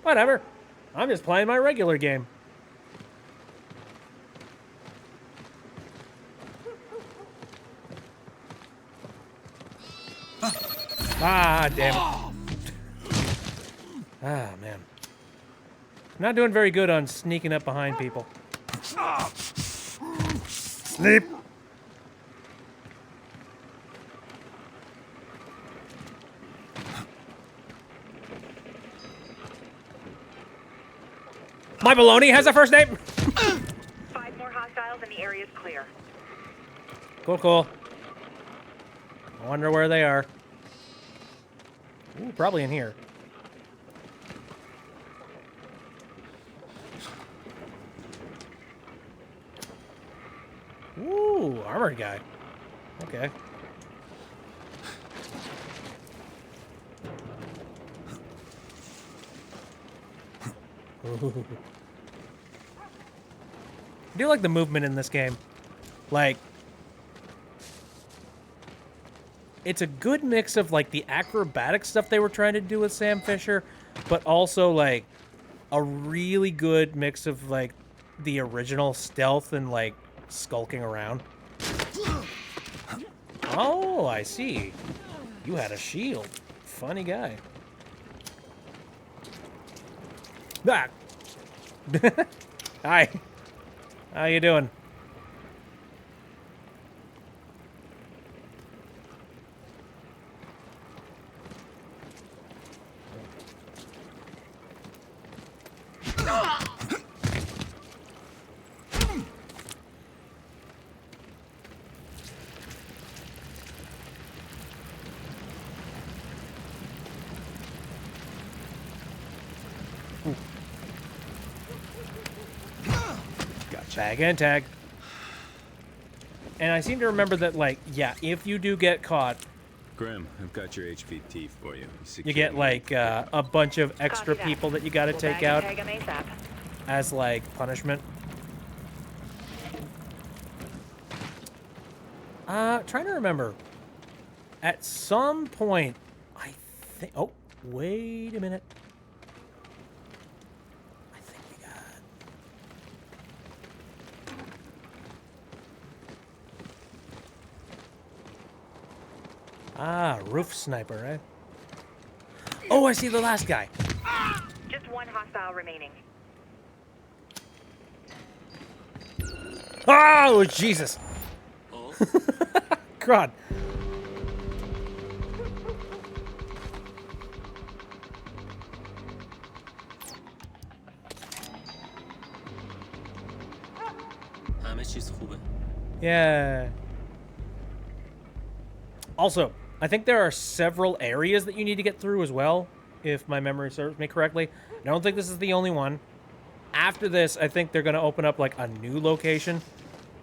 Speaker 1: Whatever. I'm just playing my regular game. Ah, damn it. Ah, man. Not doing very good on sneaking up behind people. Sleep. My baloney has a first name.
Speaker 4: 5 more hostiles and the area's clear.
Speaker 1: Cool, cool. I wonder where they are. Ooh, probably in here. Ooh, armored guy. Okay. Ooh. I do like the movement in this game. Like, it's a good mix of, like, the acrobatic stuff they were trying to do with Sam Fisher, but also, like, a really good mix of, like, the original stealth and, like, skulking around. Oh, I see. You had a shield. Funny guy. Ah. Hi. How you doing? Tag and tag. And I seem to remember that, like, yeah, if you do get caught...
Speaker 10: Grim, I've got your HVT for you.
Speaker 1: You get, like, a bunch of extra people that you gotta take out as, like, punishment. Trying to remember. At some point, I think... Oh, wait a minute. Ah, roof sniper, right? Oh, I see the last guy.
Speaker 4: Just 1 hostile remaining.
Speaker 1: Oh, Jesus. God. Yeah. Also, I think there are several areas that you need to get through as well, if my memory serves me correctly. I don't think this is the only one. After this, I think they're going to open up, like, a new location,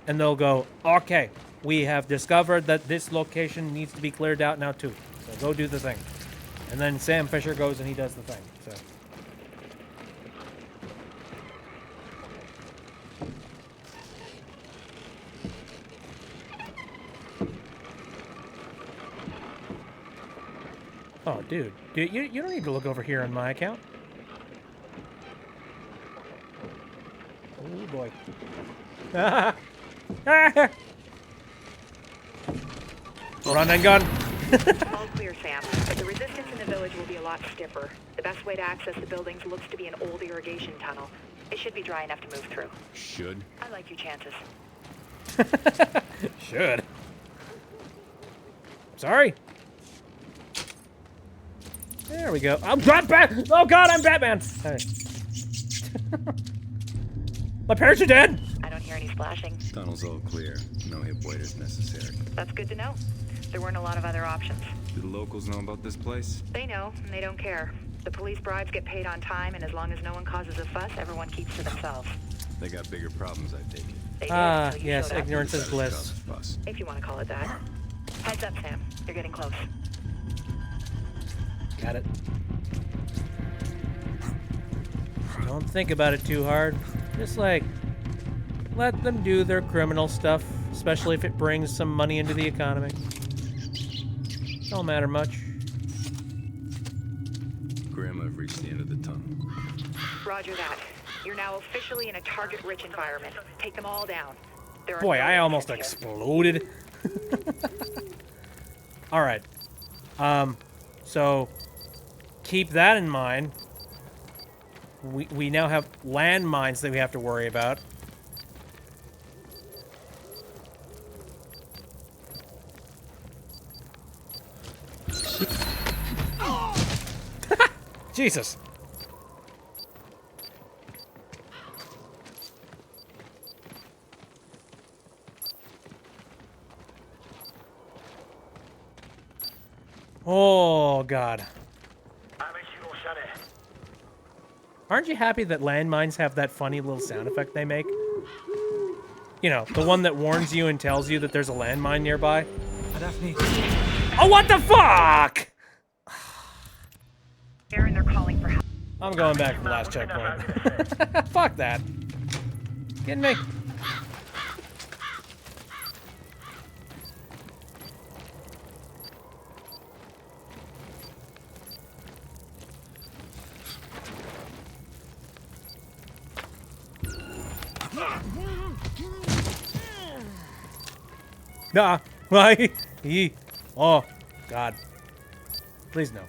Speaker 1: and they'll go, okay, we have discovered that this location needs to be cleared out now, too. So go do the thing. And then Sam Fisher goes and he does the thing, so... Oh, dude. You don't need to look over here on my account. Oh, boy. Run and gun.
Speaker 4: All clear, Sam. But the resistance in the village will be a lot stiffer. The best way to access the buildings looks to be an old irrigation tunnel. It should be dry enough to move through.
Speaker 10: Should?
Speaker 4: I like your chances.
Speaker 1: Should. Sorry. There we go. I'm Batman! Oh god, I'm Batman! All right. My parents are dead!
Speaker 4: I don't hear any splashing.
Speaker 3: Tunnel's all clear. No hip waders necessary.
Speaker 4: That's good to know. There weren't a lot of other options.
Speaker 3: Do the locals know about this place?
Speaker 4: They know, and they don't care. The police bribes get paid on time, and as long as no one causes a fuss, everyone keeps to themselves.
Speaker 3: They got bigger problems, I take it.
Speaker 4: They did,
Speaker 1: Ah,
Speaker 4: until you
Speaker 1: yes,
Speaker 4: showed up.
Speaker 1: ignorance is bliss.
Speaker 3: Fuss.
Speaker 4: If you want to call it that. Heads up, Sam. You're getting close.
Speaker 1: Got it. Don't think about it too hard. Just like, let them do their criminal stuff, especially if it brings some money into the economy. Don't matter much.
Speaker 3: Grandma, I've reached the end of the tunnel.
Speaker 4: Roger that. You're now officially in a target-rich environment. Take them all down. There are
Speaker 1: Boy,
Speaker 4: no
Speaker 1: I almost
Speaker 4: exits here.
Speaker 1: exploded. All right. So keep that in mind. We now have landmines that we have to worry about. Jesus. Oh, God. Aren't you happy that landmines have that funny little sound effect they make? You know, the one that warns you and tells you that there's a landmine nearby. Oh, what the fuck?
Speaker 4: Aaron, they're calling for help.
Speaker 1: I'm going back to the last checkpoint. Fuck that. Kidding me? Nah. Why? Oh, God. Please no.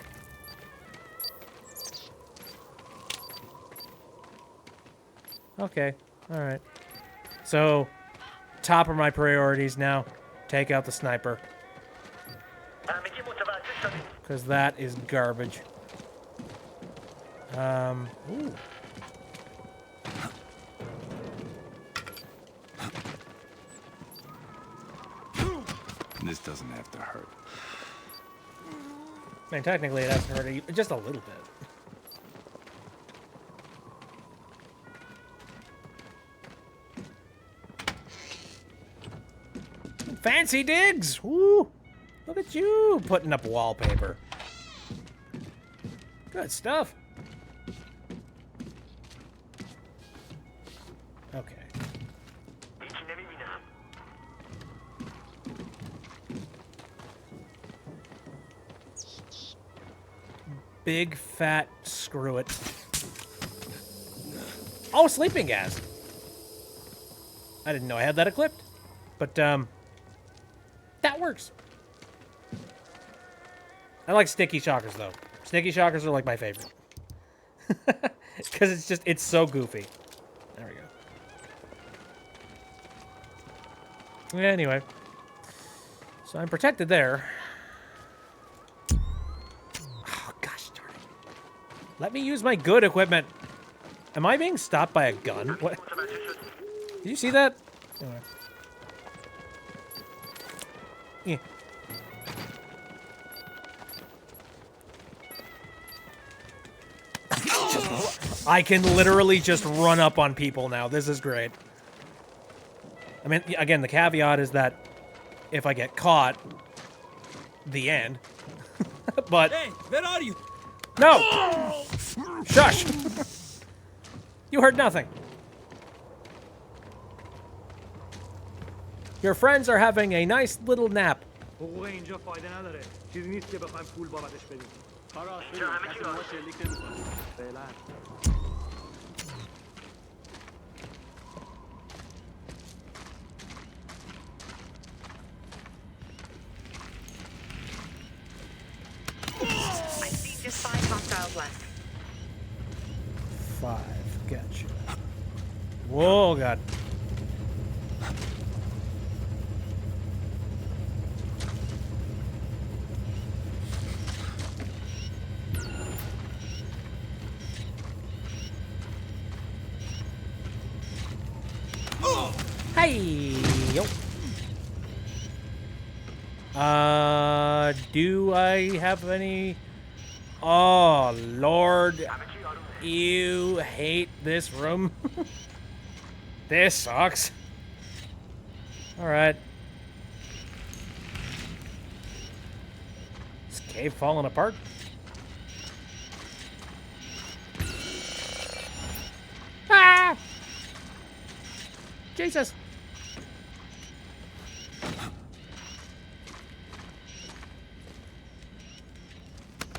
Speaker 1: Okay. All right. So, top of my priorities now. Take out the sniper. Because that is garbage. Ooh.
Speaker 3: This doesn't have to hurt.
Speaker 1: I mean, technically it has to hurt just a little bit. Fancy digs! Woo! Look at you putting up wallpaper. Good stuff. Okay. Big fat screw it. Oh, sleeping gas. I didn't know I had that equipped. But, that works. I like sticky shockers, though. Sticky shockers are, like, my favorite. Because it's so goofy. There we go. Anyway. So I'm protected there. Oh, gosh darn it. Let me use my good equipment. Am I being stopped by a gun? What? Did you see that? Anyway. Yeah. I can literally just run up on people now. This is great. I mean, again, the caveat is that if I get caught, the end. But
Speaker 6: Hey, where are you?
Speaker 1: no! Shush! You heard nothing. Your friends are having a nice little nap.
Speaker 4: I see just 5 hostiles left.
Speaker 1: 5. Gotcha. Whoa, God. Yo. Do I have any? Oh, Lord. You hate this room. This sucks. Alright. This cave falling apart. Ah! Jesus.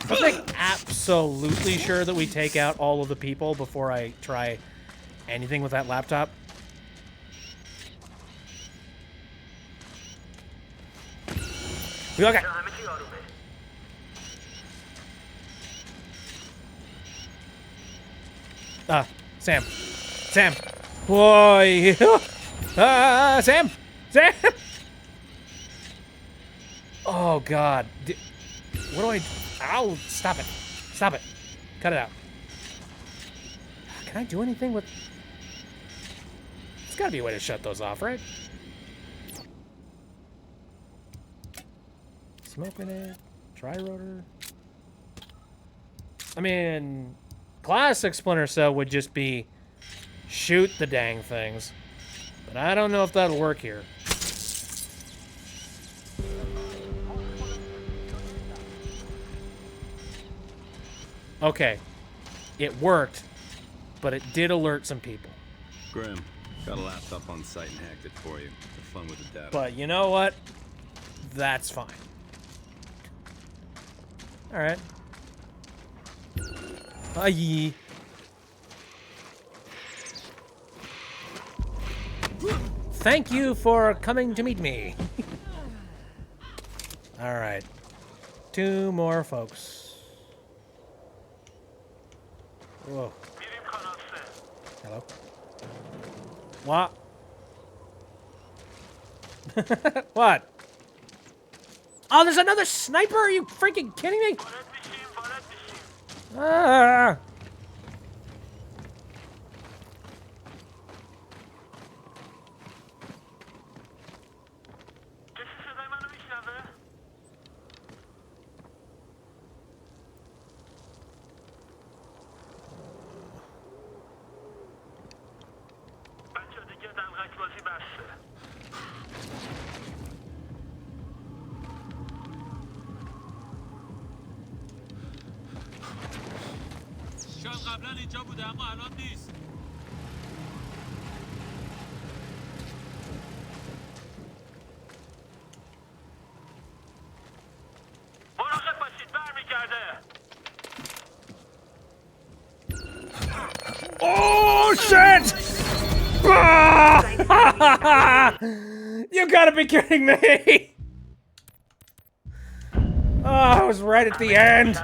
Speaker 1: I'm like absolutely sure that we take out all of the people before I try anything with that laptop. Okay. Sam. Sam. Boy. Sam. Sam. Oh, God. What do I... Ow, stop it. Stop it. Cut it out. Can I do anything with... There's gotta be a way to shut those off, right? Smoke grenade. Tri-rotor. I mean... Classic Splinter Cell would just be... Shoot the dang things. But I don't know if that'll work here. Okay, it worked, but it did alert some people.
Speaker 3: Grim, got a laptop on site and hacked it for you. Have fun with the data.
Speaker 1: But you know what? That's fine. All right. Bye. Thank you for coming to meet me. All right. 2 more folks. Whoa. Hello. What? What? Oh, there's another sniper? Are you freaking kidding me? Ah. Oh, shit! You gotta be kidding me! Oh, I was right at the end.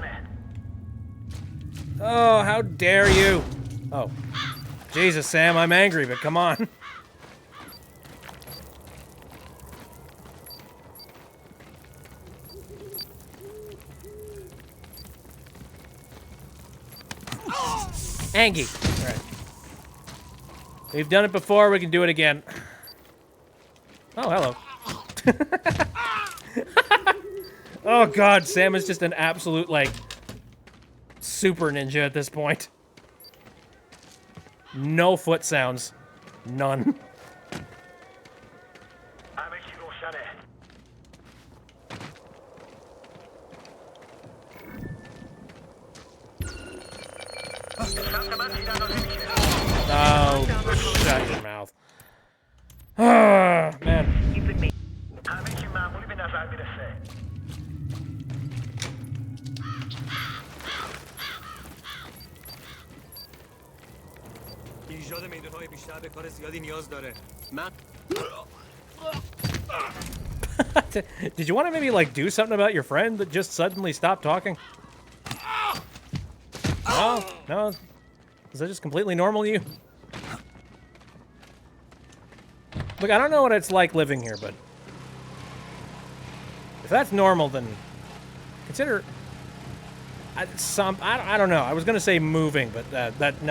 Speaker 1: Oh, how dare you? Oh. Jesus, Sam, I'm angry, but come on. Angie. All right. We've done it before, we can do it again. Oh, hello. Oh, God, Sam is just an absolute, like, super ninja at this point. No foot sounds. None. Oh, shut your mouth. Ah, man. Did you want to maybe, like, do something about your friend that just suddenly stopped talking? No? No? Is that just completely normal to you? Look, I don't know what it's like living here, but if that's normal, then consider I don't know. I was gonna say moving, but that's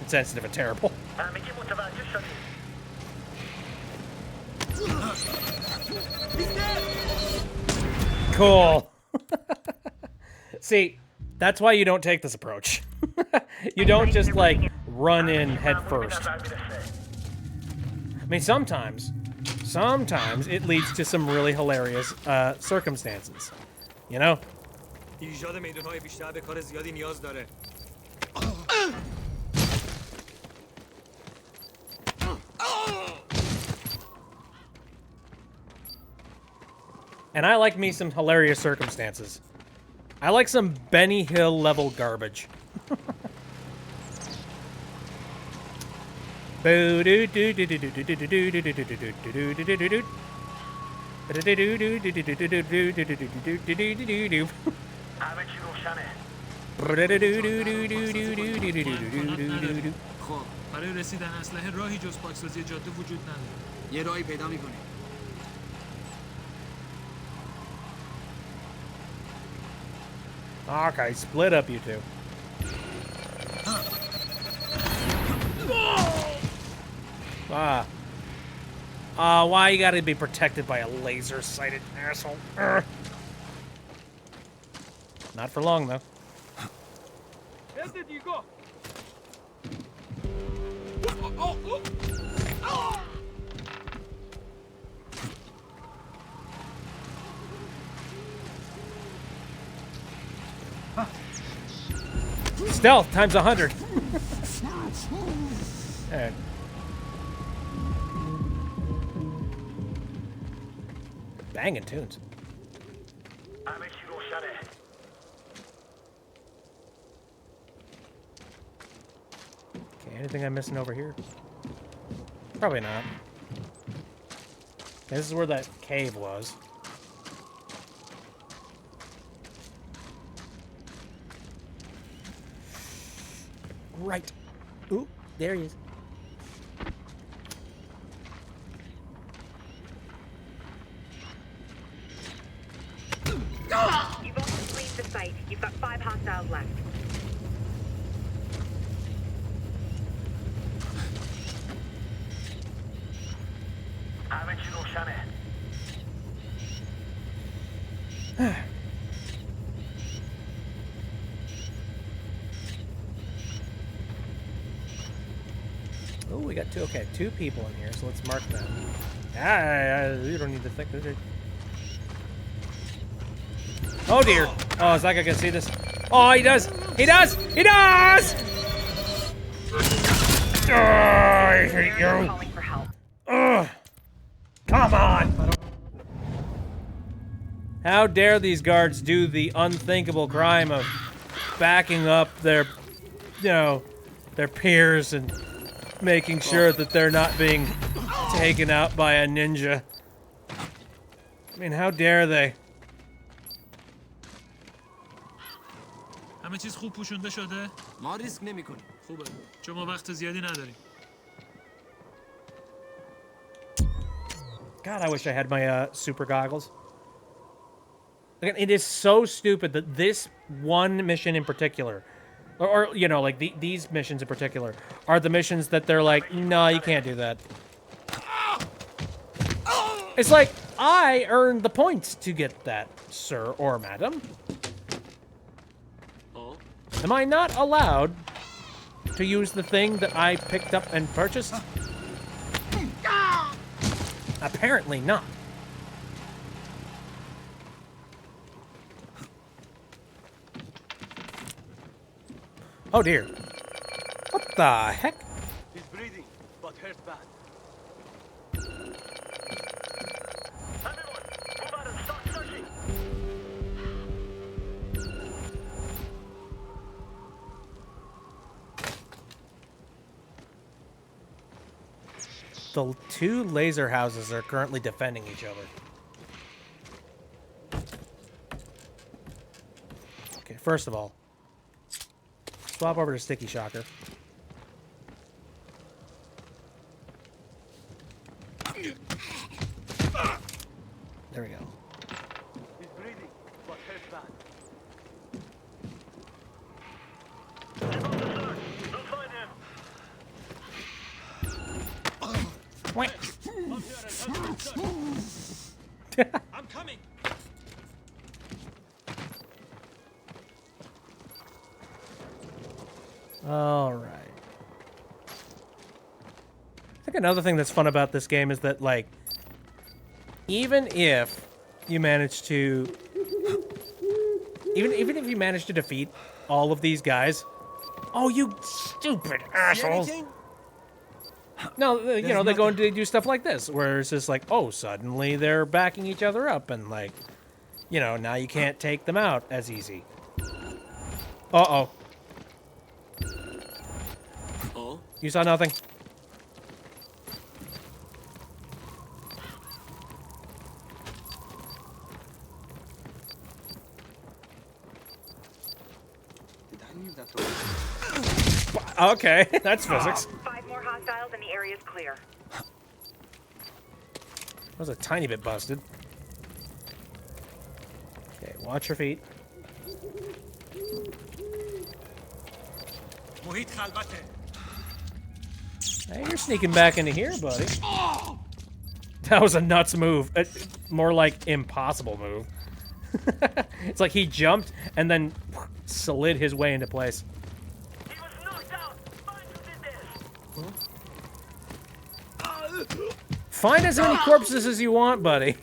Speaker 1: insensitive and terrible. cool. See, that's why you don't take this approach. You don't just, like, run in head first. I mean, sometimes it leads to some really hilarious circumstances. You know? And I like me some hilarious circumstances. I like some Benny Hill level garbage.
Speaker 16: خب برای رسیدن اسلحه راهی جز پاکسازی جاده وجود نداره. یه راهی پیدا می‌کنیم.
Speaker 1: Okay, split up, you two. Why you gotta be protected by a laser-sighted asshole? Not for long, though.
Speaker 14: Where did you go?
Speaker 1: Stealth times 100. Alright. Banging tunes. Okay, anything I'm missing over here? Probably not. This is where that cave was. Right. Ooh, there he is.
Speaker 4: You've almost cleaned the site. You've got 5 hostiles left.
Speaker 1: Oh, we got two people in here, so let's mark them. You don't need to think. Oh dear. Oh, is that guy gonna see this? Oh, he does! He does! He does! Oh, I hate you. Ugh. Come on! How dare these guards do the unthinkable crime of backing up their, their peers and making sure that they're not being taken out by a ninja. I mean, how dare they?
Speaker 16: همه چیز خوب پوشونده شده؟
Speaker 9: ما ریسک نمی‌کنیم.
Speaker 16: خوبه. چون ما وقت زیادی نداریم.
Speaker 1: God, I wish I had my super goggles. Again, it is so stupid that this one mission in particular, or like these missions in particular, are the missions that they're like, no, you can't do that. It's like, I earned the points to get that, sir or madam. Am I not allowed to use the thing that I picked up and purchased? Apparently not. Oh dear. What the heck?
Speaker 14: He's breathing, but hurt bad. Everyone, move out and start searching.
Speaker 1: The two laser houses are currently defending each other. Okay, first of all, swap over to Sticky Shocker. There we go.
Speaker 14: He's breathing, but hurt bad. We'll find him.
Speaker 1: Wait.
Speaker 14: Up here and help us search.
Speaker 16: I'm coming.
Speaker 1: All right. I think another thing that's fun about this game is that, like, even if you manage to, even if you manage to defeat all of these guys, oh, you stupid assholes! No, you know, they go and they do stuff like this, where it's just like, oh, suddenly they're backing each other up, and like, you know, now you can't take them out as easy. Uh-oh.
Speaker 6: Oh?
Speaker 1: You saw nothing? Okay, that's physics.
Speaker 4: 5 more hostiles and the area's clear.
Speaker 1: That was a tiny bit busted. Okay, watch your feet. Hey, you're sneaking back into here, buddy. That was a nuts move. More like impossible move. It's like he jumped and then slid his way into place. Find as many corpses as you want, buddy.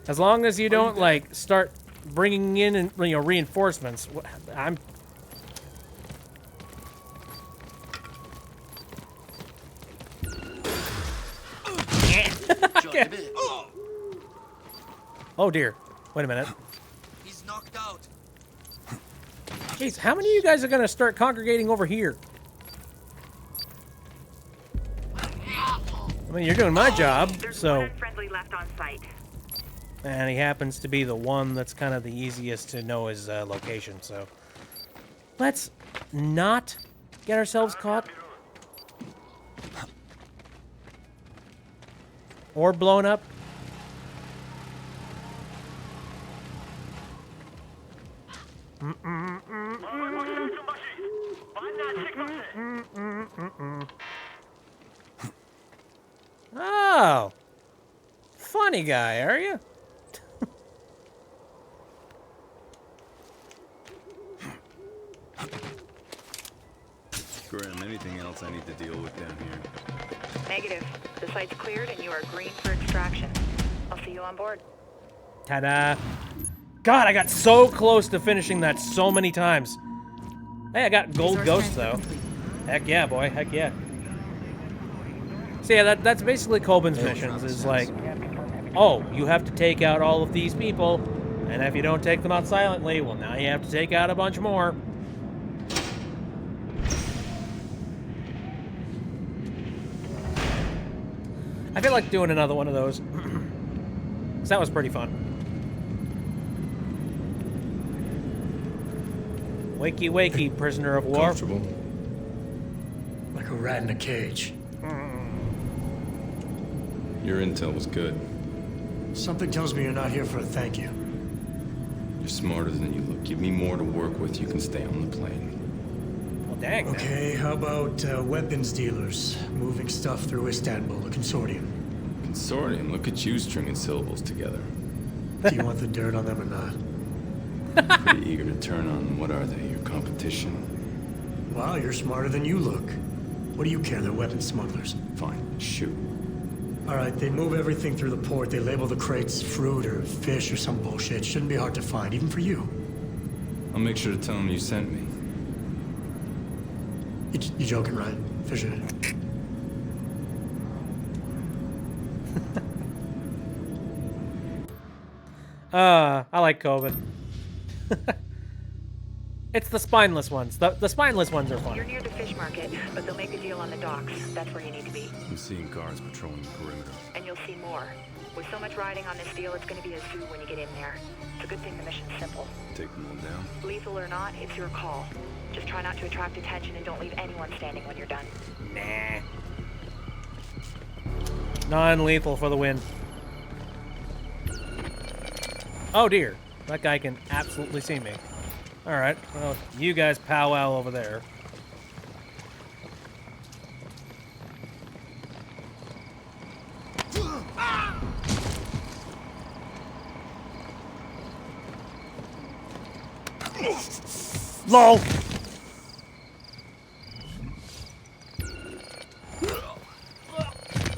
Speaker 1: As long as you don't, like, start bringing in, and, you know, reinforcements. I'm... Oh, dear. Wait a minute.
Speaker 6: He's knocked out.
Speaker 1: Jeez, how many of you guys are going to start congregating over here? I mean, you're doing my job, so...
Speaker 4: Friendly left on site.
Speaker 1: And he happens to be the one that's kind of the easiest to know his location, so... Let's not get ourselves caught. Or blown up. Oh! Funny guy, are you?
Speaker 3: Graham, anything else I need to deal with down here?
Speaker 4: Negative. The site's cleared and you are green for extraction. I'll see you on board.
Speaker 1: Ta-da! God, I got so close to finishing that so many times. Hey, I got gold ghost though. Heck yeah, boy. Heck yeah. So yeah, that's basically Coben's missions. Is like, oh, you have to take out all of these people, and if you don't take them out silently, well, now you have to take out a bunch more. I feel like doing another one of those. 'Cause that was pretty fun. Wakey, wakey, prisoner of war.
Speaker 8: Comfortable. Like a rat in a cage.
Speaker 3: Your intel was good.
Speaker 8: Something tells me you're not here for a thank you.
Speaker 3: You're smarter than you look. Give me more to work with, you can stay on the plane.
Speaker 1: Well, dang.
Speaker 8: Okay, how about weapons dealers moving stuff through Istanbul, a consortium?
Speaker 3: Consortium? Look at you stringing syllables together.
Speaker 8: Do you want the dirt on them or not?
Speaker 3: Pretty eager to turn on, what are they, your competition?
Speaker 8: Wow, you're smarter than you look. What do you care? They're weapons smugglers.
Speaker 3: Fine, shoot.
Speaker 8: All right, they move everything through the port. They label the crates fruit or fish or some bullshit. Shouldn't be hard to find, even for you.
Speaker 3: I'll make sure to tell them you sent me.
Speaker 8: You joking, right, Fisher?
Speaker 1: I like Coben. It's the spineless ones. The spineless ones are fun.
Speaker 4: You're near the fish market, but they'll make a deal on the docks. That's where you need to be.
Speaker 3: I'm seeing cars patrolling the perimeter.
Speaker 4: And you'll see more. With so much riding on this deal, it's going to be a zoo when you get in there. It's a good thing the mission's simple.
Speaker 3: Take them all down?
Speaker 4: Lethal or not, it's your call. Just try not to attract attention and don't leave anyone standing when you're done.
Speaker 1: Nah. Non-lethal for the win. Oh dear, that guy can absolutely see me. Alright, well, you guys powwow over there. LOL!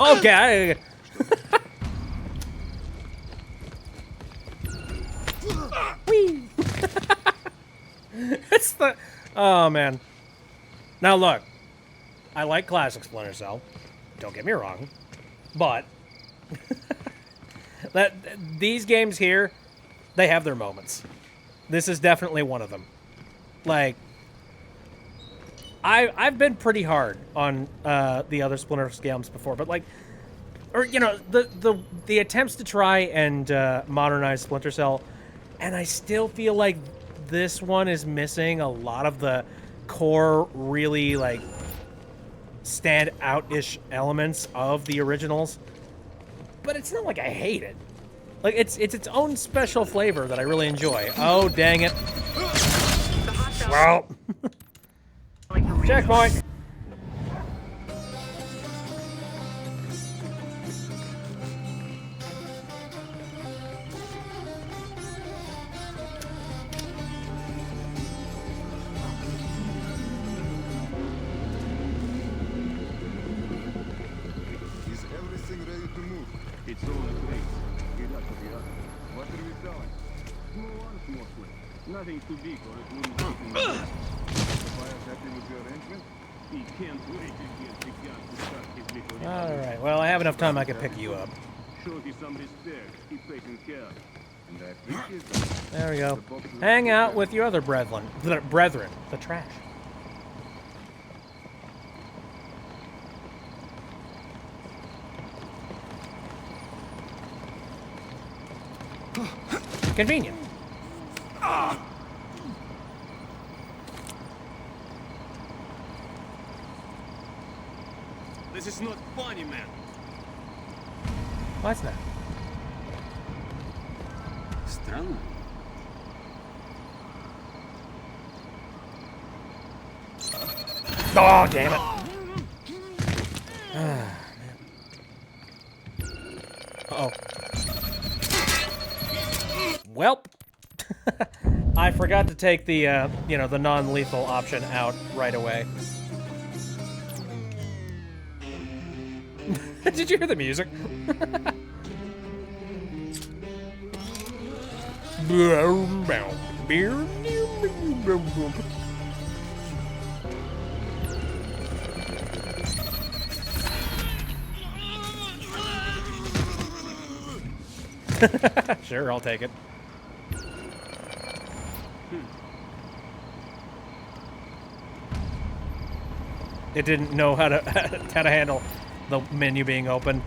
Speaker 1: Okay. Whee. It's the... Oh, man. Now, look. I like classic Splinter Cell. Don't get me wrong. But... these games here, they have their moments. This is definitely one of them. Like... I've been pretty hard on the other Splinter games before, but like... Or, you know, the attempts to try and modernize Splinter Cell, and I still feel like this one is missing a lot of the core, really, like, stand-out-ish elements of the originals. But it's not like I hate it. Like, it's its own special flavor that I really enjoy. Oh, dang it. Well. Checkpoint.
Speaker 5: Is everything ready to move? It's all in place. Get up, What are we selling? Small arms mostly. Nothing too big or it wouldn't fit in the list. The buyer's happy with the arrangement? He can't wait to get the gun to start his little...
Speaker 1: Alright, well, I have enough time I can pick you up.
Speaker 5: Show you some respect. Keep taking care. And I appreciate that.
Speaker 1: There we go. Hang out with your other brethren. Brethren. The trash. Convenient.
Speaker 10: This is not funny, man.
Speaker 1: What's that?
Speaker 10: Странно.
Speaker 1: Oh, damn it. Uh-oh. Welp. I forgot to take the, you know, the non-lethal option out right away. Did you hear the music? Sure, I'll take it. It didn't know how to handle the menu being open.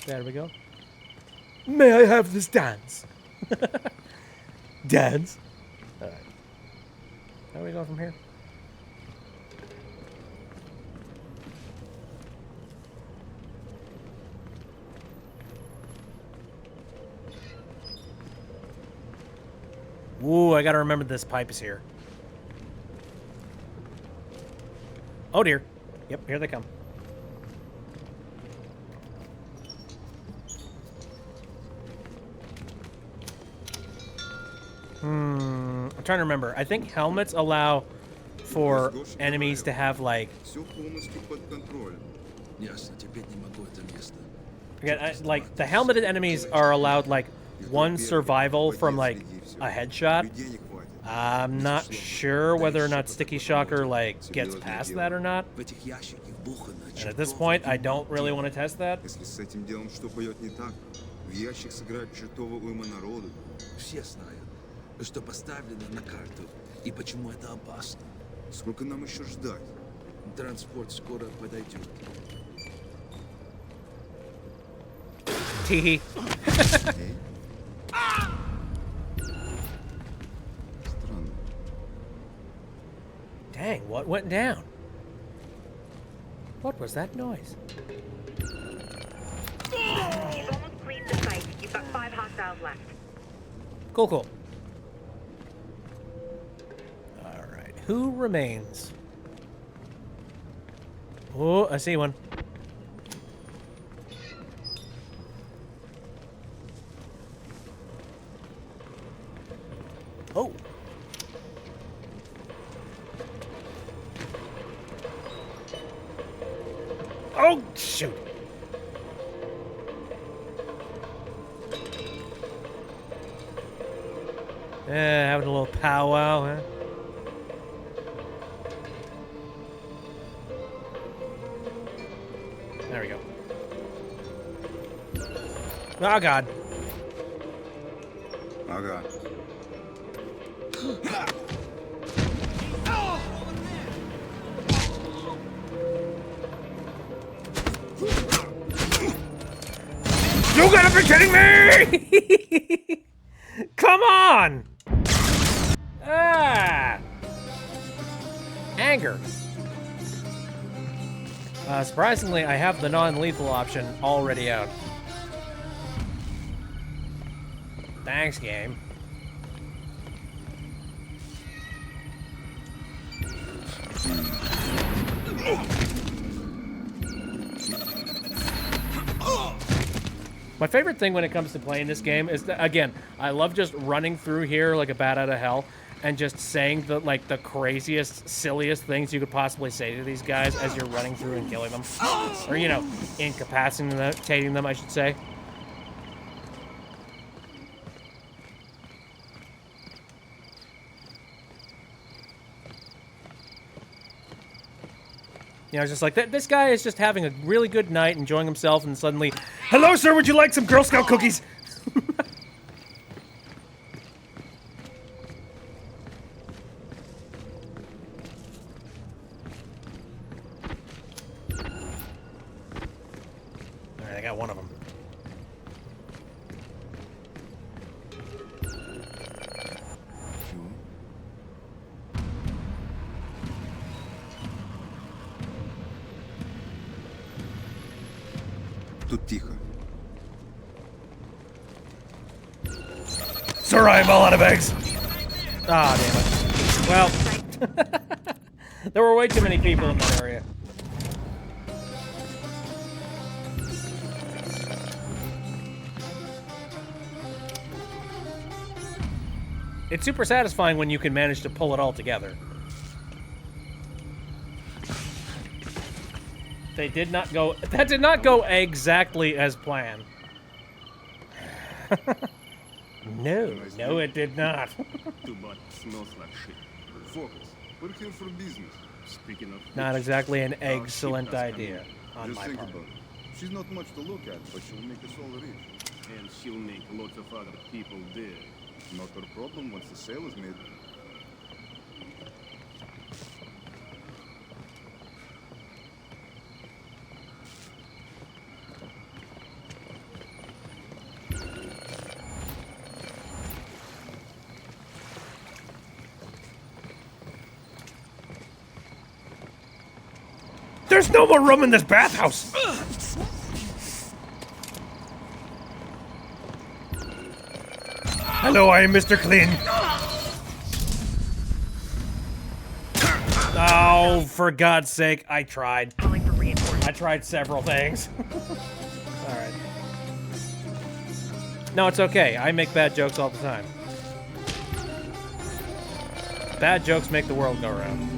Speaker 1: There we go. May I have this dance? Dance? Alright. How do we go from here? Ooh, I gotta remember this pipe is here. Oh dear. Yep, here they come. I'm trying to remember. I think helmets allow for enemies to have, like... Again, like, the helmeted enemies are allowed, like, one survival from, like, a headshot. I'm not sure whether or not Sticky Shocker, like, gets past that or not. And at this point, I don't really want to test that.
Speaker 12: Что поставлено на карту и почему это опасно. Сколько нам еще ждать? Транспорт скоро подойдет.
Speaker 1: Tee. Dang, what went down? What was that noise?
Speaker 4: You've almost cleaned the 5 hostiles left.
Speaker 1: Cool, cool. All right. Who remains? Oh, I see one. Oh. Oh, shoot. Having a little powwow, huh? There we go. Oh, God.
Speaker 12: Oh, God.
Speaker 1: You gotta be kidding me! Come on! Ah! Anger. Surprisingly, I have the non-lethal option already out. Thanks, game. My favorite thing when it comes to playing this game is that, again, I love just running through here like a bat out of hell and just saying the craziest, silliest things you could possibly say to these guys as you're running through and killing them. Or, you know, incapacitating them, I should say. You know, it's just like, this guy is just having a really good night, enjoying himself, and suddenly, hello, sir, would you like some Girl Scout cookies? All right, I got one of them.
Speaker 12: Тут тихо.
Speaker 1: Sir, I am all out of eggs. Ah, damn it. Well, there were way too many people in that area. It's super satisfying when you can manage to pull it all together. That did not go exactly as planned. No, it did not.
Speaker 5: Too bad. Smells like shit. Focus. We're here for business. Speaking of
Speaker 1: Not
Speaker 5: which,
Speaker 1: exactly an
Speaker 5: our
Speaker 1: excellent
Speaker 5: ship has come
Speaker 1: idea
Speaker 5: in.
Speaker 1: on
Speaker 5: Just
Speaker 1: my
Speaker 5: think
Speaker 1: part.
Speaker 5: about it. She's not much to look at, but she'll make us all rich. And she'll make lots of other people dead. Not our problem once the sale is made.
Speaker 1: There's no more room in this bathhouse! Hello, I am Mr. Clean. Oh, for God's sake, I tried. I tried several things. Alright. No, it's okay. I make bad jokes all the time. Bad jokes make the world go round.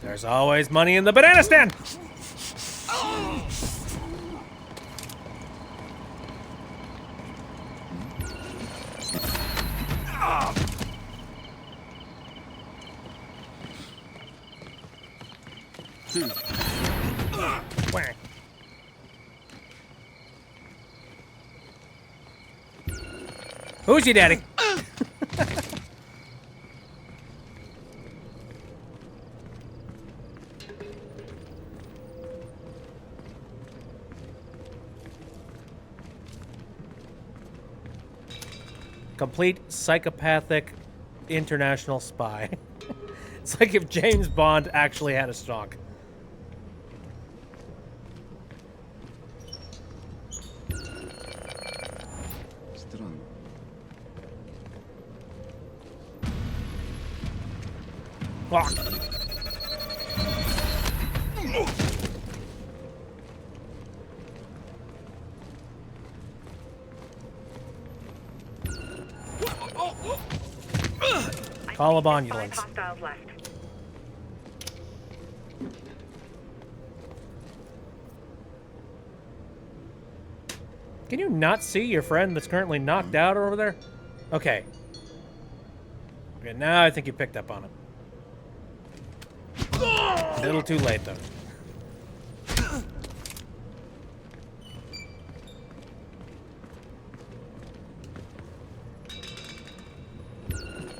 Speaker 1: There's always money in the banana stand! Whack. Who's your daddy? Complete psychopathic international spy. It's like if James Bond actually had a stock. Ah. Call ambulance.
Speaker 4: Hostiles left.
Speaker 1: Can you not see your friend that's currently knocked out over there? Okay. Okay, now I think you picked up on it. A little too late, though.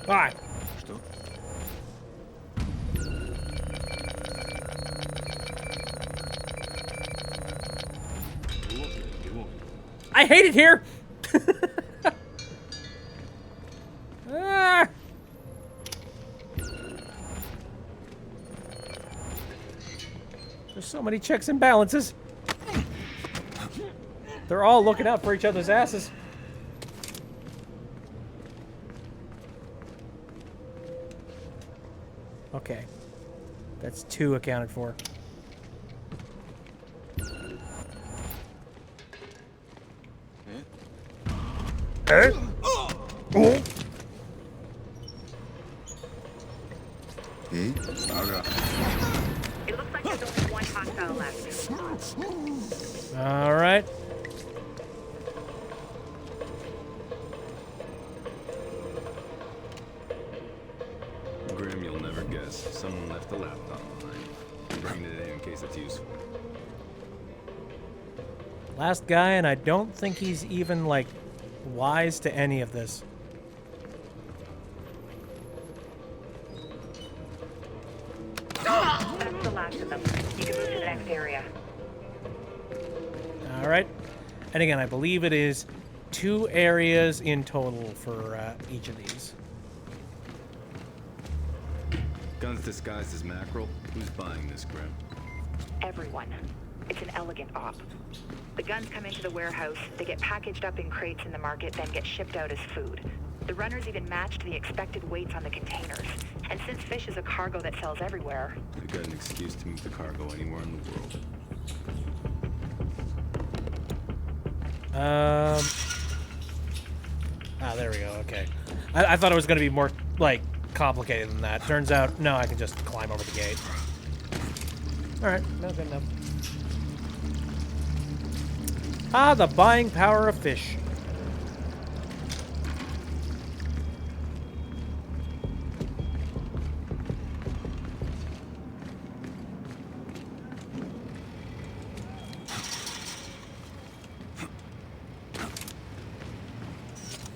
Speaker 1: Alright. I hate it here! Ah. There's so many checks and balances. They're all looking out for each other's asses. Okay. That's 2 accounted for. Eh? Oh.
Speaker 4: It looks like there's only one hostile left.
Speaker 1: All right.
Speaker 3: Graham, you'll never guess. Someone left the laptop behind. I'm bringing it in case it's useful.
Speaker 1: Last guy, and I don't think he's even, like, wise to any of this.
Speaker 4: That's the last of them. You can move to the next area.
Speaker 1: All right. And again, I believe it is 2 areas in total for each of these.
Speaker 3: Guns disguised as mackerel? Who's buying this, Graham?
Speaker 4: Everyone. It's an elegant op. The guns come into the warehouse, they get packaged up in crates in the market, then get shipped out as food. The runners even matched the expected weights on the containers. And since fish is a cargo that sells everywhere...
Speaker 3: They've got an excuse to move the cargo anywhere in the world.
Speaker 1: Ah, there we go, okay. I thought it was going to be more, like, complicated than that. Turns out, no, I can just climb over the gate. Alright, no, good enough. Ah, the buying power of fish.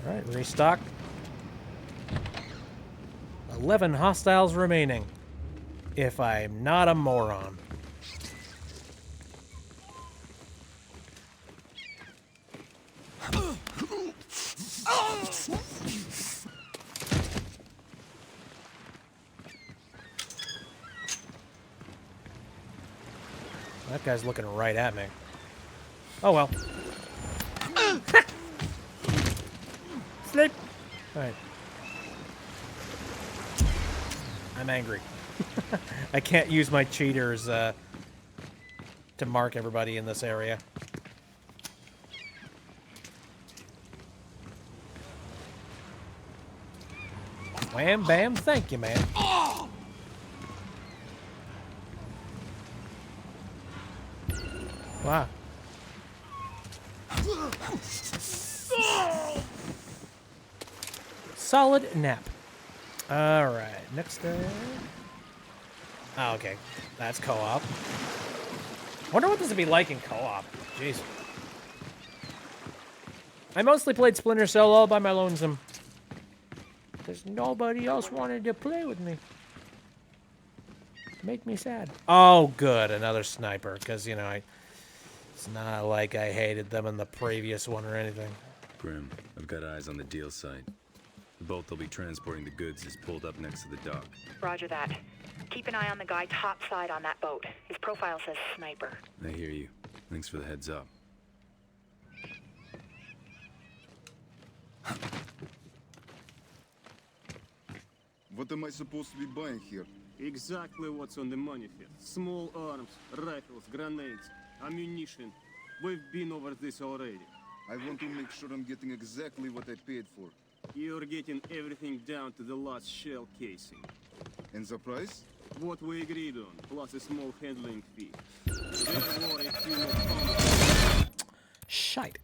Speaker 1: Alright, restock. 11 hostiles remaining. If I'm not a moron. That guy's looking right at me. Oh well. Sleep. All right. I'm angry. I can't use my cheaters to mark everybody in this area. Wham bam, thank you, man. Wow. Solid nap. All right, next. Oh, okay, that's co-op. Wonder what this would be like in co-op. Jeez. I mostly played Splinter Cell all by my lonesome. Because nobody else wanted to play with me. Make me sad. Oh, good, another sniper. Because, you know, it's not like I hated them in the previous one or anything.
Speaker 3: Grim, I've got eyes on the deal site. The boat they'll be transporting the goods is pulled up next to the dock.
Speaker 4: Roger that. Keep an eye on the guy topside on that boat. His profile says sniper.
Speaker 3: I hear you. Thanks for the heads up.
Speaker 5: What am I supposed to be buying here?
Speaker 6: Exactly what's on the manifest. Small arms, rifles, grenades, ammunition. We've been over this already.
Speaker 5: I want to make sure I'm getting exactly what I paid for.
Speaker 6: You're getting everything down to the last shell casing.
Speaker 5: And the price?
Speaker 6: What we agreed on, plus a small handling fee. There were a few more pounds.
Speaker 1: Shite.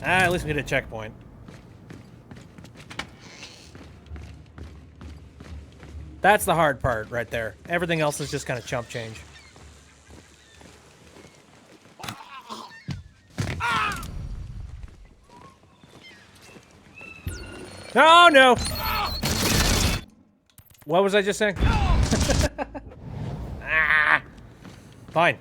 Speaker 1: At least we get a checkpoint. That's the hard part right there. Everything else is just kind of chump change. Oh, no! What was I just saying? Ah! Fine.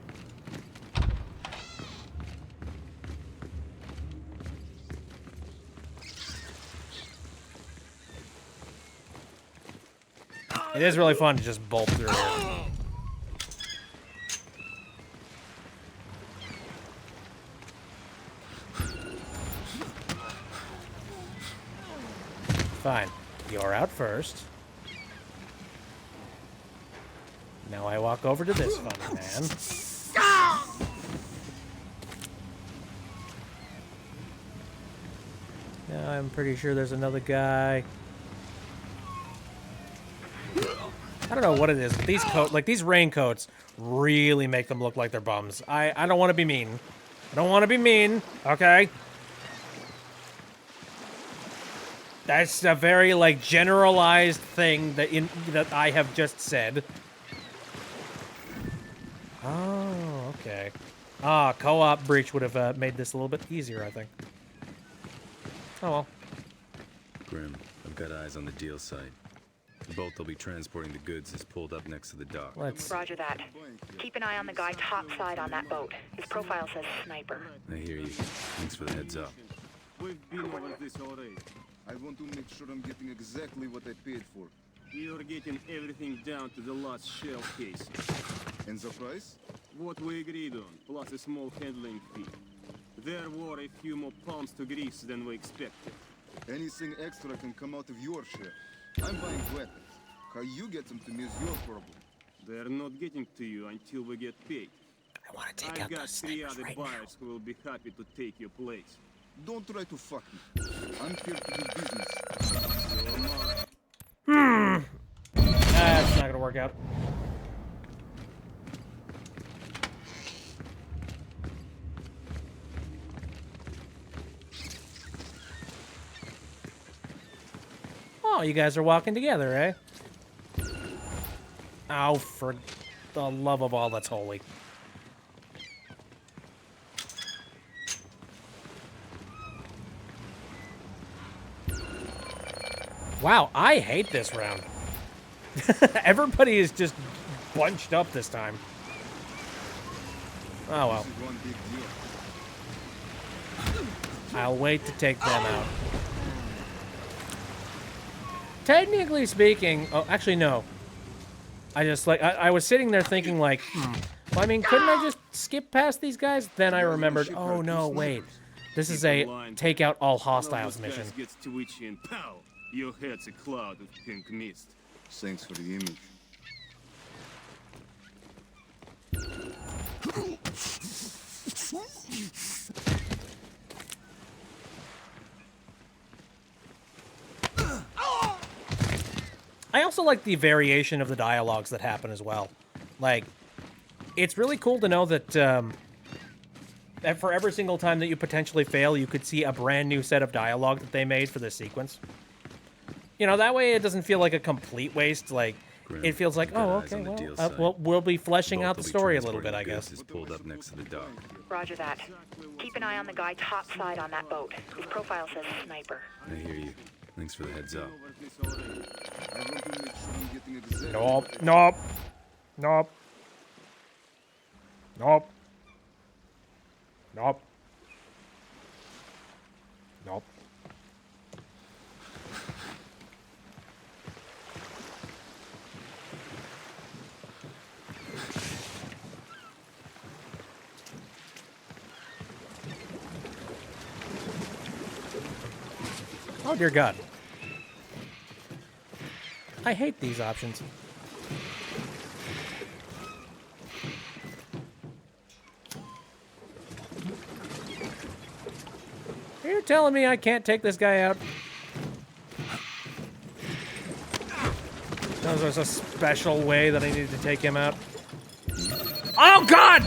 Speaker 1: It is really fun to just bolt through here. Fine. You're out first. Now I walk over to this funny man. Now I'm pretty sure there's another guy. I don't know what it is, but these raincoats really make them look like they're bums. I don't want to be mean. I don't want to be mean, okay? That's a very, like, generalized thing that I have just said. Oh, okay. Ah, co-op breach would have made this a little bit easier, I think. Oh, well.
Speaker 3: Grim, I've got eyes on the deal site. The boat they'll be transporting the goods is pulled up next to the dock.
Speaker 4: Roger that. Keep an eye on the guy topside on that boat. His profile says sniper.
Speaker 3: I hear you. Thanks for the heads up.
Speaker 6: We've been over this already.
Speaker 5: I want to make sure I'm getting exactly what I paid for.
Speaker 6: You're getting everything down to the last shell casing.
Speaker 5: And the price?
Speaker 6: What we agreed on, plus a small handling fee. There were a few more pounds to grease than we expected.
Speaker 5: Anything extra can come out of your share. I'm buying weapons. How you get them to me is your problem.
Speaker 6: They're not getting to you until we get paid.
Speaker 1: I want to take
Speaker 6: I've got 3 other buyers who will be happy to take your place.
Speaker 5: Don't try to fuck me. I'm here to do business.
Speaker 1: That's not gonna work out. Oh, you guys are walking together, eh? Oh, for the love of all that's holy. Wow, I hate this round. Everybody is just bunched up this time. Oh, well. I'll wait to take them out. Technically speaking, oh, actually, no. I just, like, I was sitting there thinking, like, well, I mean, couldn't I just skip past these guys? Then I remembered, oh, no, wait. This is a take out all hostiles mission.
Speaker 6: Gets to itchy and pow! Your head's a cloud of pink mist.
Speaker 5: Thanks for the image.
Speaker 1: I also like the variation of the dialogues that happen as well. Like, it's really cool to know that, that for every single time that you potentially fail, you could see a brand new set of dialogue that they made for this sequence. You know, that way it doesn't feel like a complete waste. Like, it feels like, oh, okay, well, we'll be fleshing out the story a little bit, I guess.
Speaker 3: Is pulled up next to the dock.
Speaker 4: Roger that. Keep an eye on the guy topside on that boat. His profile says sniper.
Speaker 3: I hear you. Thanks for the heads up.
Speaker 1: Nope. Nope. Nope. Nope. Nope. Oh, dear God. I hate these options. Are you telling me I can't take this guy out? There's a special way that I needed to take him out. Oh, God!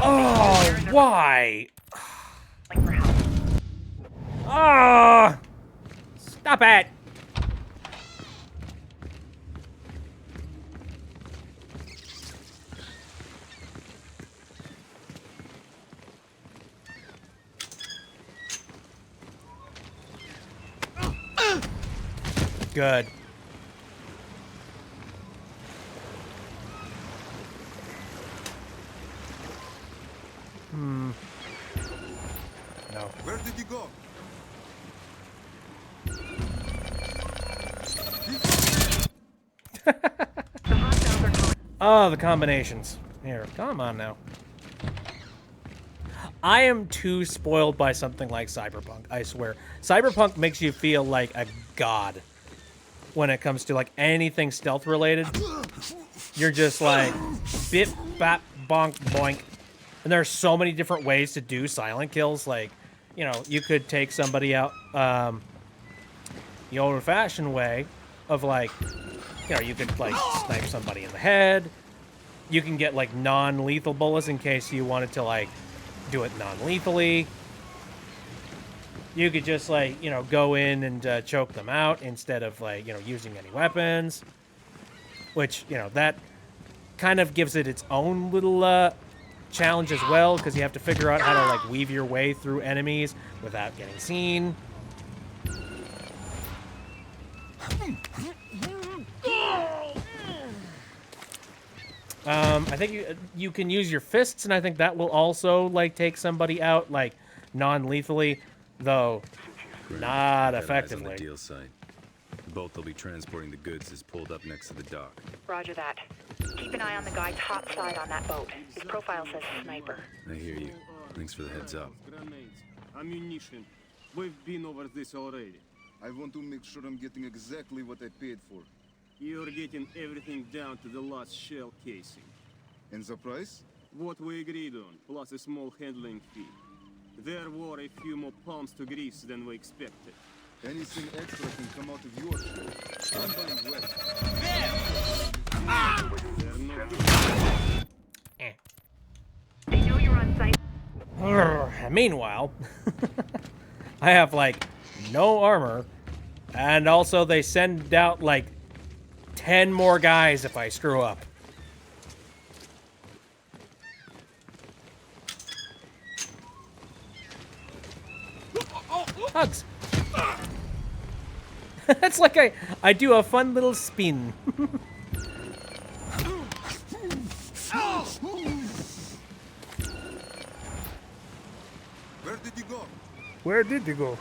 Speaker 1: Oh, why? Oh! Stop it! Good. No.
Speaker 12: Where did you go?
Speaker 1: Oh, the combinations. Here, come on now. I am too spoiled by something like Cyberpunk, I swear. Cyberpunk makes you feel like a god when it comes to like anything stealth related. You're just like bip, bap, bonk, boink. And there are so many different ways to do silent kills. Like, you know, you could take somebody out the old-fashioned way of like, you know, you could like snipe somebody in the head. You can get like non-lethal bullets in case you wanted to like do it non-lethally. You could just like, you know, go in and choke them out instead of like, you know, using any weapons. Which, you know, that kind of gives it its own little challenge as well, because you have to figure out how to like weave your way through enemies without getting seen. I think you can use your fists, and I think that will also like take somebody out like non-lethally, though not effectively.
Speaker 10: On the deal site. The boat they'll be transporting the goods is pulled up next to the dock.
Speaker 4: Roger that. Keep an eye on the guy top side on that boat. His profile says sniper.
Speaker 10: I hear you. Thanks for the heads up.
Speaker 6: Grenades, ammunition. We've been over this already.
Speaker 12: I want to make sure I'm getting exactly what I paid for.
Speaker 6: You're getting everything down to the last shell casing.
Speaker 12: And the price?
Speaker 6: What we agreed on, plus a small handling fee. There were a few more palms to grease than we expected.
Speaker 12: Anything extra can come out of your share. I'm buying wet.
Speaker 4: They know you're on site.
Speaker 1: Meanwhile, I have like no armor, and also they send out like 10 more guys if I screw up. Hugs. That's like I do a fun little spin.
Speaker 12: Where did you go?
Speaker 1: Where did you go?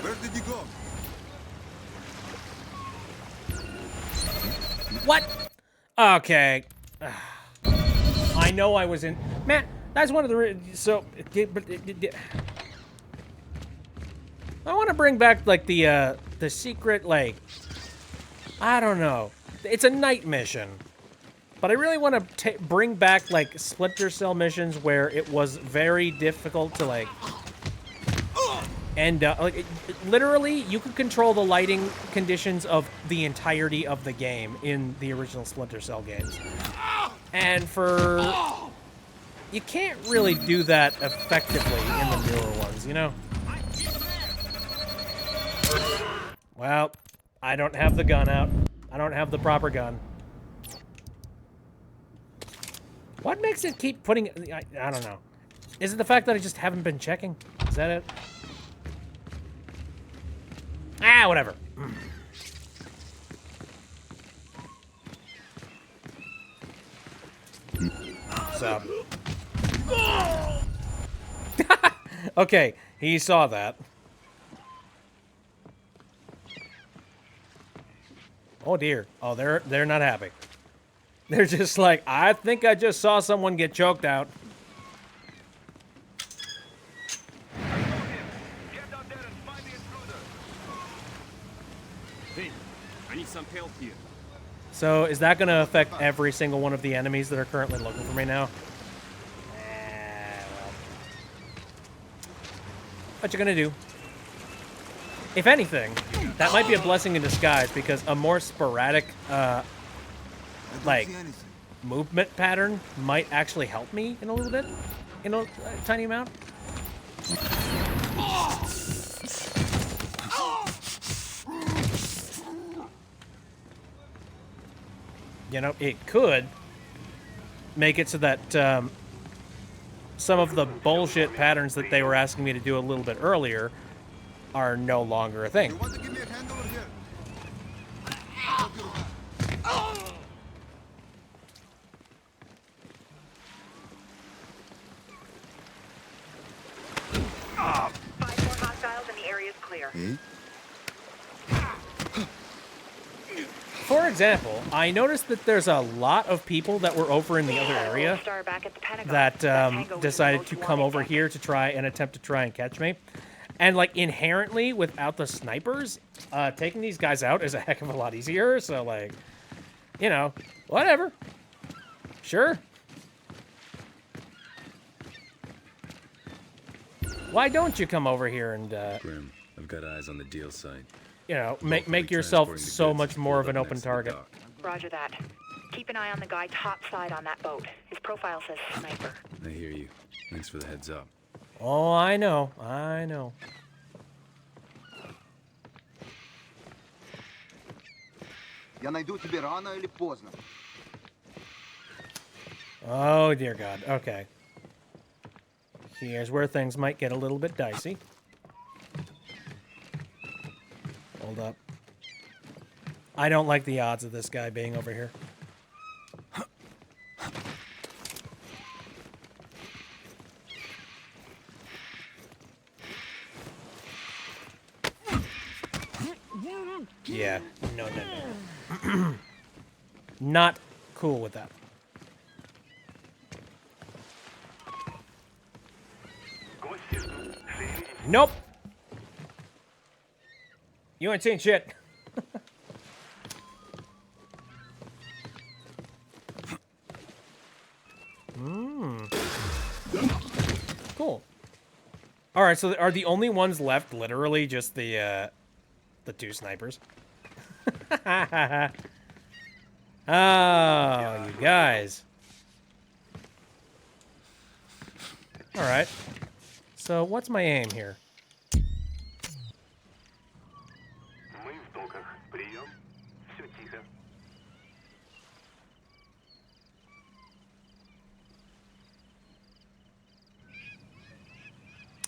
Speaker 12: Where did you go?
Speaker 1: What? Okay. I know I was in... Man, that's one of the... So... I want to bring back, like, the secret, like... I don't know. It's a night mission. But I really want to bring back, like, Splinter Cell missions where it was very difficult to, like... And, like, literally, you could control the lighting conditions of the entirety of the game in the original Splinter Cell games. And for... You can't really do that effectively in the newer ones, you know? Well, I don't have the gun out. I don't have the proper gun. What makes it keep putting... I don't know. Is it the fact that I just haven't been checking? Is that it? Ah, whatever. So. Okay, he saw that. Oh dear. Oh, they're not happy. They're just like, I think I just saw someone get choked out.
Speaker 6: Hey, I need some help here.
Speaker 1: So is that going to affect every single one of the enemies that are currently looking for me now? Well. What you gonna do? If anything, that might be a blessing in disguise because a more sporadic, like, movement pattern might actually help me in a little bit, in a tiny amount. You know, it could make it so that some of the bullshit patterns that they were asking me to do a little bit earlier are no longer a thing.
Speaker 4: Five more hostiles and the area's clear.
Speaker 1: For example, I noticed that there's a lot of people that were over in the other area that decided to come over here to try and attempt to catch me. And, like, inherently, without the snipers, taking these guys out is a heck of a lot easier. So, like, you know, whatever. Sure. Why don't you come over here and,
Speaker 10: Grim, I've got eyes on the deal site.
Speaker 1: You know, make yourself so much more of an open target.
Speaker 4: Roger that. Keep an eye on the guy topside on that boat. His profile says sniper.
Speaker 10: I hear you. Thanks for the heads up.
Speaker 1: Oh, I know. I know.
Speaker 17: Я найду тебе рано или поздно.
Speaker 1: Oh, dear God. Okay. Here's where things might get a little bit dicey. Hold up. I don't like the odds of this guy being over here. Yeah. No. Not cool with that. Nope. You ain't seen shit. Cool. All right, so are the only ones left literally just the two snipers? Oh, you guys. All right. So what's my aim here?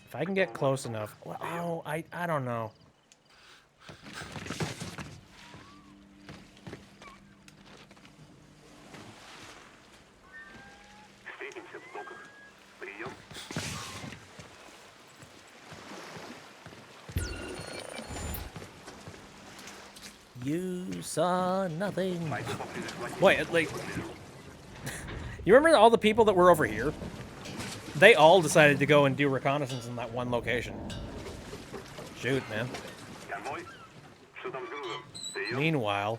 Speaker 1: If I can get close enough. Well, oh, I don't know. You saw nothing. Wait, like... You remember all the people that were over here? They all decided to go and do reconnaissance in that one location. Shoot, man. Meanwhile,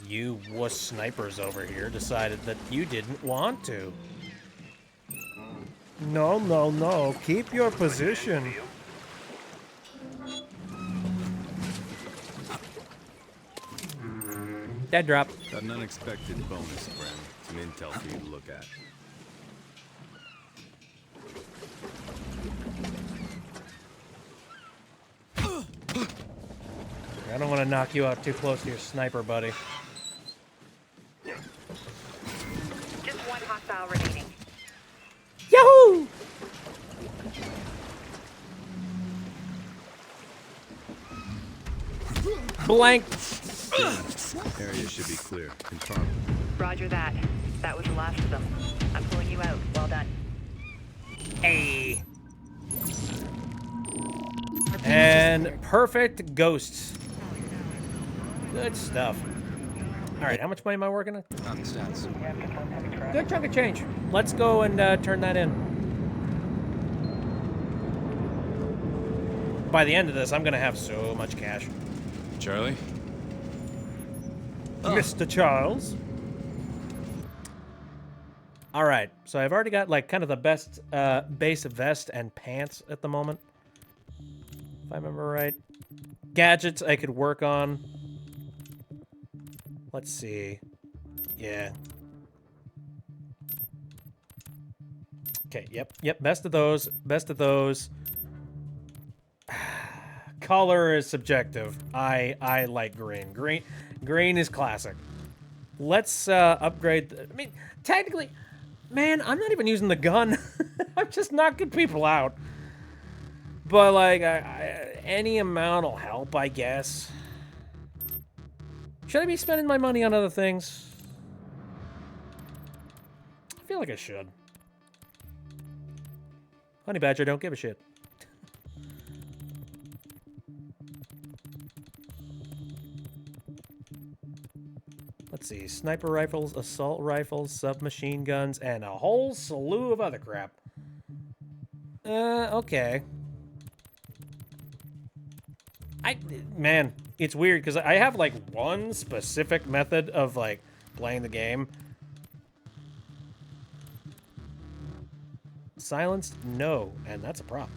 Speaker 1: you wuss snipers over here decided that you didn't want to. No. Keep your position. Dead drop.
Speaker 10: Got an unexpected bonus, Grim. Some intel for you to look at.
Speaker 1: I don't want to knock you out too close to your sniper, buddy.
Speaker 4: Just one hostile remaining.
Speaker 1: Yahoo! Blank.
Speaker 10: Area should be clear. Confirm.
Speaker 4: Roger that. That was the last of them. I'm pulling you out. Well done.
Speaker 1: Hey. And perfect ghosts. Good stuff. All right, how much money am I working on?
Speaker 9: On the stats.
Speaker 1: Good chunk of change. Let's go and turn that in. By the end of this, I'm going to have so much cash.
Speaker 3: Charlie?
Speaker 1: Mr. Charles. All right, so I've already got like kind of the best base vest and pants at the moment, if I remember right. Gadgets I could work on. Let's see. Yeah. Okay, yep, best of those. Color is subjective. I like green. Green is classic. Let's upgrade. I mean, technically, man, I'm not even using the gun. I'm just knocking people out. But like, any amount will help, I guess. Should I be spending my money on other things? I feel like I should. Honey Badger, don't give a shit. Let's see, sniper rifles, assault rifles, submachine guns, and a whole slew of other crap. Okay. Man, it's weird, because I have, like, one specific method of, like, playing the game. Silenced? No, and that's a problem.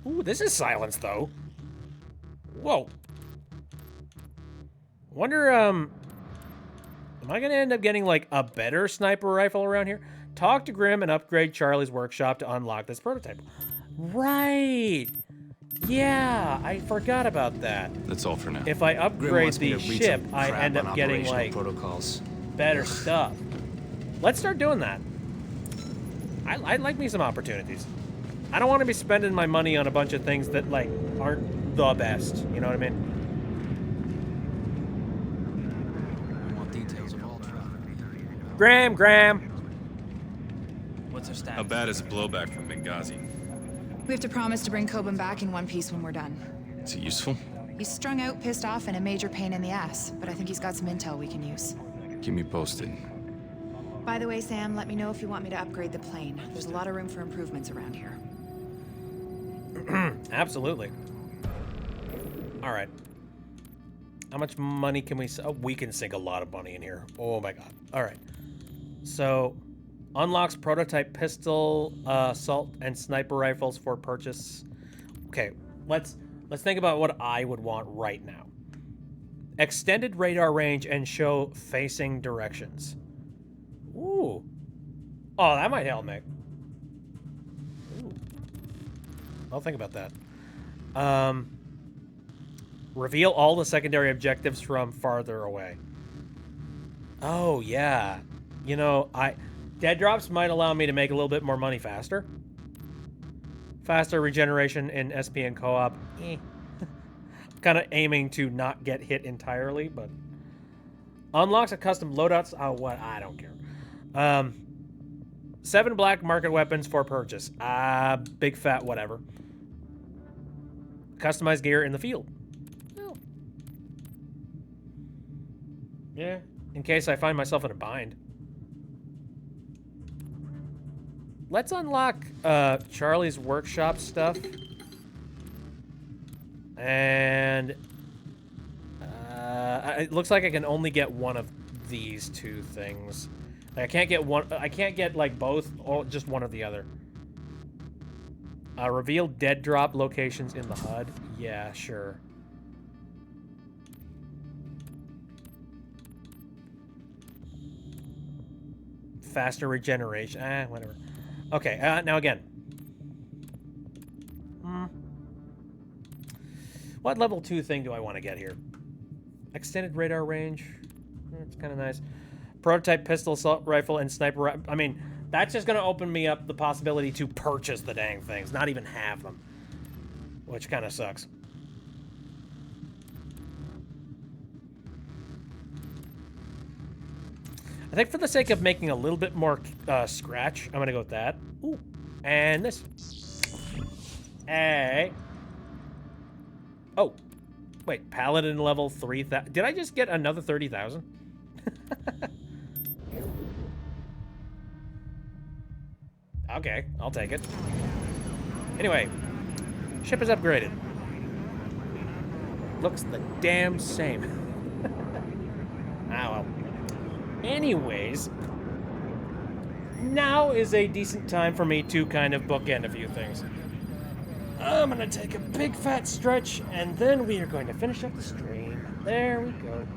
Speaker 1: Ooh, this is silenced, though. Whoa. Wonder, am I gonna end up getting, like, a better sniper rifle around here? Talk to Grim and upgrade Charlie's workshop to unlock this prototype. Right! Yeah, I forgot about that.
Speaker 3: That's all for now.
Speaker 1: If I upgrade the ship, I end up getting, like,
Speaker 9: protocols.
Speaker 1: better stuff. Let's start doing that. I'd like me some opportunities. I don't want to be spending my money on a bunch of things that, like, aren't the best. You know what I mean?
Speaker 9: I want details of Ultra.
Speaker 1: Graham!
Speaker 9: What's our status?
Speaker 3: How bad is a blowback from Benghazi?
Speaker 2: We have to promise to bring Coben back in one piece when we're done.
Speaker 3: Is it useful?
Speaker 2: He's strung out, pissed off, and a major pain in the ass, but I think he's got some intel we can use.
Speaker 3: Keep me posted.
Speaker 2: By the way, Sam, let me know if you want me to upgrade the plane. There's a lot of room for improvements around here.
Speaker 1: Absolutely. All right. How much money can we... Oh, we can sink a lot of money in here. Oh, my God. All right. So, unlocks prototype pistol, assault, and sniper rifles for purchase. Okay, let's think about what I would want right now. Extended radar range and show facing directions. Ooh. Oh, that might help me. Ooh. I'll think about that. Reveal all the secondary objectives from farther away. Oh, yeah. You know, dead drops might allow me to make a little bit more money faster. Faster regeneration in SP and co-op. Kind of aiming to not get hit entirely, but... Unlocks a custom loadouts. Oh, what? I don't care. 7 black market weapons for purchase. Big fat whatever. Customized gear in the field. Oh. Yeah, in case I find myself in a bind. Let's unlock Charlie's workshop stuff. And it looks like I can only get one of these two things. Like, I can't get one. I can't get like both, or just one or the other. Reveal dead drop locations in the HUD. Yeah, sure. Faster regeneration. Whatever. Okay, now again. What level 2 thing do I want to get here? Extended radar range. It's kind of nice. Prototype pistol, assault rifle, and sniper. I mean, that's just going to open me up the possibility to purchase the dang things, not even have them. Which kind of sucks. I think for the sake of making a little bit more scratch, I'm going to go with that. Ooh. And this. Hey. Oh. Wait, Paladin level 3,000. Did I just get another 30,000? Okay, I'll take it. Anyway, ship is upgraded. Looks the damn same. Anyways, now is a decent time for me to kind of bookend a few things. I'm gonna take a big fat stretch, and then we are going to finish up the stream. There we go.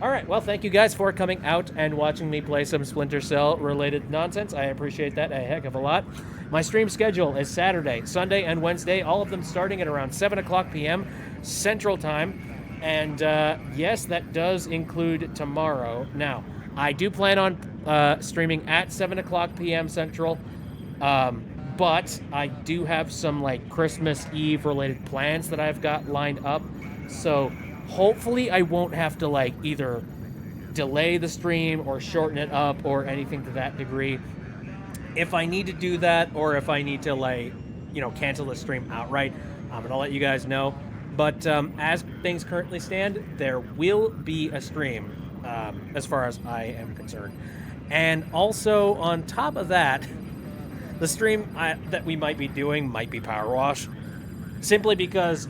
Speaker 1: Alright, well, thank you guys for coming out and watching me play some Splinter Cell related nonsense. I appreciate that a heck of a lot. My stream schedule is Saturday, Sunday, and Wednesday, all of them starting at around 7 o'clock p.m. Central Time. And yes, that does include tomorrow. Now, I do plan on streaming at 7 o'clock p.m. Central. But I do have some like Christmas Eve related plans that I've got lined up. So hopefully I won't have to like either delay the stream or shorten it up or anything to that degree. If I need to do that, or if I need to like, you know, cancel the stream outright, I'm gonna let you guys know. But as things currently stand, there will be a stream as far as I am concerned. And also on top of that, the stream that we might be doing might be Power Wash, simply because,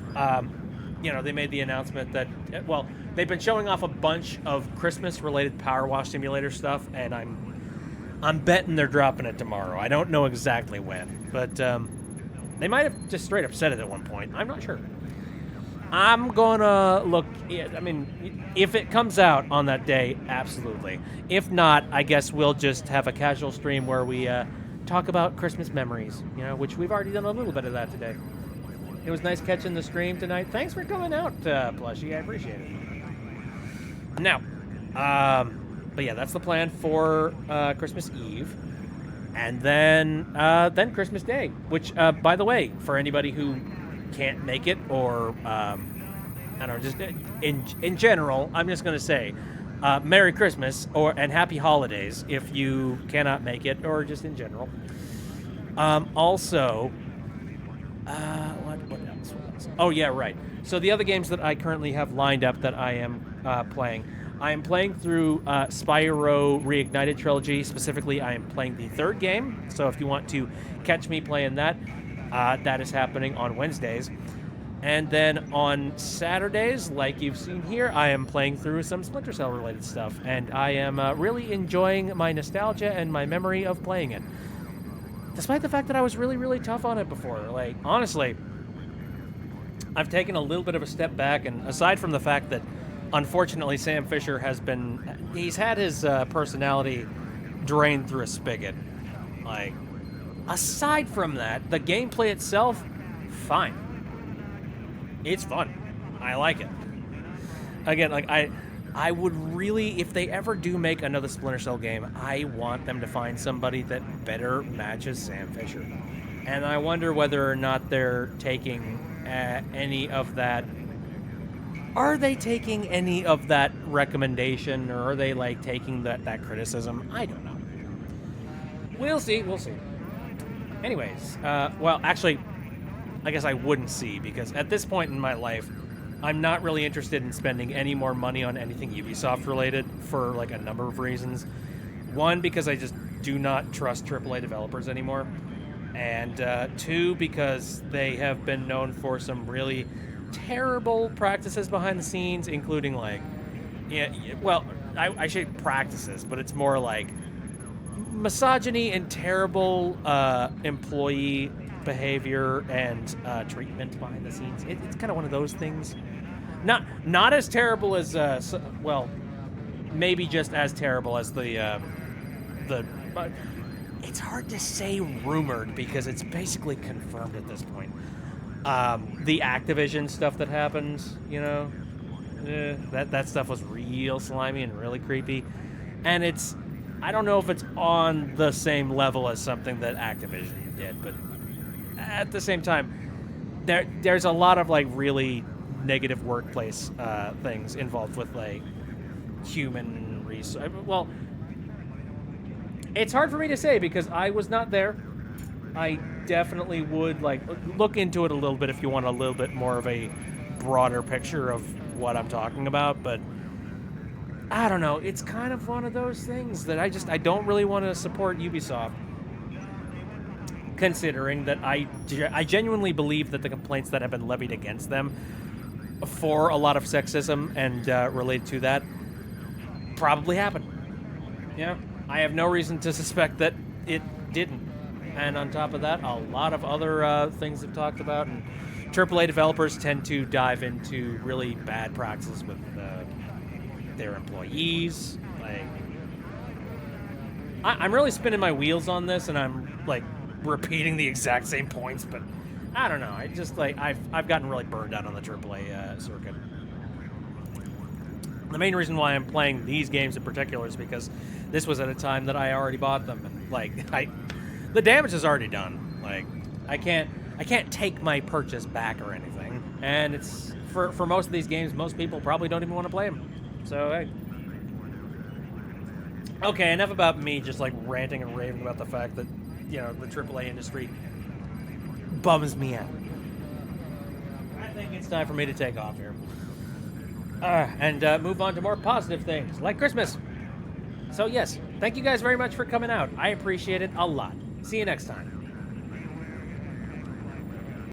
Speaker 1: you know, they made the announcement that, well, they've been showing off a bunch of Christmas-related Power Wash Simulator stuff, and I'm betting they're dropping it tomorrow. I don't know exactly when, but they might have just straight up said it at one point. I'm not sure. I'm gonna look. I mean, if it comes out on that day, absolutely. If not, I guess we'll just have a casual stream where we talk about Christmas memories, you know, which we've already done a little bit of that today. It was nice catching the stream tonight. Thanks for coming out, Plushie. I appreciate it. Now, but yeah, that's the plan for Christmas Eve, and then Christmas Day. Which, by the way, for anybody who can't make it, or I don't know, just in general, I'm just gonna say, Merry Christmas and Happy Holidays if you cannot make it, or just in general. Also, what else? Oh yeah, right. So the other games that I currently have lined up that I am playing, I am playing through Spyro Reignited Trilogy. Specifically, I am playing the third game. So if you want to catch me playing that, that is happening on Wednesdays. And then on Saturdays, like you've seen here, I am playing through some Splinter Cell related stuff, and I am really enjoying my nostalgia and my memory of playing it. Despite the fact that I was really, really tough on it before. Like, honestly, I've taken a little bit of a step back, and aside from the fact that, unfortunately, Sam Fisher he's had his personality drained through a spigot. Like, aside from that, the gameplay itself, fine. It's fun. I like it. Again, like, I would really, if they ever do make another Splinter Cell game, I want them to find somebody that better matches Sam Fisher. And I wonder whether or not they're taking any of that. Are they taking any of that recommendation, or are they, like, taking that criticism? I don't know. We'll see. Anyways, well, actually, I guess I wouldn't see, because at this point in my life, I'm not really interested in spending any more money on anything Ubisoft related for like a number of reasons. One, because I just do not trust AAA developers anymore. And two, because they have been known for some really terrible practices behind the scenes, including like, well, I say practices, but it's more like misogyny and terrible employee behavior and treatment behind the scenes. It's kind of one of those things. Not as terrible as well, maybe just as terrible as the it's hard to say rumored, because it's basically confirmed at this point. The Activision stuff that happened, you know, that stuff was real slimy and really creepy, and I don't know if it's on the same level as something that Activision did, but at the same time, there's a lot of like really negative workplace things involved with like human resource. Well, it's hard for me to say because I was not there. I definitely would like look into it a little bit if you want a little bit more of a broader picture of what I'm talking about, but I don't know. It's kind of one of those things that I don't really want to support Ubisoft, considering that I genuinely believe that the complaints that have been levied against them for a lot of sexism and related to that probably happened. Yeah, I have no reason to suspect that it didn't. And on top of that, a lot of other things we've talked about. And AAA developers tend to dive into really bad practices with their employees. Like, I'm really spinning my wheels on this, and I'm like repeating the exact same points. But I don't know. I just like I've gotten really burned out on the AAA circuit. The main reason why I'm playing these games in particular is because this was at a time that I already bought them, and like the damage is already done. Like I can't take my purchase back or anything, and it's for most of these games, most people probably don't even want to play them. So hey. Okay, enough about me just like ranting and raving about the fact that, you know, the AAA industry bums me out. I think it's time for me to take off here. And move on to more positive things, like Christmas. So yes, thank you guys very much for coming out. I appreciate it a lot. See you next time.